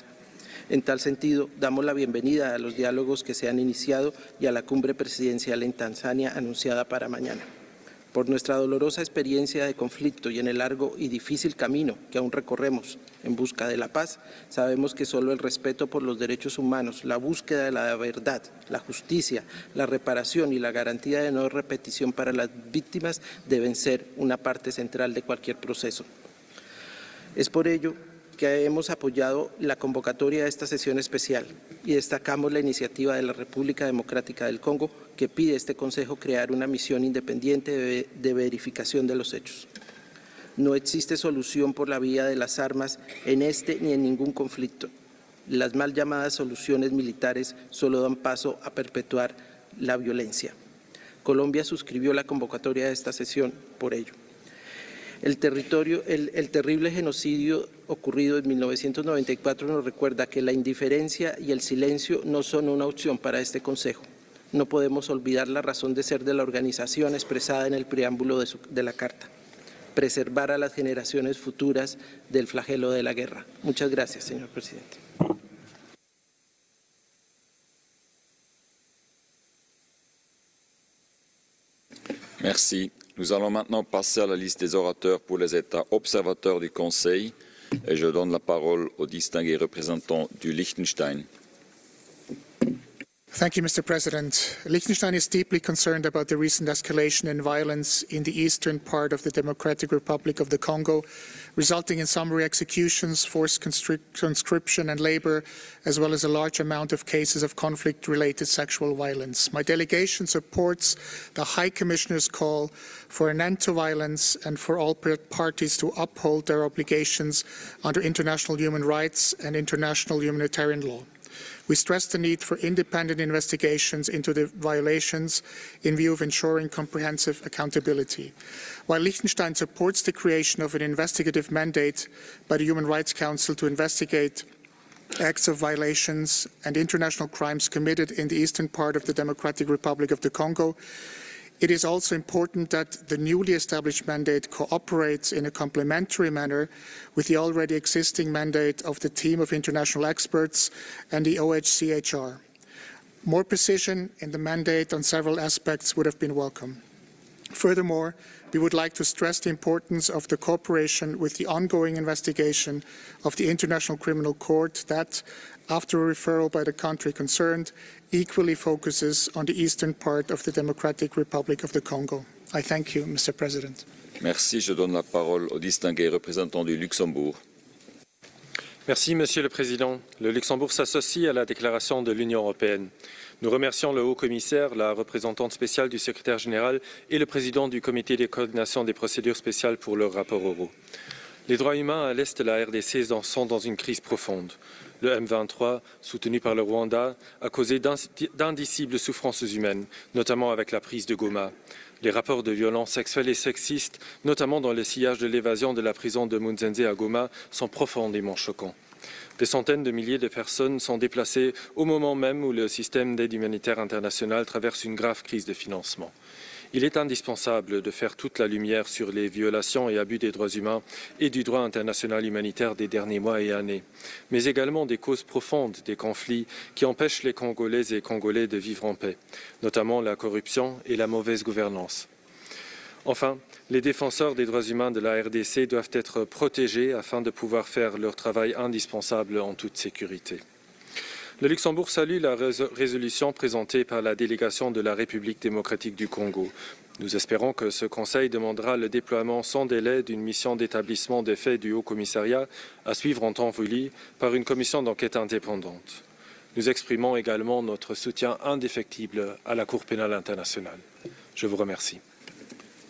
N: En tal sentido, damos la bienvenida a los diálogos que se han iniciado y a la cumbre presidencial en Tanzania anunciada para mañana. Por nuestra dolorosa experiencia de conflicto y en el largo y difícil camino que aún recorremos en busca de la paz, sabemos que solo el respeto por los derechos humanos, la búsqueda de la verdad, la justicia, la reparación y la garantía de no repetición para las víctimas deben ser una parte central de cualquier proceso. Es por ello que hemos apoyado la convocatoria de esta sesión especial y destacamos la iniciativa de la República Democrática del Congo que pide a este Consejo crear una misión independiente de verificación de los hechos. No existe solución por la vía de las armas en este ni en ningún conflicto. Las mal llamadas soluciones militares solo dan paso a perpetuar la violencia. Colombia suscribió la convocatoria de esta sesión por ello. El terrible genocidio ocurrido en 1994 nos recuerda que la indiferencia y el silencio no son una opción para este Consejo. No podemos olvidar la razón de ser de la organización expresada en el preámbulo de la Carta: preservar a las generaciones futuras del flagelo de la guerra. Muchas gracias, señor presidente.
A: Merci. Nous allons maintenant passer à la liste des orateurs pour les États observateurs du Conseil et je donne la parole au distingué représentant du Liechtenstein.
O: Thank you, Mr. President. Liechtenstein is deeply concerned about the recent escalation in violence in the eastern part of the Democratic Republic of the Congo, resulting in summary executions, forced conscription and labor, as well as a large amount of cases of conflict-related sexual violence. My delegation supports the High Commissioner's call for an end to violence and for all parties to uphold their obligations under international human rights and international humanitarian law. We stress the need for independent investigations into the violations in view of ensuring comprehensive accountability. While Liechtenstein supports the creation of an investigative mandate by the Human Rights Council to investigate acts of violations and international crimes committed in the eastern part of the Democratic Republic of the Congo, it is also important that the newly established mandate cooperates in a complementary manner with the already existing mandate of the team of international experts and the OHCHR. More precision in the mandate on several aspects would have been welcome. Furthermore, we would like to stress the importance of the cooperation with the ongoing investigation of the International Criminal Court that, after a referral by the country concerned, equally focuses on the eastern part of the Democratic Republic of the Congo. I thank you, Mr. President.
A: Merci. Je donne la parole au distingué représentant du Luxembourg.
P: Merci, Monsieur le Président. Le Luxembourg s'associe à la déclaration de l'Union européenne. Nous remercions le haut-commissaire, la représentante spéciale du secrétaire général et le président du comité de coordination des procédures spéciales pour leurs rapports oraux. Les droits humains à l'est de la RDC sont dans une crise profonde. Le M23, soutenu par le Rwanda, a causé d'indicibles souffrances humaines, notamment avec la prise de Goma. Les rapports de violences sexuelles et sexistes, notamment dans le sillage de l'évasion de la prison de Munzenze à Goma, sont profondément choquants. Des centaines de milliers de personnes sont déplacées au moment même où le système d'aide humanitaire internationale traverse une grave crise de financement. Il est indispensable de faire toute la lumière sur les violations et abus des droits humains et du droit international humanitaire des derniers mois et années, mais également des causes profondes des conflits qui empêchent les Congolaises et Congolais de vivre en paix, notamment la corruption et la mauvaise gouvernance. Enfin, les défenseurs des droits humains de la RDC doivent être protégés afin de pouvoir faire leur travail indispensable en toute sécurité. Le Luxembourg salue la résolution présentée par la délégation de la République démocratique du Congo. Nous espérons que ce Conseil demandera le déploiement sans délai d'une mission d'établissement des faits du Haut-Commissariat à suivre en temps voulu par une commission d'enquête indépendante. Nous exprimons également notre soutien indéfectible à la Cour pénale internationale. Je vous remercie.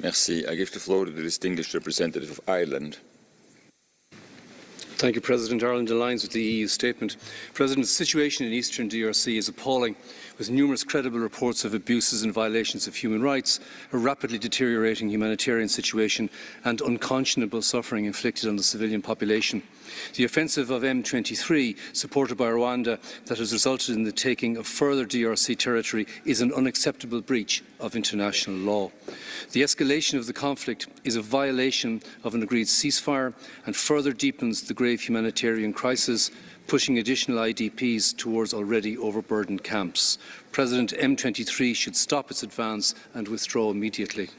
A: Merci. I give the floor to the distinguished representative of Ireland.
Q: Thank you, President. Ireland aligns with the EU statement. President, the situation in eastern DRC is appalling, with numerous credible reports of abuses and violations of human rights, a rapidly deteriorating humanitarian situation and unconscionable suffering inflicted on the civilian population. The offensive of M23, supported by Rwanda, that has resulted in the taking of further DRC territory is an unacceptable breach of international law. The escalation of the conflict is a violation of an agreed ceasefire and further deepens the grave humanitarian crisis, pushing additional IDPs towards already overburdened camps. President M23 should stop its advance and withdraw immediately.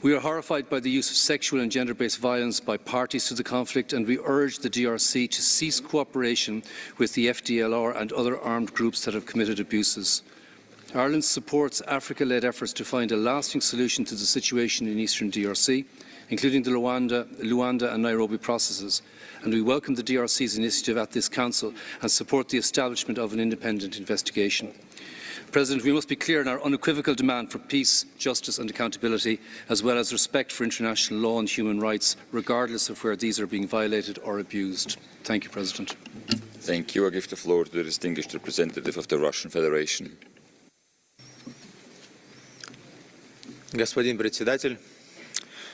Q: We are horrified by the use of sexual and gender-based violence by parties to the conflict, and we urge the DRC to cease cooperation with the FDLR and other armed groups that have committed abuses. Ireland supports Africa-led efforts to find a lasting solution to the situation in eastern DRC, including the Luanda and Nairobi processes, and we welcome the DRC's initiative at this Council and support the establishment of an independent investigation. President, we must be clear in our unequivocal demand for peace, justice and accountability, as well as respect for international law and human rights, regardless of where these are being violated or abused. Thank you, President.
A: Thank you. I give the floor to the distinguished representative of the Russian Federation.
R: Господин председатель,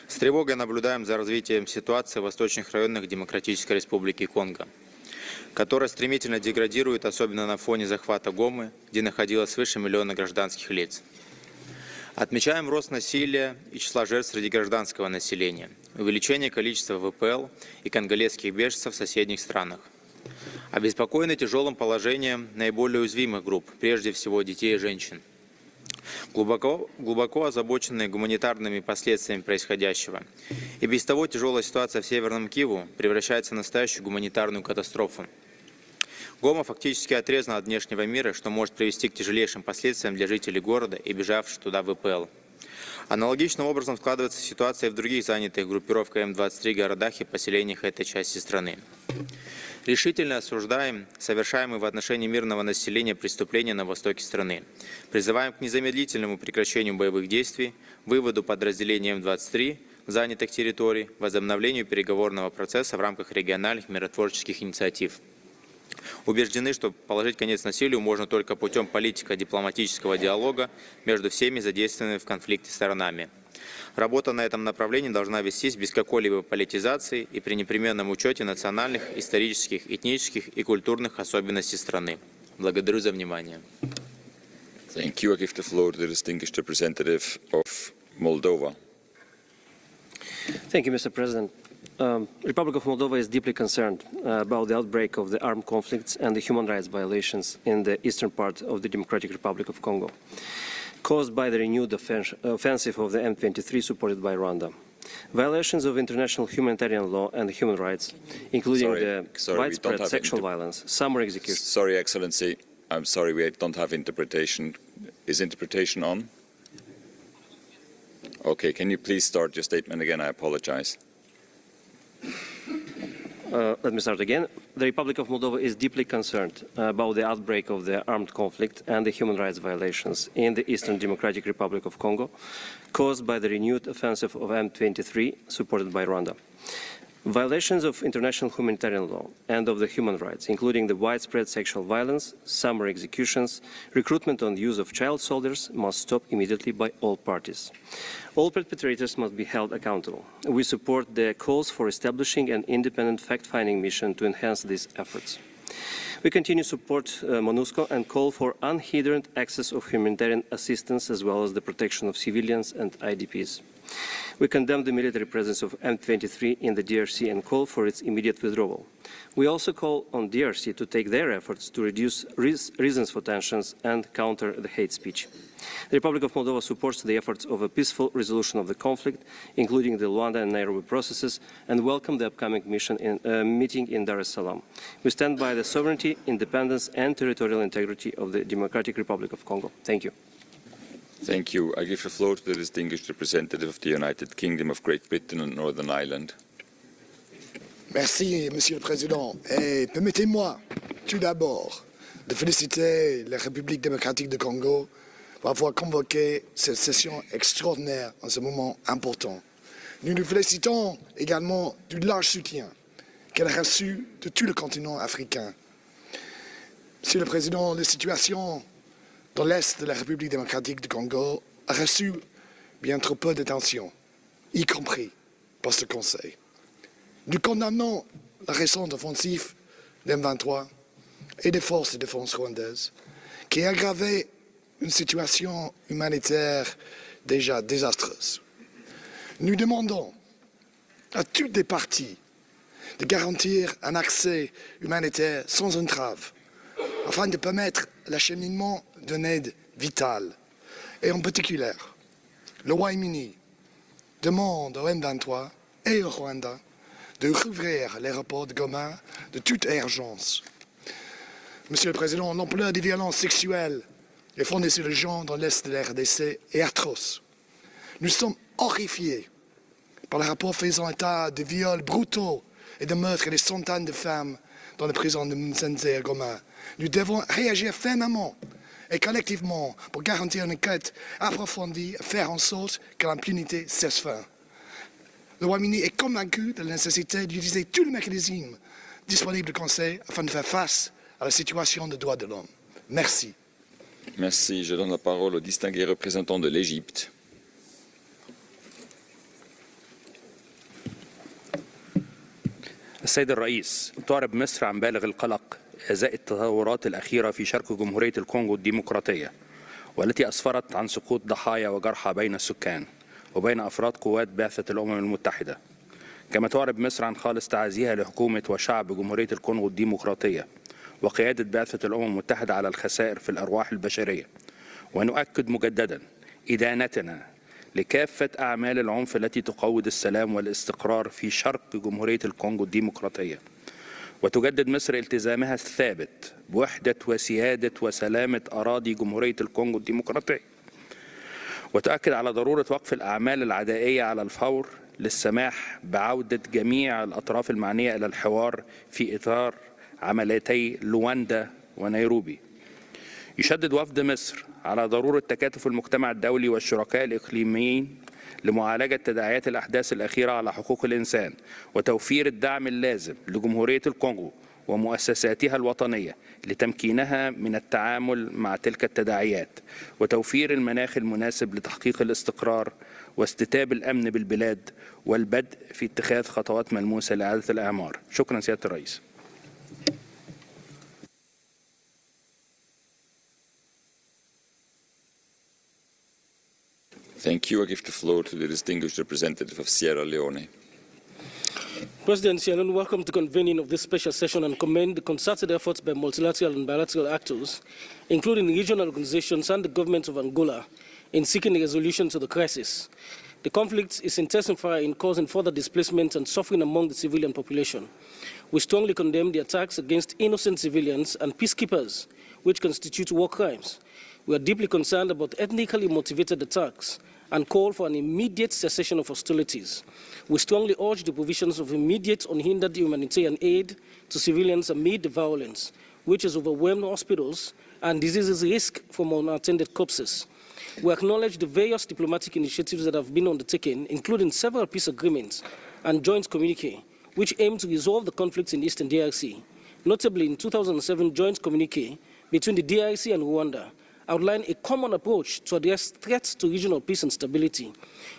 R: с тревогой наблюдаем за развитием ситуации в восточных районах Демократической Республики Конго, которая стремительно деградирует, особенно на фоне захвата Гомы, где находилось свыше миллиона гражданских лиц. Отмечаем рост насилия и числа жертв среди гражданского населения, увеличение количества ВПЛ и конголезских беженцев в соседних странах. Обеспокоены тяжелым положением наиболее уязвимых групп, прежде всего детей и женщин. Глубоко озабоченные гуманитарными последствиями происходящего. И без того тяжелая ситуация в Северном Киву превращается в настоящую гуманитарную катастрофу. Гома фактически отрезана от внешнего мира, что может привести к тяжелейшим последствиям для жителей города и бежавших туда ВПЛ. Аналогичным образом складывается ситуация в других занятых группировкой М-23 городах и поселениях этой части страны. Решительно осуждаем совершаемые в отношении мирного населения преступления на востоке страны. Призываем к незамедлительному прекращению боевых действий, выводу подразделений М-23 занятых территорий, возобновлению переговорного процесса в рамках региональных миротворческих инициатив. Убеждены, что положить конец насилию можно только путем политико-дипломатического диалога между всеми задействованными в конфликте сторонами. Работа на этом направлении должна вестись без какой-либо политизации и при непременном учете национальных, исторических, этнических и культурных особенностей страны. Благодарю за внимание.
A: Thank you. I give the floor to the distinguished representative of Moldova.
X: Thank you, Mr. President. Republic of Moldova is deeply concerned about the outbreak of the armed conflicts and the human rights violations in the eastern part of the Democratic Republic of Congo, caused by the renewed offensive of the M23 supported by Rwanda. Violations of international humanitarian law and human rights, including widespread sexual violence, summary executions.
A: Sorry, Excellency. I'm sorry, we don't have interpretation. Is interpretation on? Okay, can you please start your statement again? I apologize.
X: Let me start again. The Republic of Moldova is deeply concerned about the outbreak of the armed conflict and the human rights violations in the Eastern Democratic Republic of Congo caused by the renewed offensive of M23 supported by Rwanda. Violations of international humanitarian law and of the human rights, including the widespread sexual violence, summary executions, recruitment and use of child soldiers, must stop immediately by all parties. All perpetrators must be held accountable. We support the calls for establishing an independent fact-finding mission to enhance these efforts. We continue to support MONUSCO and call for unhindered access of humanitarian assistance as well as the protection of civilians and IDPs. We condemn the military presence of M23 in the DRC and call for its immediate withdrawal. We also call on DRC to take their efforts to reduce reasons for tensions and counter the hate speech. The Republic of Moldova supports the efforts of a peaceful resolution of the conflict, including the Luanda and Nairobi processes, and welcome the upcoming meeting in Dar es Salaam. We stand by the sovereignty, independence, and territorial integrity of the Democratic Republic of Congo. Thank you.
A: Thank you. I give the floor to the distinguished representative of the United Kingdom of Great Britain and Northern Ireland.
B: Merci, Monsieur le Président. Et permettez-moi tout d'abord de féliciter la République démocratique du Congo pour avoir convoqué cette session extraordinaire en ce moment important. Nous nous félicitons également du large soutien qu'elle a reçu de tout le continent africain. Monsieur le Président, la situation dans l'Est de la République démocratique du Congo a reçu bien trop peu d'attention, y compris par ce Conseil. Nous condamnons la récente offensive d'M23 et des forces de défense rwandaises qui a aggravé une situation humanitaire déjà désastreuse. Nous demandons à toutes les parties de garantir un accès humanitaire sans entrave afin de permettre l'acheminement d'une aide vitale. Et en particulier, le Royaume-Uni demande au M23 et au Rwanda de rouvrir l'aéroport de Goma de toute urgence. Monsieur le Président, l'ampleur des violences sexuelles et fondées sur les gens dans l'Est de la RDC est atroce. Nous sommes horrifiés par le rapport faisant état de viols brutaux et de meurtres des centaines de femmes dans la prison de Msenze à Goma. Nous devons réagir fermement et collectivement pour garantir une enquête approfondie et faire en sorte que l'impunité cesse fin. Le Royaume-Uni est convaincu de la nécessité d'utiliser tous les mécanismes disponibles au Conseil afin de faire face à la situation des droits de l'homme. Merci.
A: Merci. Je donne la parole au distingué représentant de l'Égypte.
S: السيد الرئيس، تعرب مصر عن بالغ القلق ازاء التطورات الأخيرة في شرق جمهورية الكونغو الديمقراطية والتي أسفرت عن سقوط ضحايا وجرحى بين السكان وبين أفراد قوات بعثة الأمم المتحدة. كما تعرب مصر عن خالص تعازيها لحكومة وشعب جمهورية الكونغو الديمقراطية وقيادة بعثة الأمم المتحدة على الخسائر في الأرواح البشرية. ونؤكد مجددا إدانتنا لكافة أعمال العنف التي تقوض السلام والاستقرار في شرق جمهورية الكونغو الديمقراطية. وتجدد مصر التزامها الثابت بوحدة وسيادة وسلامة أراضي جمهورية الكونغو الديمقراطية. وتؤكد على ضرورة وقف الأعمال العدائية على الفور للسماح بعودة جميع الأطراف المعنية إلى الحوار في إطار عمليتي لواندا ونيروبي. يشدد وفد مصر على ضرورة تكاتف المجتمع الدولي والشركاء الإقليميين لمعالجة تداعيات الأحداث الأخيرة على حقوق الإنسان وتوفير الدعم اللازم لجمهورية الكونغو ومؤسساتها الوطنية لتمكينها من التعامل مع تلك التداعيات وتوفير المناخ المناسب لتحقيق الاستقرار واستتاب الأمن بالبلاد والبدء في اتخاذ خطوات ملموسة لإعادة الإعمار. شكرا سيادة الرئيس.
A: Thank you. I give the floor to the distinguished representative of Sierra Leone.
T: President Sierra Leone, welcome to convening of this special session and commend the concerted efforts by multilateral and bilateral actors, including regional organizations and the government of Angola, in seeking a resolution to the crisis. The conflict is intensifying, causing further displacement and suffering among the civilian population. We strongly condemn the attacks against innocent civilians and peacekeepers, which constitute war crimes. We are deeply concerned about ethnically motivated attacks and call for an immediate cessation of hostilities. We strongly urge the provisions of immediate, unhindered humanitarian aid to civilians amid the violence, which has overwhelmed hospitals and diseases risk from unattended corpses. We acknowledge the various diplomatic initiatives that have been undertaken, including several peace agreements and joint communique, which aim to resolve the conflicts in Eastern DRC. Notably, in 2007 joint communique between the DRC and Rwanda outlined a common approach to address threats to regional peace and stability,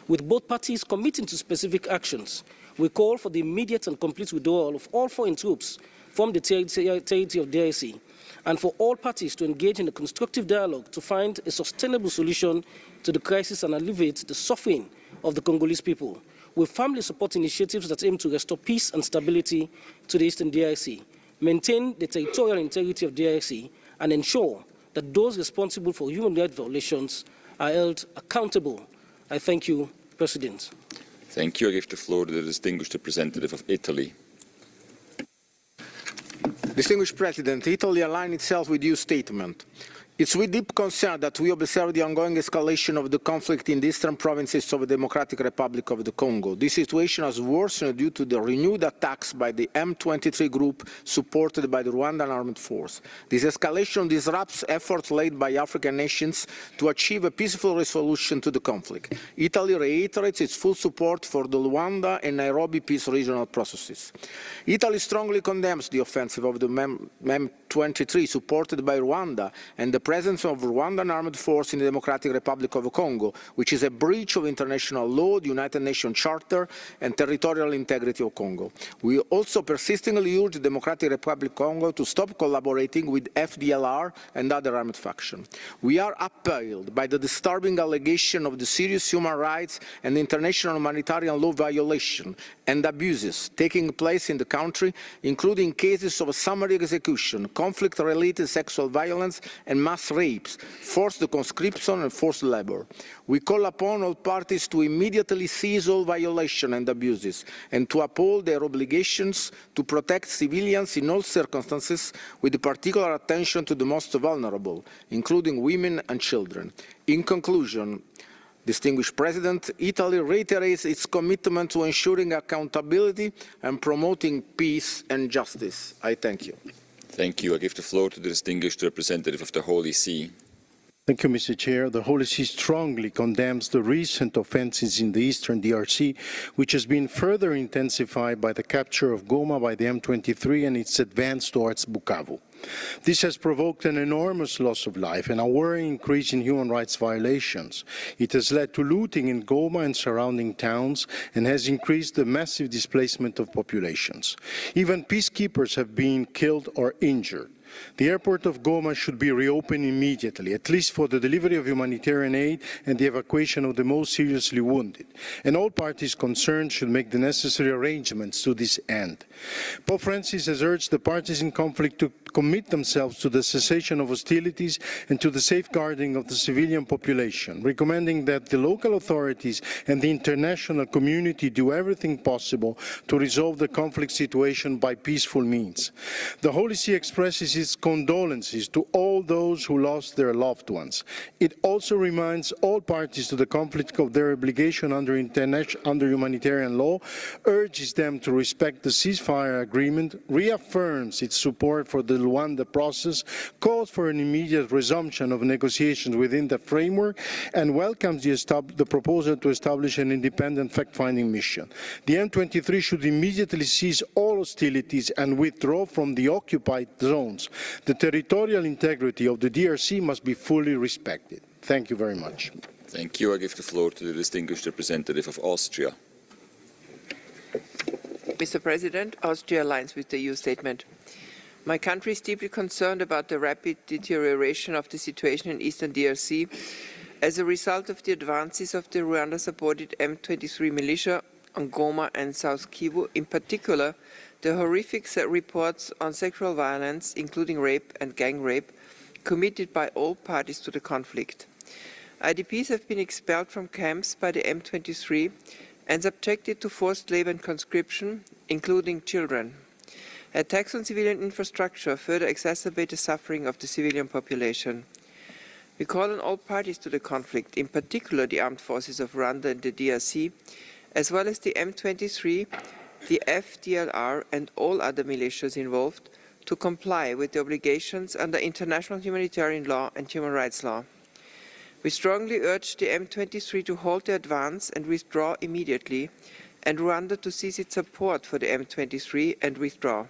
T: with both parties committing to specific actions. We call for the immediate and complete withdrawal of all foreign troops from the territory of DRC, and for all parties to engage in a constructive dialogue to find a sustainable solution to the crisis and alleviate the suffering of the Congolese people. We firmly support initiatives that aim to restore peace and stability to the Eastern DRC, maintain the territorial integrity of DRC, and ensure that those responsible for human rights violations are held accountable. I thank you, President.
A: Thank you. I give the floor to the distinguished representative of Italy.
C: Distinguished President, Italy aligns itself with your statement. It's with deep concern that we observe the ongoing escalation of the conflict in the eastern provinces of the Democratic Republic of the Congo. This situation has worsened due to the renewed attacks by the M23 group supported by the Rwandan armed force. This escalation disrupts efforts led by African nations to achieve a peaceful resolution to the conflict. Italy reiterates its full support for the Luanda and Nairobi peace regional processes. Italy strongly condemns the offensive of the M23 supported by Rwanda and the presence of Rwandan armed force in the Democratic Republic of Congo, which is a breach of international law, the United Nations Charter, and territorial integrity of Congo. We also persistently urge the Democratic Republic of Congo to stop collaborating with FDLR and other armed factions. We are appalled by the disturbing allegation of the serious human rights and international humanitarian law violation and abuses taking place in the country, including cases of summary execution, conflict-related sexual violence, and mass rapes, forced conscription and forced labor. We call upon all parties to immediately cease all violations and abuses and to uphold their obligations to protect civilians in all circumstances, with particular attention to the most vulnerable, including women and children. In conclusion, Distinguished President, Italy reiterates its commitment to ensuring accountability and promoting peace and justice. I thank you.
A: Thank you. I give the floor to the distinguished representative of the Holy See.
D: Thank you, Mr. Chair. The Holy See strongly condemns the recent offenses in the eastern DRC, which has been further intensified by the capture of Goma by the M23 and its advance towards Bukavu. This has provoked an enormous loss of life and a worrying increase in human rights violations. It has led to looting in Goma and surrounding towns and has increased the massive displacement of populations. Even peacekeepers have been killed or injured. The airport of Goma should be reopened immediately, at least for the delivery of humanitarian aid and the evacuation of the most seriously wounded. And all parties concerned should make the necessary arrangements to this end. Pope Francis has urged the parties in conflict to commit themselves to the cessation of hostilities and to the safeguarding of the civilian population, recommending that the local authorities and the international community do everything possible to resolve the conflict situation by peaceful means. The Holy See expresses its condolences to all those who lost their loved ones. It also reminds all parties to the conflict of their obligation under humanitarian law, urges them to respect the ceasefire agreement, reaffirms its support for the Luanda process, calls for an immediate resumption of negotiations within the framework, and welcomes the proposal to establish an independent fact-finding mission. The M23 should immediately cease all hostilities and withdraw from the occupied zones. The territorial integrity of the DRC must be fully respected. Thank you very much.
A: Thank you. I give the floor to the distinguished representative of Austria.
U: Mr. President, Austria aligns with the EU statement. My country is deeply concerned about the rapid deterioration of the situation in Eastern DRC as a result of the advances of the Rwanda-supported M23 militia on Goma and South Kivu, in particular the horrific reports on sexual violence, including rape and gang rape, committed by all parties to the conflict. IDPs have been expelled from camps by the M23 and subjected to forced labor and conscription, including children. Attacks on civilian infrastructure further exacerbate the suffering of the civilian population. We call on all parties to the conflict, in particular the armed forces of Rwanda and the DRC, as well as the M23, the FDLR and all other militias involved, to comply with the obligations under international humanitarian law and human rights law. We strongly urge the M23 to halt their advance and withdraw immediately, and Rwanda to cease its support for the M23 and withdraw.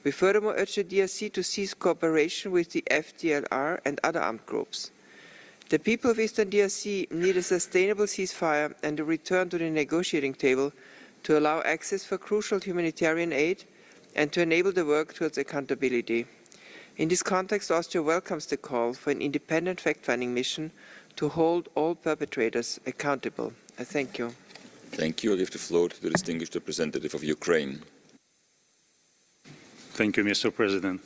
U: We furthermore urge the DRC to cease cooperation with the FDLR and other armed groups. The people of Eastern DRC need a sustainable ceasefire and a return to the negotiating table to allow access for crucial humanitarian aid and to enable the work towards accountability. In this context, Austria welcomes the call for an independent fact-finding mission to hold all perpetrators accountable. I thank you.
A: Thank you. I give the floor to the distinguished representative of Ukraine.
E: Thank you, Mr. President.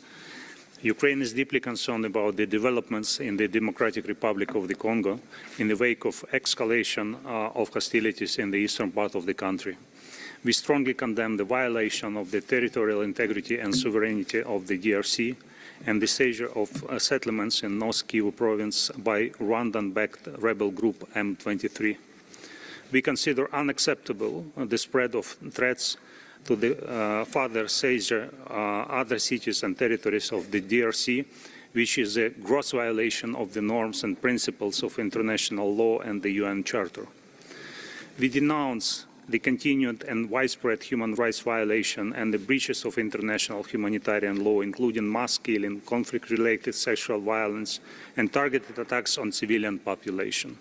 E: Ukraine is deeply concerned about the developments in the Democratic Republic of the Congo in the wake of escalation of hostilities in the eastern part of the country. We strongly condemn the violation of the territorial integrity and sovereignty of the DRC and the seizure of settlements in North Kivu province by Rwandan-backed rebel group M23. We consider unacceptable the spread of threats to the further seizure other cities and territories of the DRC, which is a gross violation of the norms and principles of international law and the UN Charter. We denounce the continued and widespread human rights violation and the breaches of international humanitarian law, including mass killing, conflict-related sexual violence, and targeted attacks on civilian population.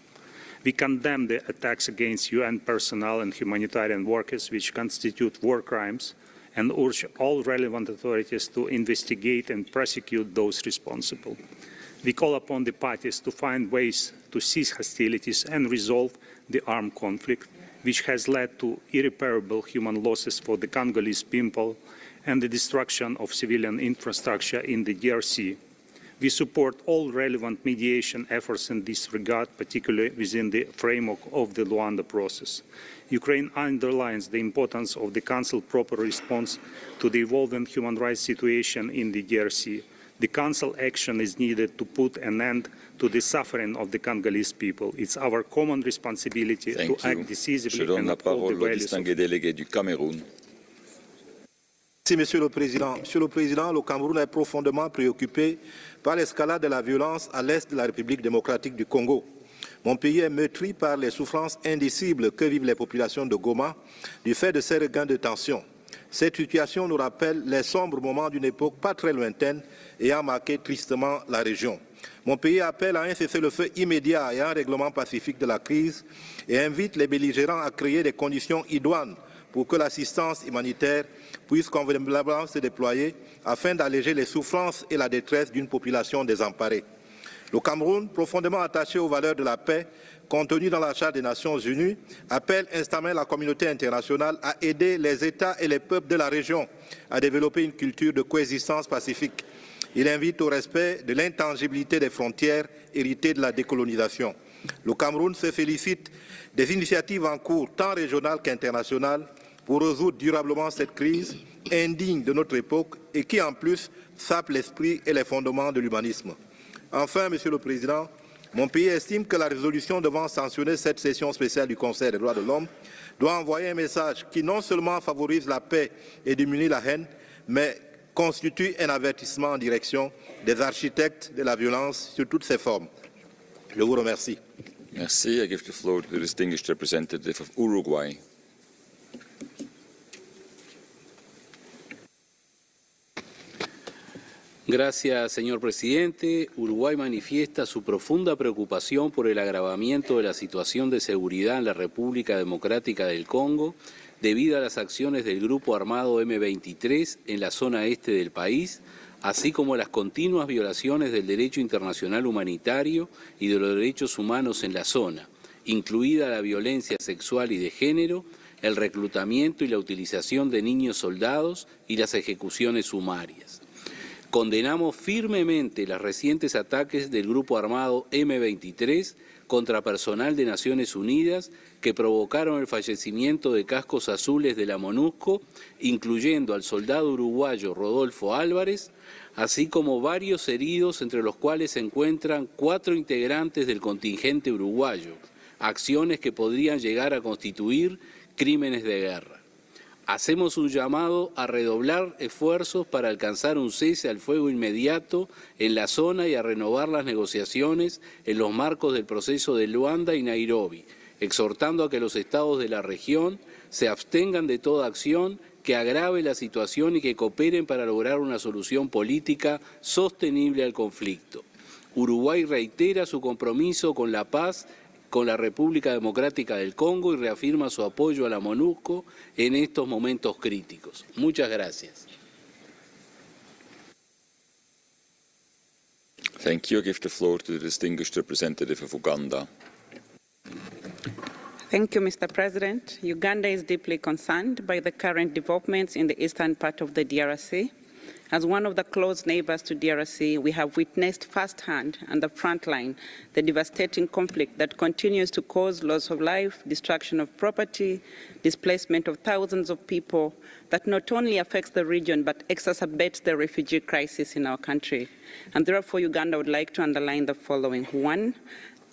E: We condemn the attacks against UN personnel and humanitarian workers, which constitute war crimes, and urge all relevant authorities to investigate and prosecute those responsible. We call upon the parties to find ways to cease hostilities and resolve the armed conflict, which has led to irreparable human losses for the Congolese people and the destruction of civilian infrastructure in the DRC. We support all relevant mediation efforts in this regard, particularly within the framework of the Luanda process. Ukraine underlines the importance of the Council's proper response to the evolving human rights situation in the DRC. The Council action is needed to put an end to the suffering of the Congolese people. It's our common responsibility to act decisively and uphold the values of...
F: Merci, Monsieur le Président. Monsieur le Président, le Cameroun est profondément préoccupé par l'escalade de la violence à l'est de la République démocratique du Congo. Mon pays est meurtri par les souffrances indicibles que vivent les populations de Goma du fait de ces regains de tension. Cette situation nous rappelle les sombres moments d'une époque pas très lointaine ayant marqué tristement la région. Mon pays appelle à un cessez-le-feu immédiat et à un règlement pacifique de la crise et invite les belligérants à créer des conditions idoines pour que l'assistance humanitaire puisse convenablement se déployer afin d'alléger les souffrances et la détresse d'une population désemparée. Le Cameroun, profondément attaché aux valeurs de la paix contenues dans la Charte des Nations Unies, appelle instamment la communauté internationale à aider les États et les peuples de la région à développer une culture de coexistence pacifique. Il invite au respect de l'intangibilité des frontières héritées de la décolonisation. Le Cameroun se félicite des initiatives en cours, tant régionales qu'internationales, pour résoudre durablement cette crise indigne de notre époque et qui, en plus, sape l'esprit et les fondements de l'humanisme. Enfin, Monsieur le Président, mon pays estime que la résolution devant sanctionner cette session spéciale du Conseil des droits de l'homme doit envoyer un message qui non seulement favorise la paix et diminue la haine, mais constitue un avertissement en direction des architectes de la violence sur toutes ses formes. Je vous remercie.
A: Merci. I give the floor to the distinguished representative of Uruguay.
G: Gracias, señor presidente. Uruguay manifiesta su profunda preocupación por el agravamiento de la situación de seguridad en la República Democrática del Congo debido a las acciones del grupo armado M23 en la zona este del país, así como las continuas violaciones del derecho internacional humanitario y de los derechos humanos en la zona, incluida la violencia sexual y de género, el reclutamiento y la utilización de niños soldados y las ejecuciones sumarias. Condenamos firmemente los recientes ataques del grupo armado M23 contra personal de Naciones Unidas que provocaron el fallecimiento de cascos azules de la MONUSCO, incluyendo al soldado uruguayo Rodolfo Álvarez, así como varios heridos, entre los cuales se encuentran 4 integrantes del contingente uruguayo, acciones que podrían llegar a constituir crímenes de guerra. Hacemos un llamado a redoblar esfuerzos para alcanzar un cese al fuego inmediato en la zona y a renovar las negociaciones en los marcos del proceso de Luanda y Nairobi, exhortando a que los estados de la región se abstengan de toda acción que agrave la situación y que cooperen para lograr una solución política sostenible al conflicto. Uruguay reitera su compromiso con la paz con la República Democrática del Congo y reafirma su apoyo a la MONUSCO en estos momentos críticos. Muchas gracias.
A: Thank you. I give the floor to the distinguished representative of Uganda.
H: Thank you, Mr. President. Uganda is deeply concerned by the current developments in the eastern part of the DRC. As one of the close neighbors to DRC, we have witnessed firsthand on the front line the devastating conflict that continues to cause loss of life, destruction of property, displacement of thousands of people that not only affects the region but exacerbates the refugee crisis in our country. And therefore, Uganda would like to underline the following. 1,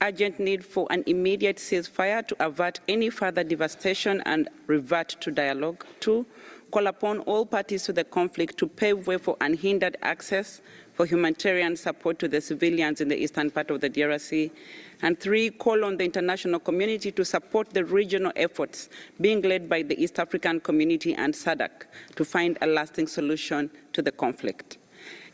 H: urgent need for an immediate ceasefire to avert any further devastation and revert to dialogue. 2, call upon all parties to the conflict to pave way for unhindered access for humanitarian support to the civilians in the eastern part of the DRC. And 3, call on the international community to support the regional efforts being led by the East African Community and SADC to find a lasting solution to the conflict.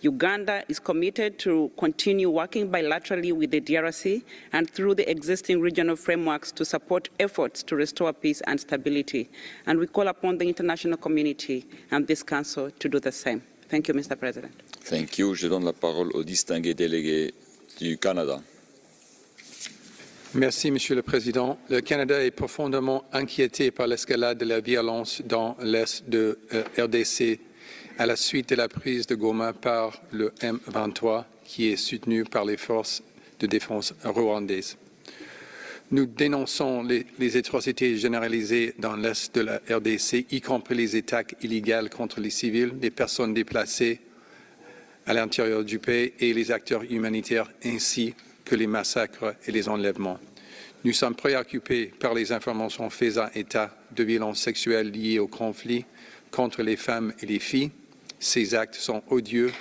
H: Uganda is committed to continue working bilaterally with the DRC and through the existing regional frameworks to support efforts to restore peace and stability. And we call upon the international community and this Council to do the same. Thank you, Mr. President.
A: Thank you. Je donne la parole au distingué délégué du Canada.
I: Merci, Monsieur le Président. Le Canada est profondément inquiété par l'escalade de la violence dans l'est de RDC à la suite de la prise de Goma par le M23, qui est soutenu par les forces de défense rwandaises. Nous dénonçons les atrocités généralisées dans l'est de la RDC, y compris les attaques illégales contre les civils, les personnes déplacées à l'intérieur du pays et les acteurs humanitaires, ainsi que les massacres et les enlèvements. Nous sommes préoccupés par les informations faisant état de violences sexuelles liées au conflit contre les femmes et les filles. Ces actes sont odieux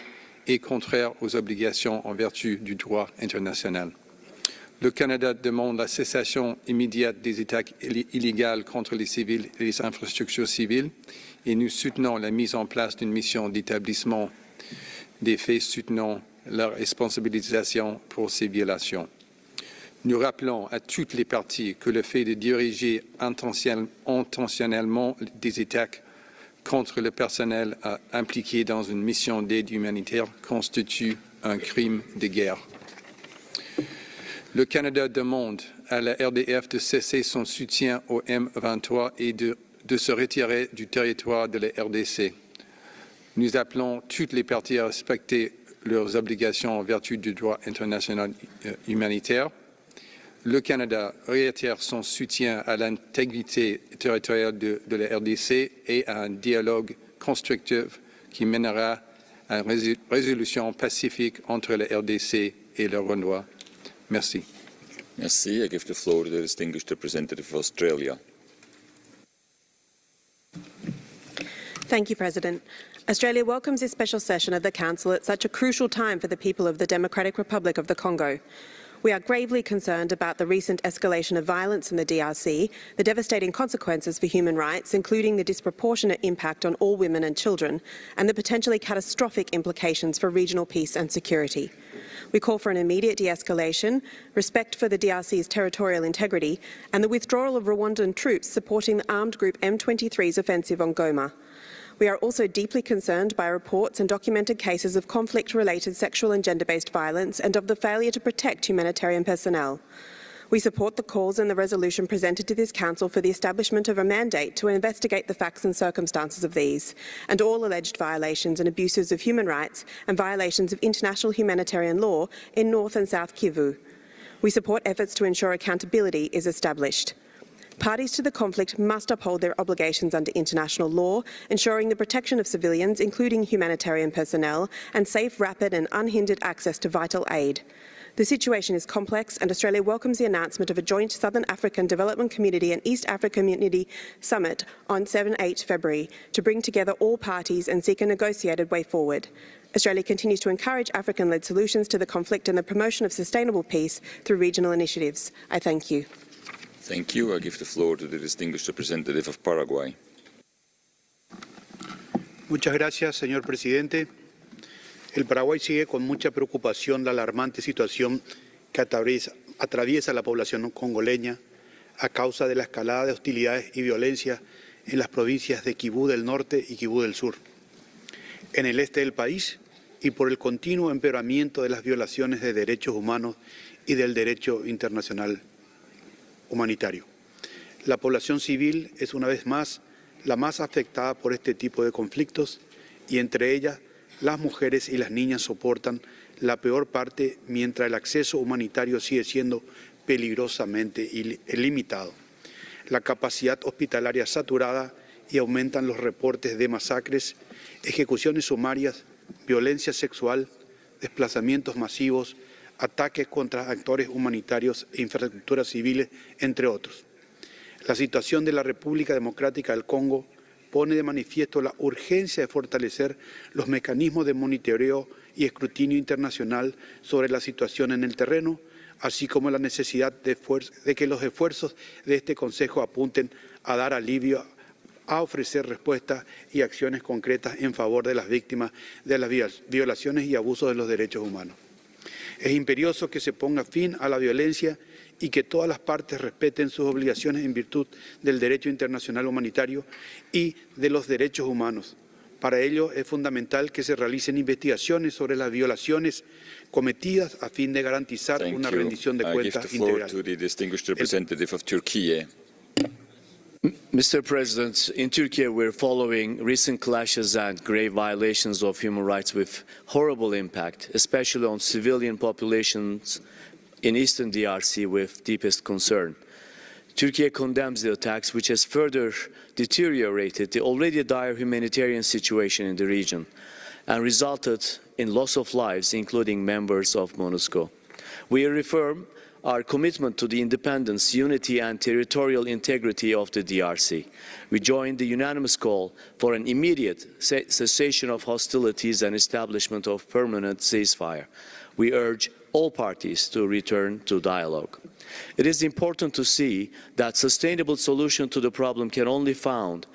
I: et contraires aux obligations en vertu du droit international. Le Canada demande la cessation immédiate des attaques illégales contre les civils et les infrastructures civiles et nous soutenons la mise en place d'une mission d'établissement des faits soutenant leur responsabilisation pour ces violations. Nous rappelons à toutes les parties que le fait de diriger intentionnellement des attaques contre le personnel impliqué dans une mission d'aide humanitaire constitue un crime de guerre. Le Canada demande à la RDF de cesser son soutien au M23 et de se retirer du territoire de la RDC. Nous appelons toutes les parties à respecter leurs obligations en vertu du droit international humanitaire. Le Canada réitère son soutien à l'intégrité territoriale de la RDC et à un dialogue constructif qui mènera à une résolution pacifique entre la RDC et le Rwanda. Merci.
A: Merci. I give the floor to the distinguished representative of Australia.
V: Thank you, President. Australia welcomes this special session of the Council at such a crucial time for the people of the Democratic Republic of the Congo. We are gravely concerned about the recent escalation of violence in the DRC, the devastating consequences for human rights, including the disproportionate impact on all women and children, and the potentially catastrophic implications for regional peace and security. We call for an immediate de-escalation, respect for the DRC's territorial integrity, and the withdrawal of Rwandan troops supporting the armed group M23's offensive on Goma. We are also deeply concerned by reports and documented cases of conflict-related sexual and gender-based violence and of the failure to protect humanitarian personnel. We support the calls in the resolution presented to this Council for the establishment of a mandate to investigate the facts and circumstances of these, and all alleged violations and abuses of human rights and violations of international humanitarian law in North and South Kivu. We support efforts to ensure accountability is established. Parties to the conflict must uphold their obligations under international law, ensuring the protection of civilians, including humanitarian personnel, and safe, rapid and unhindered access to vital aid. The situation is complex, and Australia welcomes the announcement of a joint Southern African Development Community and East Africa Community Summit on 7-8 February to bring together all parties and seek a negotiated way forward. Australia continues to encourage African-led solutions to the conflict and the promotion of sustainable peace through regional initiatives. I thank you.
A: Thank you. I give the floor to the distinguished representative of Paraguay.
J: Muchas gracias, señor presidente. El Paraguay sigue con mucha preocupación la alarmante situación que atraviesa la población congoleña a causa de la escalada de hostilidades y violencia en las provincias de Kivú del Norte y Kivú del Sur, en el este del país, y por el continuo empeoramiento de las violaciones de derechos humanos y del derecho internacional humanitario. La población civil es una vez más la más afectada por este tipo de conflictos, y entre ellas las mujeres y las niñas soportan la peor parte, mientras el acceso humanitario sigue siendo peligrosamente limitado. La capacidad hospitalaria saturada y aumentan los reportes de masacres, ejecuciones sumarias, violencia sexual, desplazamientos masivos, ataques contra actores humanitarios e infraestructuras civiles, entre otros. La situación de la República Democrática del Congo pone de manifiesto la urgencia de fortalecer los mecanismos de monitoreo y escrutinio internacional sobre la situación en el terreno, así como la necesidad de que los esfuerzos de este Consejo apunten a dar alivio, a ofrecer respuestas y acciones concretas en favor de las víctimas de las violaciones y abusos de los derechos humanos. Es imperioso que se ponga fin a la violencia y que todas las partes respeten sus obligaciones en virtud del derecho internacional humanitario y de los derechos humanos. Para ello es fundamental que se realicen investigaciones sobre las violaciones cometidas a fin de garantizar una rendición de cuentas integral.
K: Mr. President, in Turkey we're following recent clashes and grave violations of human rights with horrible impact, especially on civilian populations in eastern DRC with deepest concern. Turkey condemns the attacks, which has further deteriorated the already dire humanitarian situation in the region and resulted in loss of lives, including members of MONUSCO. We reaffirm our commitment to the independence, unity and territorial integrity of the DRC. We join the unanimous call for an immediate cessation of hostilities and establishment of permanent ceasefire. We urge all parties to return to dialogue. It is important to see that sustainable solution to the problem can only be found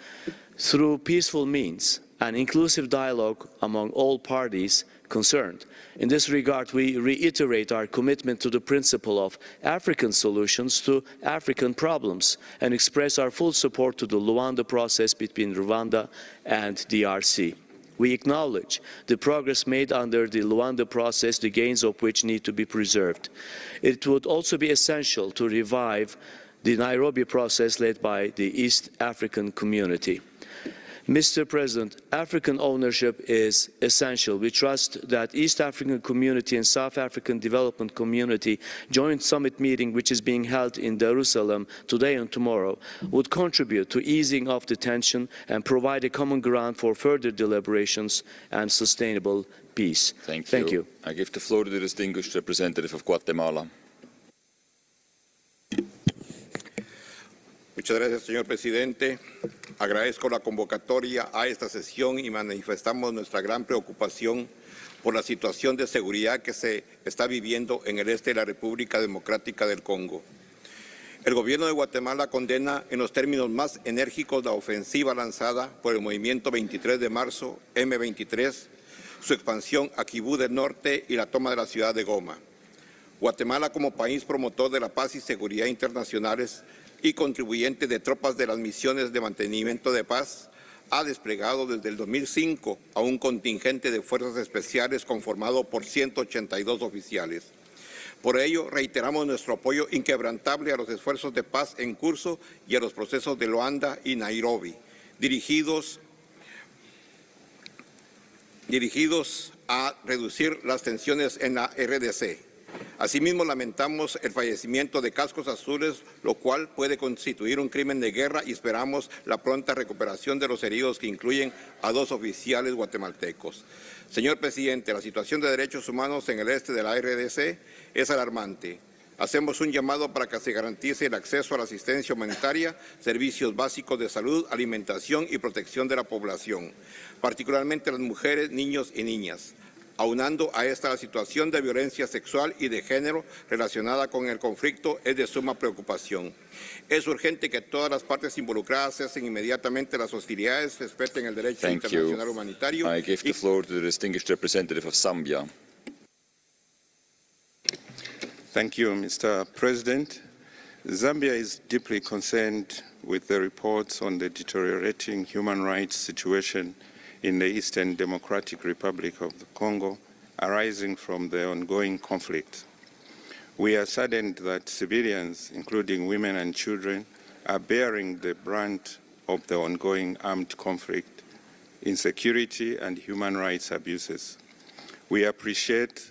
K: through peaceful means and inclusive dialogue among all parties concerned. In this regard, we reiterate our commitment to the principle of African solutions to African problems and express our full support to the Luanda process between Rwanda and DRC. We acknowledge the progress made under the Luanda process, the gains of which need to be preserved. It would also be essential to revive the Nairobi process led by the East African community. Mr. President, African ownership is essential. We trust that East African Community and South African Development Community joint summit meeting, which is being held in Jerusalem today and tomorrow, would contribute to easing of the tension and provide a common ground for further deliberations and sustainable peace.
A: Thank you. I give the floor to the distinguished representative of Guatemala.
L: Muchas gracias, señor presidente. Agradezco la convocatoria a esta sesión y manifestamos nuestra gran preocupación por la situación de seguridad que se está viviendo en el este de la República Democrática del Congo. El gobierno de Guatemala condena en los términos más enérgicos la ofensiva lanzada por el movimiento 23 de marzo, M23, su expansión a Kivú del Norte y la toma de la ciudad de Goma. Guatemala, como país promotor de la paz y seguridad internacionales y contribuyente de tropas de las misiones de mantenimiento de paz, ha desplegado desde el 2005 a un contingente de fuerzas especiales conformado por 182 oficiales. Por ello, reiteramos nuestro apoyo inquebrantable a los esfuerzos de paz en curso y a los procesos de Luanda y Nairobi, dirigidos a reducir las tensiones en la RDC. Asimismo, lamentamos el fallecimiento de cascos azules, lo cual puede constituir un crimen de guerra y esperamos la pronta recuperación de los heridos, que incluyen a 2 oficiales guatemaltecos. Señor presidente, la situación de derechos humanos en el este de la RDC es alarmante. Hacemos un llamado para que se garantice el acceso a la asistencia humanitaria, servicios básicos de salud, alimentación y protección de la población, particularmente las mujeres, niños y niñas. Aunando a esta la situación de violencia sexual y de género relacionada con el conflicto es de suma preocupación. Es urgente que todas las partes involucradas cesen inmediatamente las hostilidades, respeten el derecho internacional humanitario.
A: I give the floor to the distinguished representative of Zambia.
M: Thank you, Mr. President. Zambia is deeply concerned with the reports on the deteriorating human rights situation in the Eastern Democratic Republic of the Congo arising from the ongoing conflict. We are saddened that civilians, including women and children, are bearing the brunt of the ongoing armed conflict, insecurity, and human rights abuses. We appreciate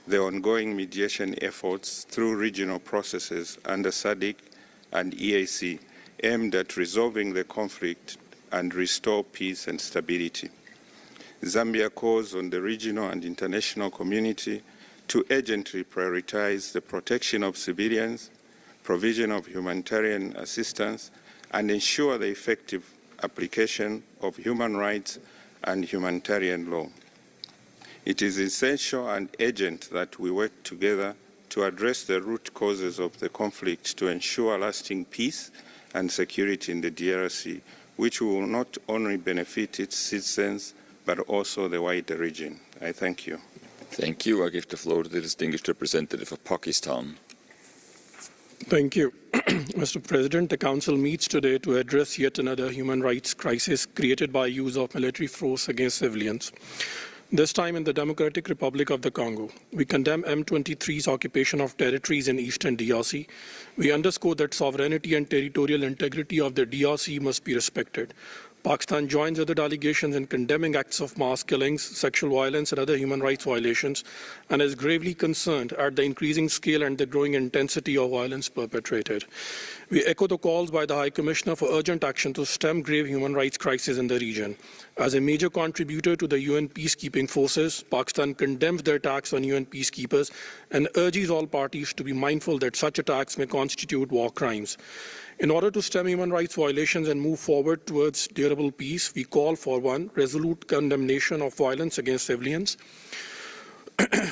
M: the ongoing mediation efforts through regional processes under SADC and EAC aimed at resolving the conflict and restore peace and stability. Zambia calls on the regional and international community to urgently prioritize the protection of civilians, provision of humanitarian assistance, and ensure the effective application of human rights and humanitarian law. It is essential and urgent that we work together to address the root causes of the conflict to ensure lasting peace and security in the DRC, which will not only benefit its citizens, but also the wider region. I thank you.
A: Thank you. I give the floor to the distinguished representative of Pakistan.
N: Thank you. Mr. President, the Council meets today to address yet another human rights crisis created by use of military force against civilians. This time in the Democratic Republic of the Congo. We condemn M23's occupation of territories in eastern DRC. We underscore that sovereignty and territorial integrity of the DRC must be respected. Pakistan joins other delegations in condemning acts of mass killings, sexual violence, and other human rights violations, and is gravely concerned at the increasing scale and the growing intensity of violence perpetrated. We echo the calls by the High Commissioner for urgent action to stem grave human rights crisis in the region. As a major contributor to the UN peacekeeping forces, Pakistan condemns the attacks on UN peacekeepers and urges all parties to be mindful that such attacks may constitute war crimes. In order to stem human rights violations and move forward towards durable peace, we call for 1, resolute condemnation of violence against civilians,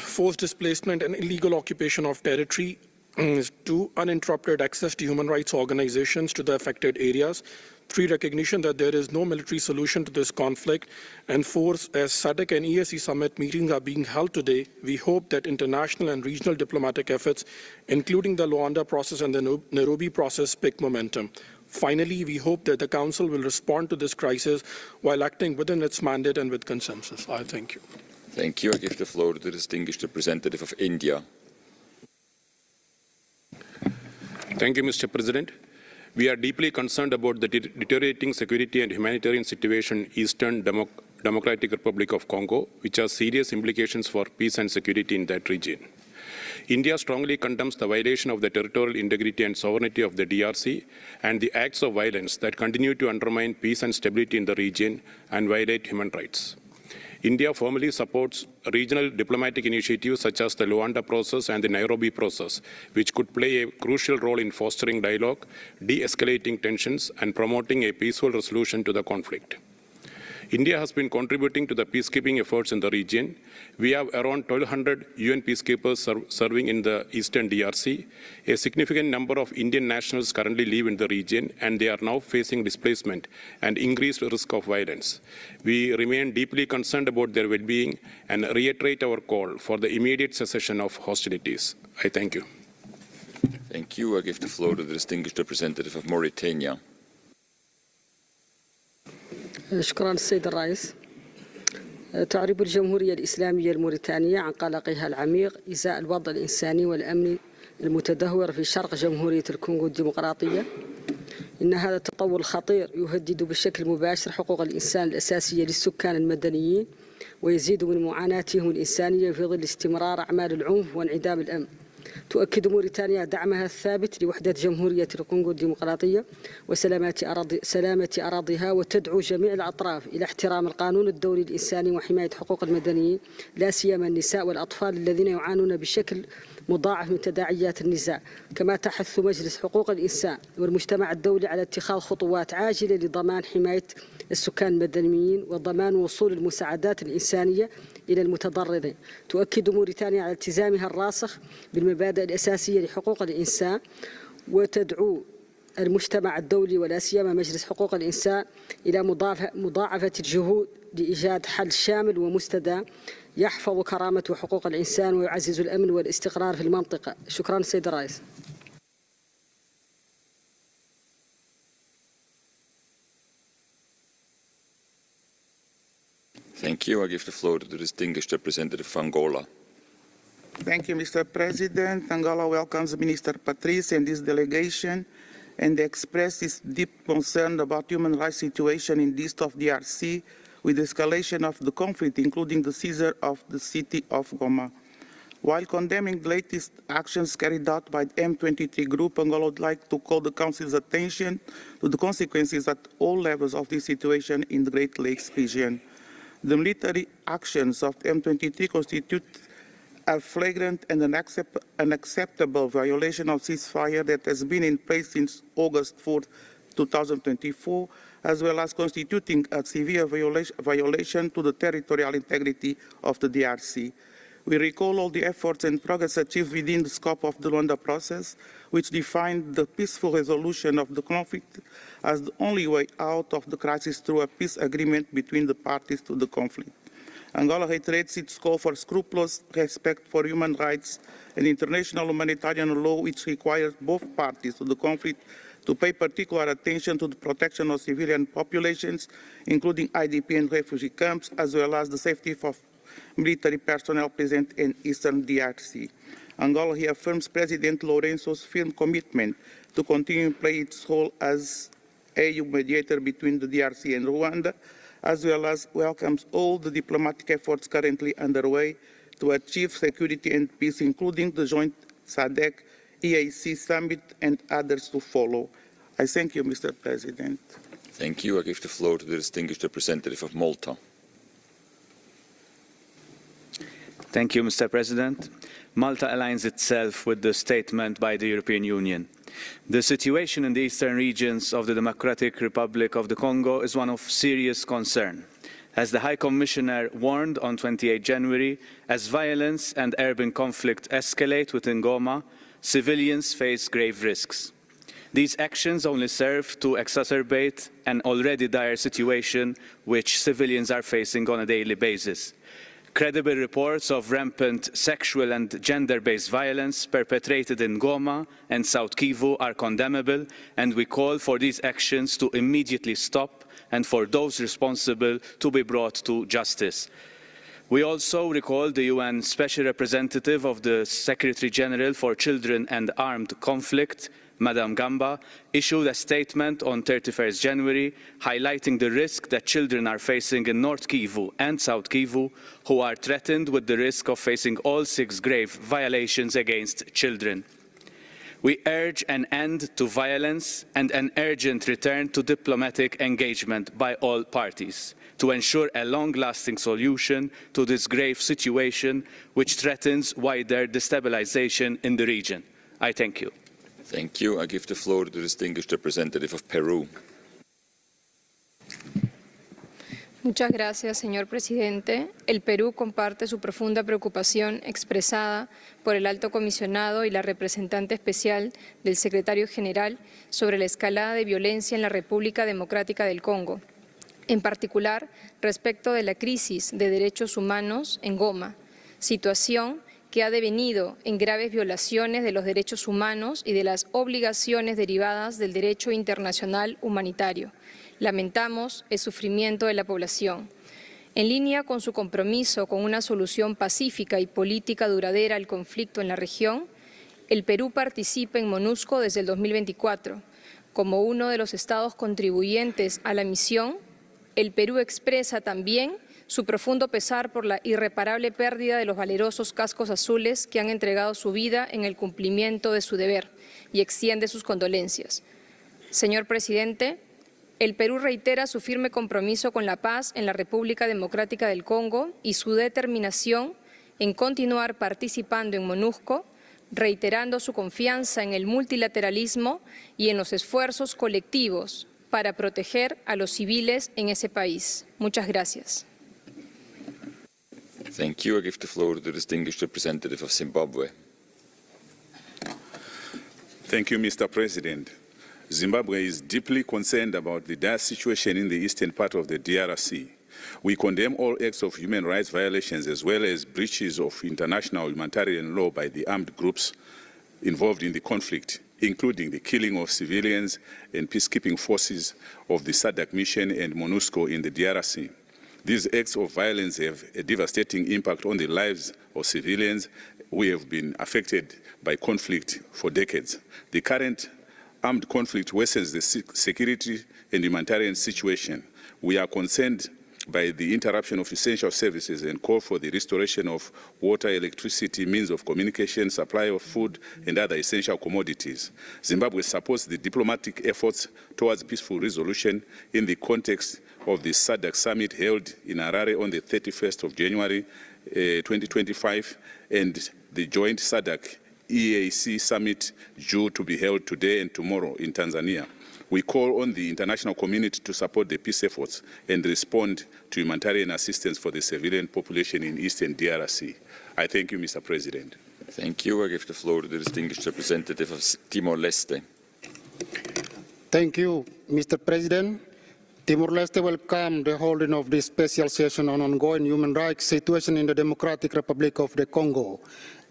N: forced displacement and illegal occupation of territory, 2, uninterrupted access to human rights organizations to the affected areas, 3, recognition that there is no military solution to this conflict, and 4, as SADC and EAC summit meetings are being held today, we hope that international and regional diplomatic efforts, including the Luanda process and the Nairobi process, pick momentum. Finally, we hope that the Council will respond to this crisis while acting within its mandate and with consensus. I thank you.
A: Thank you. I give the floor to the distinguished representative of India.
O: Thank you, Mr. President. We are deeply concerned about the deteriorating security and humanitarian situation in Eastern Democratic Republic of Congo, which has serious implications for peace and security in that region. India strongly condemns the violation of the territorial integrity and sovereignty of the DRC and the acts of violence that continue to undermine peace and stability in the region and violate human rights. India formally supports regional diplomatic initiatives such as the Luanda process and the Nairobi process, which could play a crucial role in fostering dialogue, de-escalating tensions, and promoting a peaceful resolution to the conflict. India has been contributing to the peacekeeping efforts in the region. We have around 1,200 UN peacekeepers serving in the eastern DRC. A significant number of Indian nationals currently live in the region, and they are now facing displacement and increased risk of violence. We remain deeply concerned about their well-being and reiterate our call for the immediate cessation of hostilities. I thank you.
A: Thank you. I give the floor to the distinguished representative of Mauritania.
W: شكرا السيد الرئيس. تعرب الجمهورية الإسلامية الموريتانية عن قلقها العميق إزاء الوضع الإنساني والأمني المتدهور في شرق جمهورية الكونغو الديمقراطية. إن هذا التطور الخطير يهدد بشكل مباشر حقوق الإنسان الأساسية للسكان المدنيين ويزيد من معاناتهم الإنسانية في ظل استمرار أعمال العنف وانعدام الأمن. تؤكد موريتانيا دعمها الثابت لوحدة جمهورية الكونغو الديمقراطية وسلامة أراضيها، وتدعو جميع الأطراف إلى احترام القانون الدولي الإنساني وحماية حقوق المدنيين، لا سيما النساء والأطفال الذين يعانون بشكل مضاعف من تداعيات النزاع. كما تحث مجلس حقوق الإنسان والمجتمع الدولي على اتخاذ خطوات عاجلة لضمان حماية السكان المدنيين وضمان وصول المساعدات الإنسانية إلى المتضررين. تؤكد موريتانيا على التزامها الراسخ بالمبادئ الأساسية لحقوق الإنسان، وتدعو المجتمع الدولي ولا سيما مجلس حقوق الإنسان إلى مضاعفة الجهود لإيجاد حل شامل ومستدام يحفظ كرامة وحقوق الإنسان ويعزز الأمن والاستقرار في المنطقة. شكرا سيد الرئيس.
A: Thank you. I give the floor to the distinguished representative of Angola.
P: Thank you, Mr. President. Angola welcomes Minister Patrice and his delegation and expresses deep concern about human rights situation in the east of DRC with the escalation of the conflict, including the seizure of the city of Goma. While condemning the latest actions carried out by the M23 group, Angola would like to call the Council's attention to the consequences at all levels of this situation in the Great Lakes region. The military actions of M23 constitute a flagrant and unacceptable violation of ceasefire that has been in place since August 4, 2024, as well as constituting a severe violation to the territorial integrity of the DRC. We recall all the efforts and progress achieved within the scope of the Luanda process, which defined the peaceful resolution of the conflict as the only way out of the crisis through a peace agreement between the parties to the conflict. Angola reiterates its call for scrupulous respect for human rights and international humanitarian law, which requires both parties to the conflict to pay particular attention to the protection of civilian populations, including IDP and refugee camps, as well as the safety of military personnel present in eastern DRC. Angola reaffirms President Lourenço's firm commitment to continue to play its role as EU mediator between the DRC and Rwanda, as well as welcomes all the diplomatic efforts currently underway to achieve security and peace, including the joint SADC EAC summit and others to follow. I thank you, Mr. President.
A: Thank you. I give the floor to the distinguished representative of Malta.
Q: Thank you, Mr. President. Malta aligns itself with the statement by the European Union. The situation in the eastern regions of the Democratic Republic of the Congo is one of serious concern. As the High Commissioner warned on 28 January, as violence and urban conflict escalate within Goma, civilians face grave risks. These actions only serve to exacerbate an already dire situation which civilians are facing on a daily basis. Credible reports of rampant sexual and gender-based violence perpetrated in Goma and South Kivu are condemnable, and we call for these actions to immediately stop and for those responsible to be brought to justice. We also recall the UN Special Representative of the Secretary General for Children and Armed Conflict, Madam Gamba, issued a statement on 31st January highlighting the risk that children are facing in North Kivu and South Kivu, who are threatened with the risk of facing all 6 grave violations against children. We urge an end to violence and an urgent return to diplomatic engagement by all parties to ensure a long-lasting solution to this grave situation which threatens wider destabilization in the region. I thank you.
A: Thank you. I give the floor to the distinguished representative of Peru.
R: Muchas gracias, señor presidente. El Perú comparte su profunda preocupación expresada por el Alto Comisionado y la representante especial del Secretario General sobre la escalada de violencia en la República Democrática del Congo, en particular respecto de la crisis de derechos humanos en Goma, situación que ha devenido en graves violaciones de los derechos humanos y de las obligaciones derivadas del derecho internacional humanitario. Lamentamos el sufrimiento de la población. En línea con su compromiso con una solución pacífica y política duradera al conflicto en la región, el Perú participa en MONUSCO desde el 2024. Como uno de los estados contribuyentes a la misión, el Perú expresa también su profundo pesar por la irreparable pérdida de los valerosos cascos azules que han entregado su vida en el cumplimiento de su deber y extiende sus condolencias. Señor presidente, el Perú reitera su firme compromiso con la paz en la República Democrática del Congo y su determinación en continuar participando en MONUSCO, reiterando su confianza en el multilateralismo y en los esfuerzos colectivos para proteger a los civiles en ese país. Muchas gracias.
A: Thank you. I give the floor to the distinguished representative of Zimbabwe.
B: Thank you, Mr. President. Zimbabwe is deeply concerned about the dire situation in the eastern part of the DRC. We condemn all acts of human rights violations as well as breaches of international humanitarian law by the armed groups involved in the conflict, including the killing of civilians and peacekeeping forces of the SADC mission and MONUSCO in the DRC. These acts of violence have a devastating impact on the lives of civilians who have been affected by conflict for decades. The current armed conflict worsens the security and humanitarian situation. We are concerned by the interruption of essential services and call for the restoration of water, electricity, means of communication, supply of food, and other essential commodities. Zimbabwe supports the diplomatic efforts towards peaceful resolution in the context of the SADC summit held in Harare on the 31st of January 2025 and the joint SADC EAC summit due to be held today and tomorrow in Tanzania. We call on the international community to support the peace efforts and respond to humanitarian assistance for the civilian population in eastern DRC. I thank you, Mr. President.
A: Thank you. I give the floor to the distinguished representative of Timor-Leste.
S: Thank you, Mr. President. Timor-Leste welcomes the holding of this special session on ongoing human rights situation in the Democratic Republic of the Congo.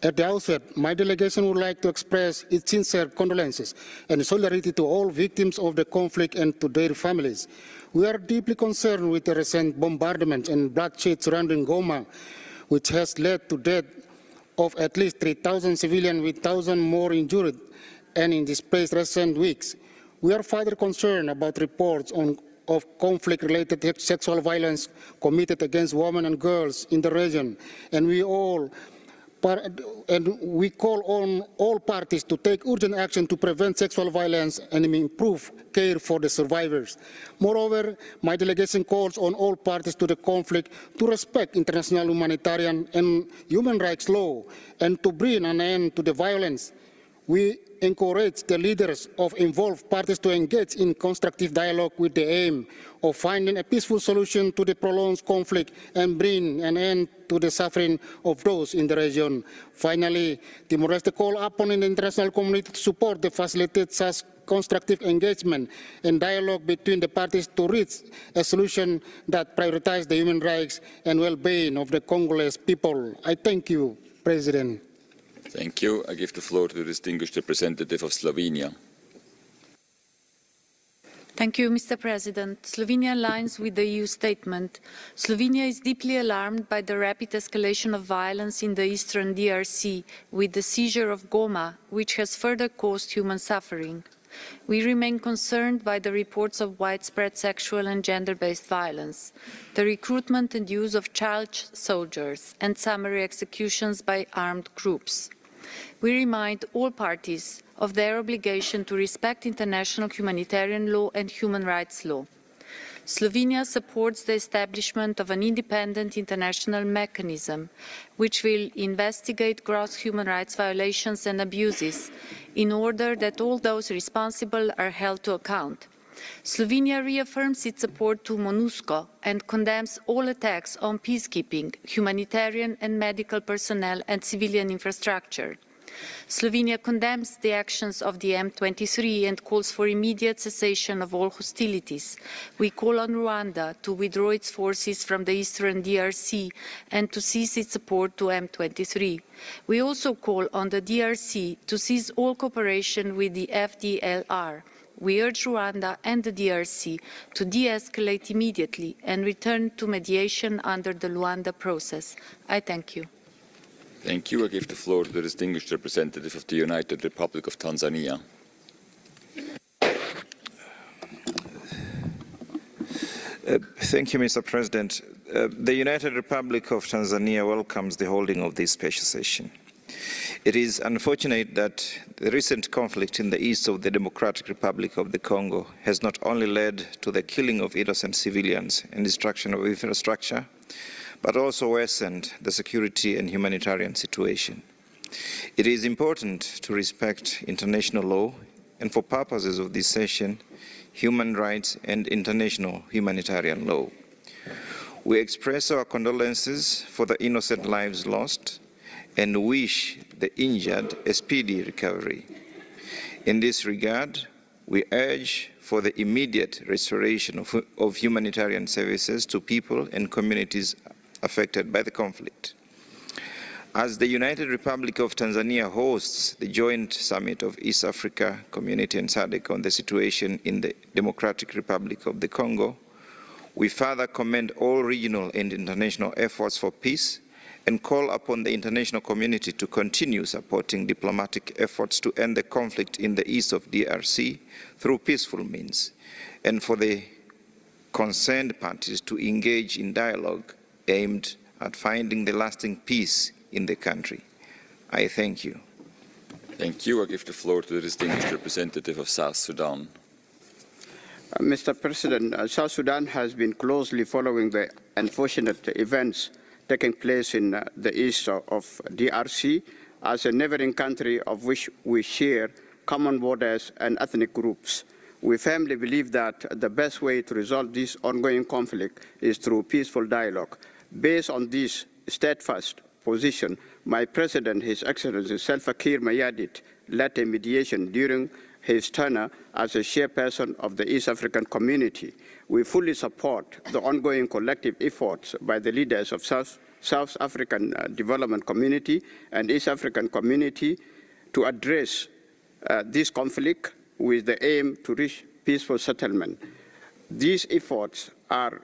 S: At the outset, my delegation would like to express its sincere condolences and solidarity to all victims of the conflict and to their families. We are deeply concerned with the recent bombardment and bloodshed surrounding Goma, which has led to death of at least 3,000 civilians with 1,000 more injured and in displaced recent weeks. We are further concerned about reports of conflict-related sexual violence committed against women and girls in the region, and we call on all parties to take urgent action to prevent sexual violence and improve care for the survivors. Moreover, my delegation calls on all parties to the conflict to respect international humanitarian and human rights law and to bring an end to the violence. We encourage the leaders of involved parties to engage in constructive dialogue with the aim of finding a peaceful solution to the prolonged conflict and bring an end to the suffering of those in the region. Finally, Timor-Leste calls upon the international community to support and facilitate such constructive engagement and dialogue between the parties to reach a solution that prioritizes the human rights and well-being of the Congolese people. I thank you, President.
A: Thank you. I give the floor to the distinguished representative of Slovenia.
T: Thank you, Mr. President. Slovenia aligns with the EU statement. Slovenia is deeply alarmed by the rapid escalation of violence in the eastern DRC with the seizure of Goma, which has further caused human suffering. We remain concerned by the reports of widespread sexual and gender-based violence, the recruitment and use of child soldiers, and summary executions by armed groups. We remind all parties of their obligation to respect international humanitarian law and human rights law. Slovenia supports the establishment of an independent international mechanism which will investigate gross human rights violations and abuses in order that all those responsible are held to account. Slovenia reaffirms its support to MONUSCO and condemns all attacks on peacekeeping, humanitarian and medical personnel and civilian infrastructure. Slovenia condemns the actions of the M23 and calls for immediate cessation of all hostilities. We call on Rwanda to withdraw its forces from the eastern DRC and to cease its support to M23. We also call on the DRC to cease all cooperation with the FDLR. We urge Rwanda and the DRC to de-escalate immediately and return to mediation under the Luanda process. I thank you.
A: Thank you. I give the floor to the distinguished representative of the United Republic of Tanzania.
X: Thank you, Mr. President.
C: the United Republic of Tanzania welcomes the holding of this special session. It is unfortunate that the recent conflict in the east of the Democratic Republic of the Congo has not only led to the killing of innocent civilians and destruction of infrastructure, but also worsened the security and humanitarian situation. It is important to respect international law and, for purposes of this session, human rights and international humanitarian law. We express our condolences for the innocent lives lost and wish the injured a speedy recovery. In this regard, we urge for the immediate restoration of humanitarian services to people and communities affected by the conflict. As the United Republic of Tanzania hosts the joint summit of East Africa Community and SADC on the situation in the Democratic Republic of the Congo, we further commend all regional and international efforts for peace and call upon the international community to continue supporting diplomatic efforts to end the conflict in the east of DRC through peaceful means, and for the concerned parties to engage in dialogue aimed at finding the lasting peace in the country. I thank you.
A: Thank you. I give the floor to the distinguished representative of South Sudan.
D: Mr. President, South Sudan has been closely following the unfortunate events taking place in the east of DRC as a neighboring country of which we share common borders and ethnic groups. We firmly believe that the best way to resolve this ongoing conflict is through peaceful dialogue. Based on this steadfast position, my President, His Excellency Salva Kiir Mayardit, led a mediation during his tenure as a chairperson of the East African Community. We fully support the ongoing collective efforts by the leaders of South African Development Community and East African Community to address this conflict with the aim to reach peaceful settlement. These efforts are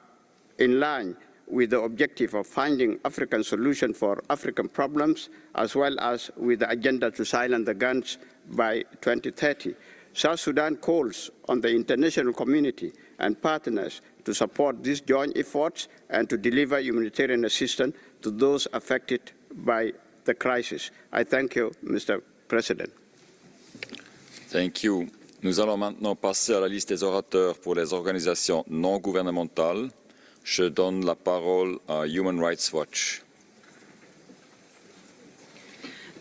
D: in line with the objective of finding African solutions for African problems, as well as with the agenda to silence the guns by 2030. South Sudan calls on the international community and partners to support these joint efforts and to deliver humanitarian assistance to those affected by the crisis. I thank you, Mr. President.
A: Thank you. Nous allons maintenant passer à la liste des orateurs pour les organisations non gouvernementales. Je donne la parole à Human Rights Watch.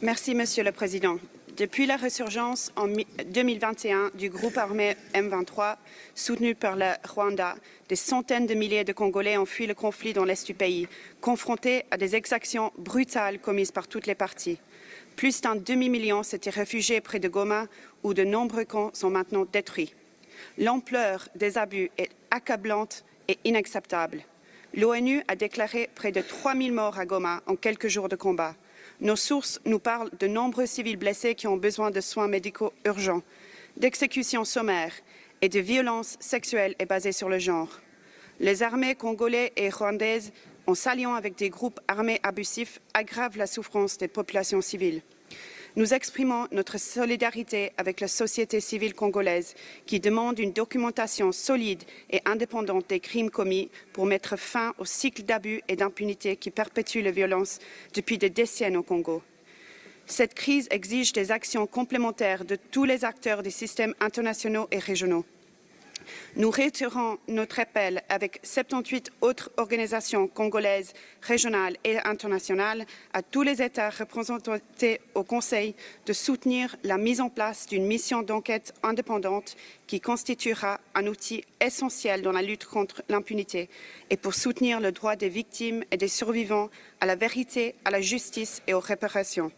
U: Merci, Monsieur le Président. Depuis la résurgence en 2021 du groupe armé M23, soutenu par le Rwanda, des centaines de milliers de Congolais ont fui le conflit dans l'est du pays, confrontés à des exactions brutales commises par toutes les parties. Plus d'un demi-million s'étaient réfugiés près de Goma, où de nombreux camps sont maintenant détruits. L'ampleur des abus est accablante et inacceptable. L'ONU a déclaré près de 3000 morts à Goma en quelques jours de combat. Nos sources nous parlent de nombreux civils blessés qui ont besoin de soins médicaux urgents, d'exécutions sommaires et de violences sexuelles et basées sur le genre. Les armées congolaises et rwandaises, en s'alliant avec des groupes armés abusifs, aggravent la souffrance des populations civiles. Nous exprimons notre solidarité avec la société civile congolaise qui demande une documentation solide et indépendante des crimes commis pour mettre fin au cycle d'abus et d'impunité qui perpétue les violences depuis des décennies au Congo. Cette crise exige des actions complémentaires de tous les acteurs des systèmes internationaux et régionaux. Nous réitérons notre appel avec 78 autres organisations congolaises, régionales et internationales à tous les États représentés au Conseil de soutenir la mise en place d'une mission d'enquête indépendante qui constituera un outil essentiel dans la lutte contre l'impunité et pour soutenir le droit des victimes et des survivants à la vérité, à la justice et aux réparations.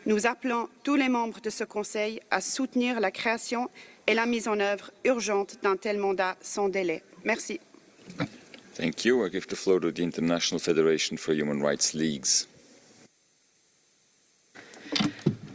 U: Nous appelons tous les membres de ce Conseil à soutenir la création et la mise en œuvre urgente d'un tel mandat sans délai. Merci.
A: Thank you. I give the floor to the International Federation for Human Rights Leagues.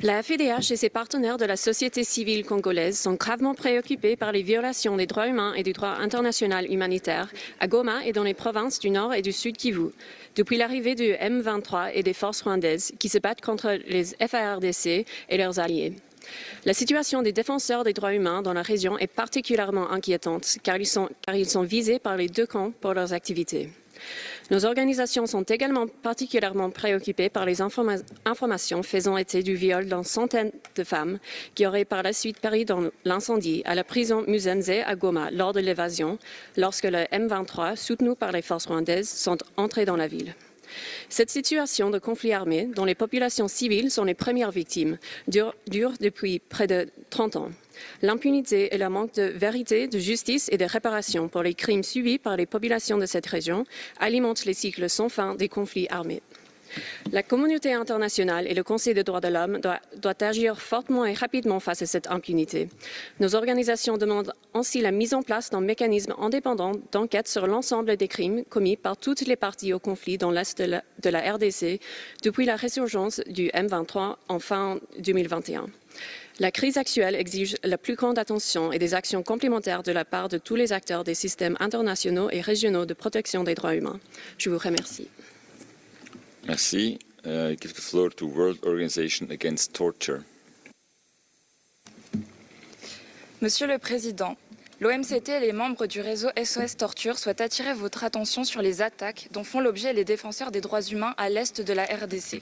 X: La FIDH et ses partenaires de la société civile congolaise sont gravement préoccupés par les violations des droits humains et du droit international humanitaire à Goma et dans les provinces du Nord et du Sud Kivu, depuis l'arrivée du M23 et des forces rwandaises qui se battent contre les FARDC et leurs alliés. La situation des défenseurs des droits humains dans la région est particulièrement inquiétante car ils sont visés par les deux camps pour leurs activités. Nos organisations sont également particulièrement préoccupées par les informations faisant état du viol d'une centaine de femmes qui auraient par la suite péri dans l'incendie à la prison Muzenze à Goma lors de l'évasion, lorsque le M23, soutenu par les forces rwandaises, sont entrés dans la ville. Cette situation de conflit armé, dont les populations civiles sont les premières victimes, dure depuis près de 30 ans. L'impunité et le manque de vérité, de justice et de réparation pour les crimes subis par les populations de cette région alimentent les cycles sans fin des conflits armés. La communauté internationale et le Conseil des droits de l'homme doivent agir fortement et rapidement face à cette impunité. Nos organisations demandent ainsi la mise en place d'un mécanisme indépendant d'enquête sur l'ensemble des crimes commis par toutes les parties au conflit dans l'Est de la RDC depuis la résurgence du M23 en fin 2021. La crise actuelle exige la plus grande attention et des actions complémentaires de la part de tous les acteurs des systèmes internationaux et régionaux de protection des droits humains. Je vous remercie.
A: Merci. I give the floor to World Organization Against Torture.
E: Monsieur le Président, l'OMCT et les membres du réseau SOS Torture souhaitent attirer votre attention sur les attaques dont font l'objet les défenseurs des droits humains à l'est de la RDC.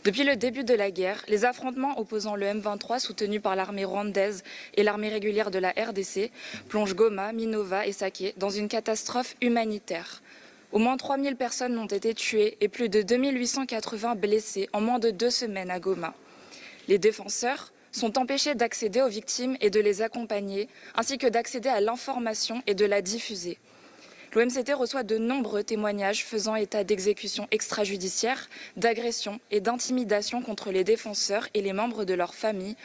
E: Depuis le début de la guerre, les affrontements opposant le M23 soutenu par l'armée rwandaise et l'armée régulière de la RDC plongent Goma, Minova et Sake dans une catastrophe humanitaire. Au moins 3000 personnes ont été tuées et plus de 2880 blessées en moins de 2 semaines à Goma. Les défenseurs sont empêchés d'accéder aux victimes et de les accompagner, ainsi que d'accéder à l'information et de la diffuser. L'OMCT reçoit de nombreux témoignages faisant état d'exécutions extrajudiciaires, d'agressions et d'intimidations contre les défenseurs et les membres de leur famille,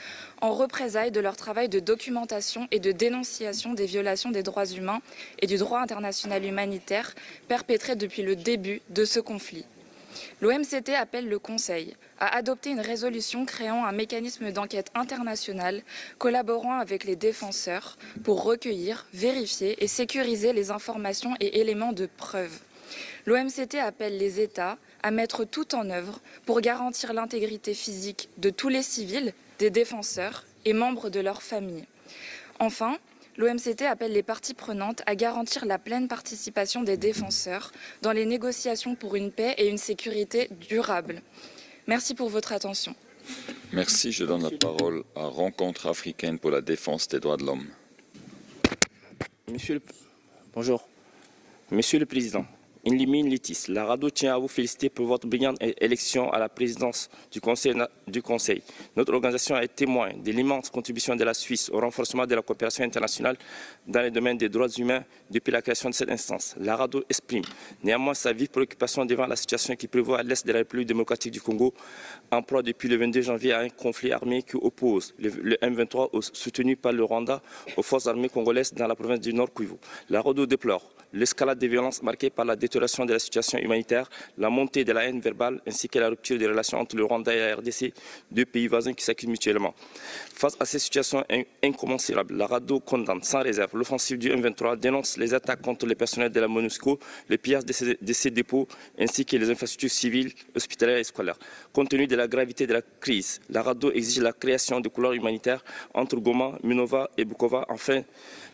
E: en représailles de leur travail de documentation et de dénonciation des violations des droits humains et du droit international humanitaire perpétrées depuis le début de ce conflit. L'OMCT appelle le Conseil à adopter une résolution créant un mécanisme d'enquête international collaborant avec les défenseurs pour recueillir, vérifier et sécuriser les informations et éléments de preuve. L'OMCT appelle les États à mettre tout en œuvre pour garantir l'intégrité physique de tous les civils, des défenseurs et membres de leurs familles. Enfin, l'OMCT appelle les parties prenantes à garantir la pleine participation des défenseurs dans les négociations pour une paix et une sécurité durable. Merci pour votre attention.
A: Merci. Je donne la parole à Rencontre africaine pour la défense des droits de l'homme.
F: Bonjour. Monsieur le Président, Inlimine Litis, la RADO tient à vous féliciter pour votre brillante élection à la présidence du Conseil. Notre organisation est témoin de l'immense contribution de la Suisse au renforcement de la coopération internationale dans les domaines des droits humains depuis la création de cette instance. La RADO exprime néanmoins sa vive préoccupation devant la situation qui prévaut à l'est de la République démocratique du Congo, en proie depuis le 22 janvier à un conflit armé qui oppose le M23 soutenu par le Rwanda aux forces armées congolaises dans la province du Nord Kivu. La RADO déplore l'escalade des violences marquée par la détérioration de la situation humanitaire, la montée de la haine verbale ainsi que la rupture des relations entre le Rwanda et la RDC, deux pays voisins qui s'accusent mutuellement. Face à ces situations incommensurables, la RADO condamne sans réserve l'offensive du M23, dénonce les attaques contre les personnels de la MONUSCO, les pillages de ces dépôts ainsi que les infrastructures civiles, hospitalières et scolaires. Compte tenu de la gravité de la crise, la RADO exige la création de couloirs humanitaires entre Goma, Minova et Bukova afin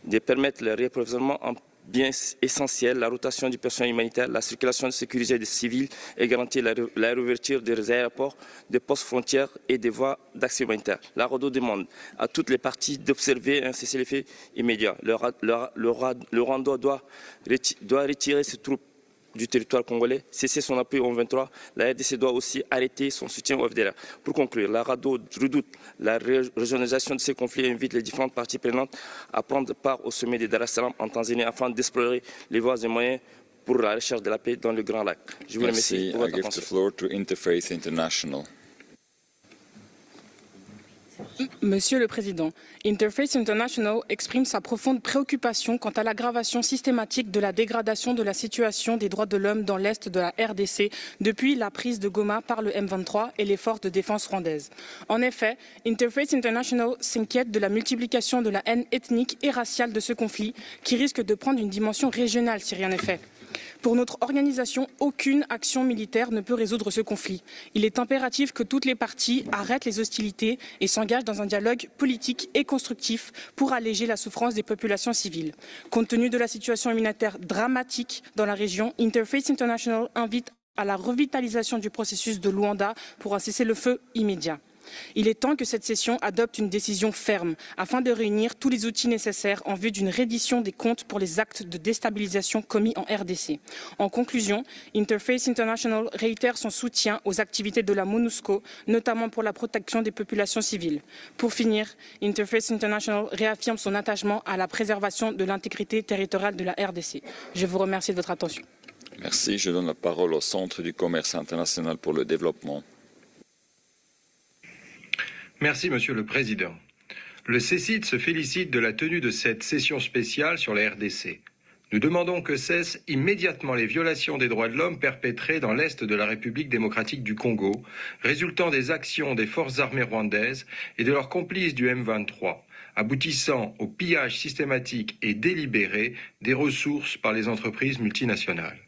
F: de permettre le réapprovisionnement en biens essentiels, la rotation du personnel humanitaire, la circulation sécurisée des civils et garantir la réouverture des aéroports, des postes frontières et des voies d'accès humanitaire. La RADO demande à toutes les parties d'observer un cessez-le-feu immédiat. Le Rwanda doit retirer ses troupes du territoire congolais, cesser son appui au M23. La RDC doit aussi arrêter son soutien au FDLR. Pour conclure, la RADO redoute la régionalisation de ces conflits et invite les différentes parties prenantes à prendre part au sommet de Dar es Salaam en Tanzanie afin d'explorer les voies et moyens pour la recherche de la paix dans le Grand Lac. Je vous remercie pour votre attention.
G: Monsieur le Président, Interfaith International exprime sa profonde préoccupation quant à l'aggravation systématique de la dégradation de la situation des droits de l'homme dans l'Est de la RDC depuis la prise de Goma par le M23 et les forces de défense rwandaises. En effet, Interfaith International s'inquiète de la multiplication de la haine ethnique et raciale de ce conflit qui risque de prendre une dimension régionale si rien n'est fait. Pour notre organisation, aucune action militaire ne peut résoudre ce conflit. Il est impératif que toutes les parties arrêtent les hostilités et s'engagent dans un dialogue politique et constructif pour alléger la souffrance des populations civiles. Compte tenu de la situation humanitaire dramatique dans la région, Interfaith International invite à la revitalisation du processus de Luanda pour un cessez-le-feu immédiat. Il est temps que cette session adopte une décision ferme afin de réunir tous les outils nécessaires en vue d'une reddition des comptes pour les actes de déstabilisation commis en RDC. En conclusion, Interfaith International réitère son soutien aux activités de la MONUSCO, notamment pour la protection des populations civiles. Pour finir, Interfaith International réaffirme son attachement à la préservation de l'intégrité territoriale de la RDC. Je vous remercie de votre attention.
A: Merci. Je donne la parole au Centre du commerce international pour le développement.
H: Merci, Monsieur le Président. Le CECID se félicite de la tenue de cette session spéciale sur la RDC. Nous demandons que cessent immédiatement les violations des droits de l'homme perpétrées dans l'Est de la République démocratique du Congo, résultant des actions des forces armées rwandaises et de leurs complices du M23, aboutissant au pillage systématique et délibéré des ressources par les entreprises multinationales.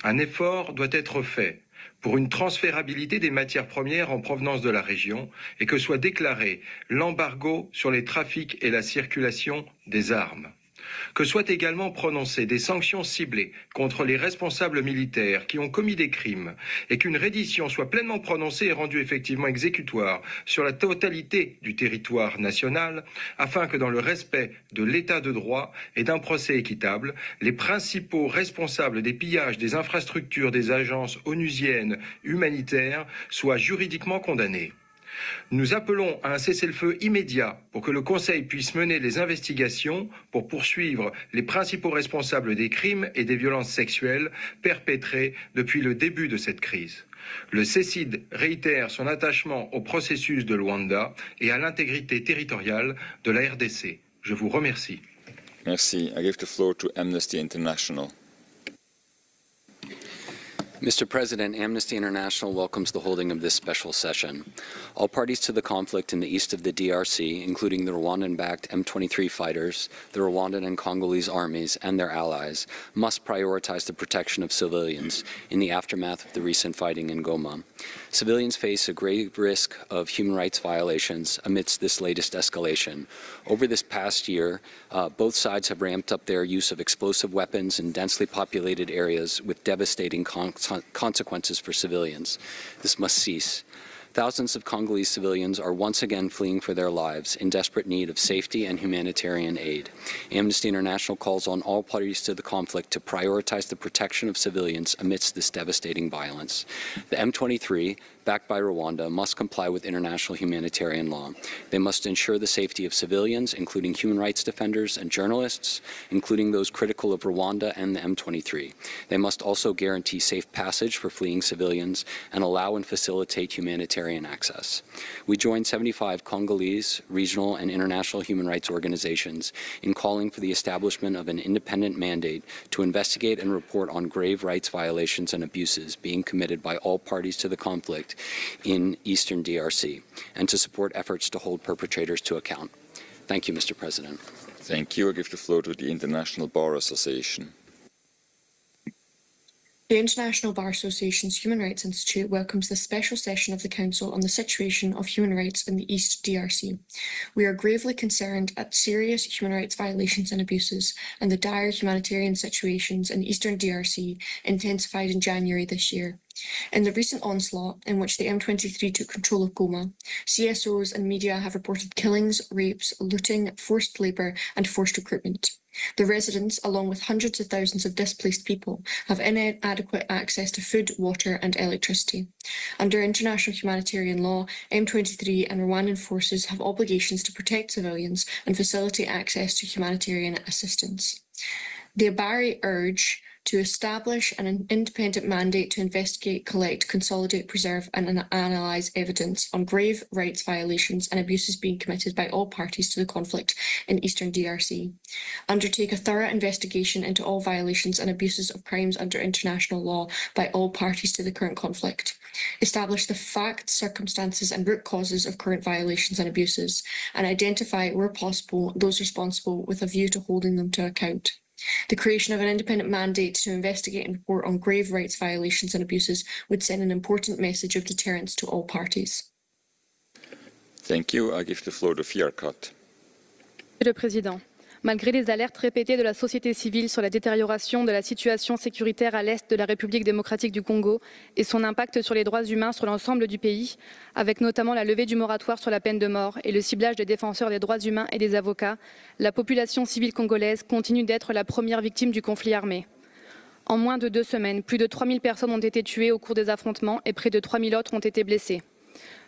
H: Un effort doit être fait pour une transférabilité des matières premières en provenance de la région et que soit déclaré l'embargo sur les trafics et la circulation des armes. Que soient également prononcées des sanctions ciblées contre les responsables militaires qui ont commis des crimes et qu'une reddition soit pleinement prononcée et rendue effectivement exécutoire sur la totalité du territoire national afin que dans le respect de l'état de droit et d'un procès équitable, les principaux responsables des pillages des infrastructures des agences onusiennes humanitaires soient juridiquement condamnés. Nous appelons à un cessez-le-feu immédiat pour que le Conseil puisse mener les investigations pour poursuivre les principaux responsables des crimes et des violences sexuelles perpétrés depuis le début de cette crise. Le CECID réitère son attachement au processus de Luanda et à l'intégrité territoriale de la RDC. Je vous remercie.
A: Merci. I give the floor to Amnesty International.
I: Mr. President, Amnesty International welcomes the holding of this special session. All parties to the conflict in the east of the DRC, including the Rwandan-backed M23 fighters, the Rwandan and Congolese armies, and their allies, must prioritize the protection of civilians in the aftermath of the recent fighting in Goma. Civilians face a grave risk of human rights violations amidst this latest escalation. Over this past year, both sides have ramped up their use of explosive weapons in densely populated areas with devastating consequences for civilians. This must cease. Thousands of Congolese civilians are once again fleeing for their lives in desperate need of safety and humanitarian aid. Amnesty International calls on all parties to the conflict to prioritize the protection of civilians amidst this devastating violence. The M23, backed by Rwanda, must comply with international humanitarian law. They must ensure the safety of civilians, including human rights defenders and journalists, including those critical of Rwanda and the M23. They must also guarantee safe passage for fleeing civilians and allow and facilitate humanitarian access. We join 75 Congolese, regional, and international human rights organizations in calling for the establishment of an independent mandate to investigate and report on grave rights violations and abuses being committed by all parties to the conflict in eastern DRC, and to support efforts to hold perpetrators to account. Thank you, Mr. President.
A: Thank you. I give the floor to the International Bar Association.
J: The International Bar Association's Human Rights Institute welcomes this special session of the Council on the situation of human rights in the East DRC. We are gravely concerned at serious human rights violations and abuses and the dire humanitarian situations in Eastern DRC intensified in January this year. In the recent onslaught in which the M23 took control of Goma, CSOs and media have reported killings, rapes, looting, forced labour and forced recruitment. The residents, along with hundreds of thousands of displaced people, have inadequate access to food, water and electricity. Under international humanitarian law, M23 and Rwandan forces have obligations to protect civilians and facilitate access to humanitarian assistance. The Abari urge to establish an independent mandate to investigate, collect, consolidate, preserve and analyse evidence on grave rights violations and abuses being committed by all parties to the conflict in eastern DRC. Undertake a thorough investigation into all violations and abuses of crimes under international law by all parties to the current conflict. Establish the facts, circumstances and root causes of current violations and abuses, and identify, where possible, those responsible with a view to holding them to account. The creation of an independent mandate to investigate and report on grave rights violations and abuses would send an important message of deterrence to all parties.
A: Thank you. I give the floor to Fierkat.
K: Monsieur le Président, malgré les alertes répétées de la société civile sur la détérioration de la situation sécuritaire à l'est de la République démocratique du Congo et son impact sur les droits humains sur l'ensemble du pays, avec notamment la levée du moratoire sur la peine de mort et le ciblage des défenseurs des droits humains et des avocats, la population civile congolaise continue d'être la première victime du conflit armé. En moins de 2 semaines, plus de 3000 personnes ont été tuées au cours des affrontements et près de 3000 autres ont été blessées.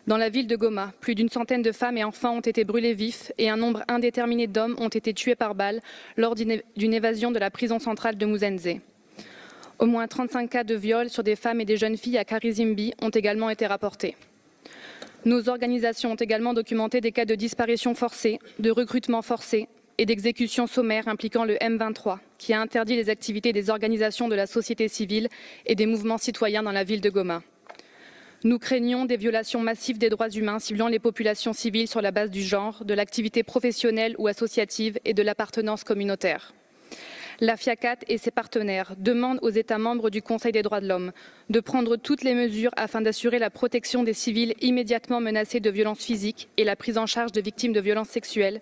K: Dans la ville de Goma, plus d'une centaine de femmes et enfants ont été brûlés vifs et un nombre indéterminé d'hommes ont été tués par balle lors d'une évasion de la prison centrale de Muzenze. Au moins 35 cas de viol sur des femmes et des jeunes filles à Karizimbi ont également été rapportés. Nos organisations ont également documenté des cas de disparition forcée, de recrutement forcé et d'exécution sommaire impliquant le M23, qui a interdit les activités des organisations de la société civile et des mouvements citoyens dans la ville de Goma. Nous craignons des violations massives des droits humains ciblant les populations civiles sur la base du genre, de l'activité professionnelle ou associative et de l'appartenance communautaire. La FIACAT et ses partenaires demandent aux États membres du Conseil des droits de l'homme de prendre toutes les mesures afin d'assurer la protection des civils immédiatement menacés de violences physiques et la prise en charge de victimes de violences sexuelles,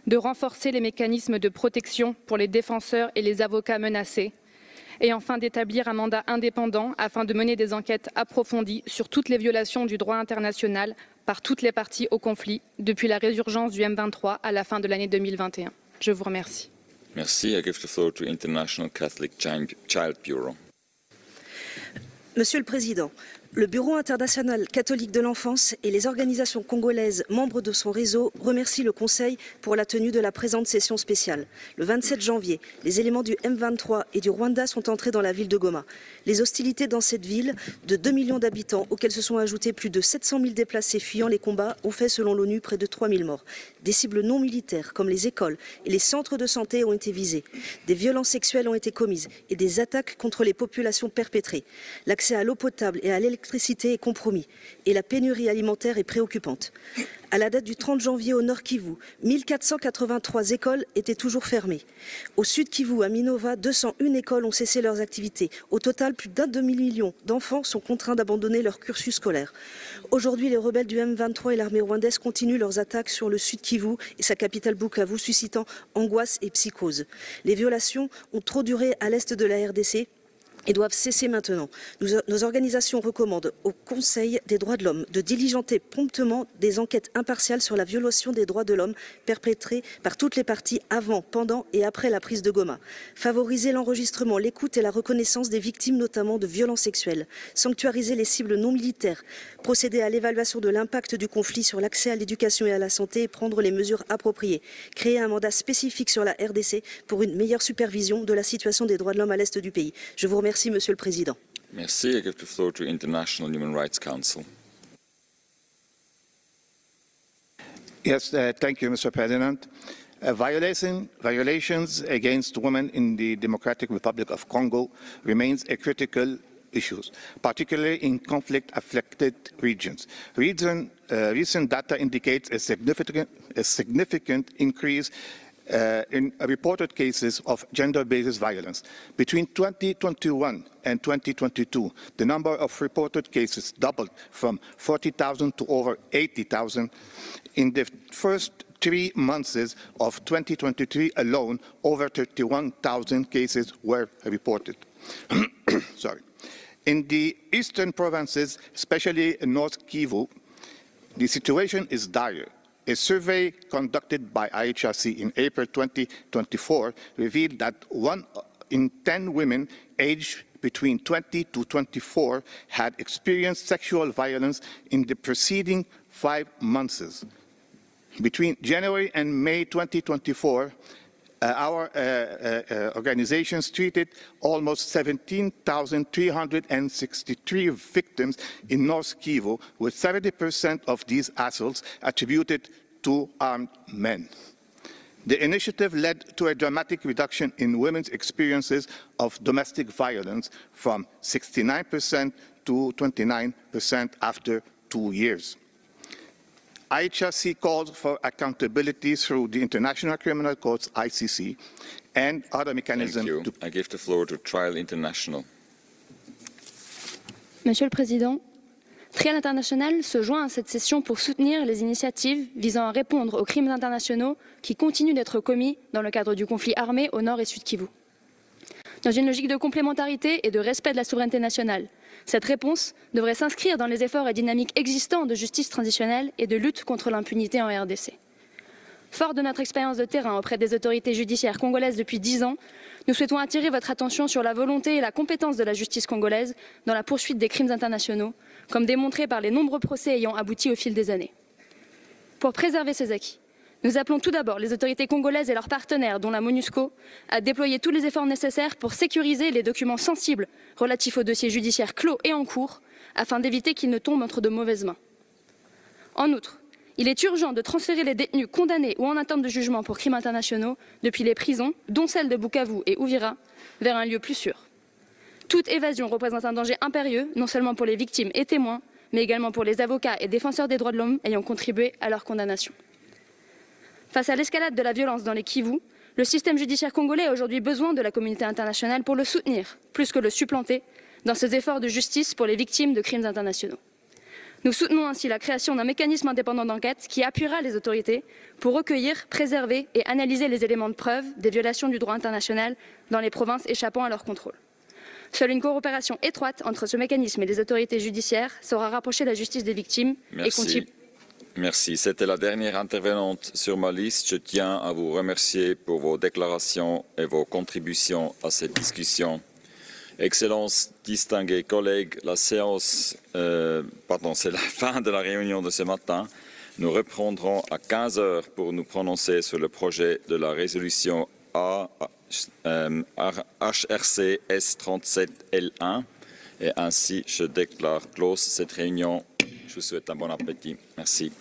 K: de renforcer les mécanismes de protection pour les défenseurs et les avocats menacés, et enfin d'établir un mandat indépendant afin de mener des enquêtes approfondies sur toutes les violations du droit international par toutes les parties au conflit depuis la résurgence du M23 à la fin de l'année 2021. Je vous remercie.
A: Merci. I give the floor to International Catholic Child Bureau.
L: Monsieur le Président, le Bureau international catholique de l'enfance et les organisations congolaises membres de son réseau remercient le Conseil pour la tenue de la présente session spéciale. Le 27 janvier, les éléments du M23 et du Rwanda sont entrés dans la ville de Goma. Les hostilités dans cette ville de 2 millions d'habitants, auxquels se sont ajoutés plus de 700 000 déplacés fuyant les combats, ont fait selon l'ONU près de 3 000 morts. Des cibles non militaires comme les écoles et les centres de santé ont été visés. Des violences sexuelles ont été commises et des attaques contre les populations perpétrées. L'accès à l'eau potable et à l'électricité est compromis et la pénurie alimentaire est préoccupante. À la date du 30 janvier au Nord Kivu, 1483 écoles étaient toujours fermées. Au Sud Kivu, à Minova, 201 écoles ont cessé leurs activités. Au total, plus d'un demi-million d'enfants sont contraints d'abandonner leur cursus scolaire. Aujourd'hui, les rebelles du M23 et l'armée rwandaise continuent leurs attaques sur le Sud Kivu et sa capitale Bukavu, suscitant angoisse et psychose. Les violations ont trop duré à l'est de la RDC et doivent cesser maintenant. Nos organisations recommandent au Conseil des droits de l'homme de diligenter promptement des enquêtes impartiales sur la violation des droits de l'homme perpétrée par toutes les parties avant, pendant et après la prise de Goma. Favoriser l'enregistrement, l'écoute et la reconnaissance des victimes, notamment de violences sexuelles. Sanctuariser les cibles non militaires. Procéder à l'évaluation de l'impact du conflit sur l'accès à l'éducation et à la santé et prendre les mesures appropriées. Créer un mandat spécifique sur la RDC pour une meilleure supervision de la situation des droits de l'homme à l'est du pays. Je vous remercie. Merci, Monsieur le Président.
A: Merci. I give the floor to International Human Rights Council.
M: Yes, thank you, Mr. President. Violations against women in the Democratic Republic of Congo remains a critical issue, particularly in conflict-affected regions. Recent data indicates a significant increase in reported cases of gender-based violence. Between 2021 and 2022, the number of reported cases doubled from 40,000 to over 80,000. In the first 3 months of 2023 alone, over 31,000 cases were reported. Sorry. In the eastern provinces, especially in North Kivu, the situation is dire. A survey conducted by IHRC in April 2024 revealed that 1 in 10 women aged between 20 to 24 had experienced sexual violence in the preceding 5 months. Between January and May 2024, our organizations treated almost 17,363 victims in North Kivu, with 70% of these assaults attributed to armed men. The initiative led to a dramatic reduction in women's experiences of domestic violence from 69% to 29% after 2 years. IHRC calls for accountability through the International Criminal Court, ICC, and other mechanisms.
A: I give the floor to Trial International.
K: Monsieur le Président, Trial International se joint à cette session pour soutenir les initiatives visant à répondre aux crimes internationaux qui continuent d'être commis dans le cadre du conflit armé au nord et sud Kivu. Dans une logique de complémentarité et de respect de la souveraineté nationale, cette réponse devrait s'inscrire dans les efforts et dynamiques existants de justice transitionnelle et de lutte contre l'impunité en RDC. Fort de notre expérience de terrain auprès des autorités judiciaires congolaises depuis 10 ans, nous souhaitons attirer votre attention sur la volonté et la compétence de la justice congolaise dans la poursuite des crimes internationaux, comme démontré par les nombreux procès ayant abouti au fil des années. Pour préserver ces acquis, nous appelons tout d'abord les autorités congolaises et leurs partenaires, dont la MONUSCO, à déployer tous les efforts nécessaires pour sécuriser les documents sensibles relatifs aux dossiers judiciaires clos et en cours, afin d'éviter qu'ils ne tombent entre de mauvaises mains. En outre, il est urgent de transférer les détenus condamnés ou en attente de jugement pour crimes internationaux depuis les prisons, dont celles de Bukavu et Uvira, vers un lieu plus sûr. Toute évasion représente un danger impérieux, non seulement pour les victimes et témoins, mais également pour les avocats et défenseurs des droits de l'homme ayant contribué à leur condamnation. Face à l'escalade de la violence dans les Kivu, le système judiciaire congolais a aujourd'hui besoin de la communauté internationale pour le soutenir, plus que le supplanter, dans ses efforts de justice pour les victimes de crimes internationaux. Nous soutenons ainsi la création d'un mécanisme indépendant d'enquête qui appuiera les autorités pour recueillir, préserver et analyser les éléments de preuve des violations du droit international dans les provinces échappant à leur contrôle. Seule une coopération étroite entre ce mécanisme et les autorités judiciaires saura rapprocher la justice des victimes et contribuer.
A: Merci. C'était la dernière intervenante sur ma liste. Je tiens à vous remercier pour vos déclarations et vos contributions à cette discussion. Excellences, distingués collègues, c'est la fin de la réunion de ce matin. Nous reprendrons à 15 h pour nous prononcer sur le projet de la résolution HRC S37L1. Et ainsi, je déclare close cette réunion. Je vous souhaite un bon appétit. Merci.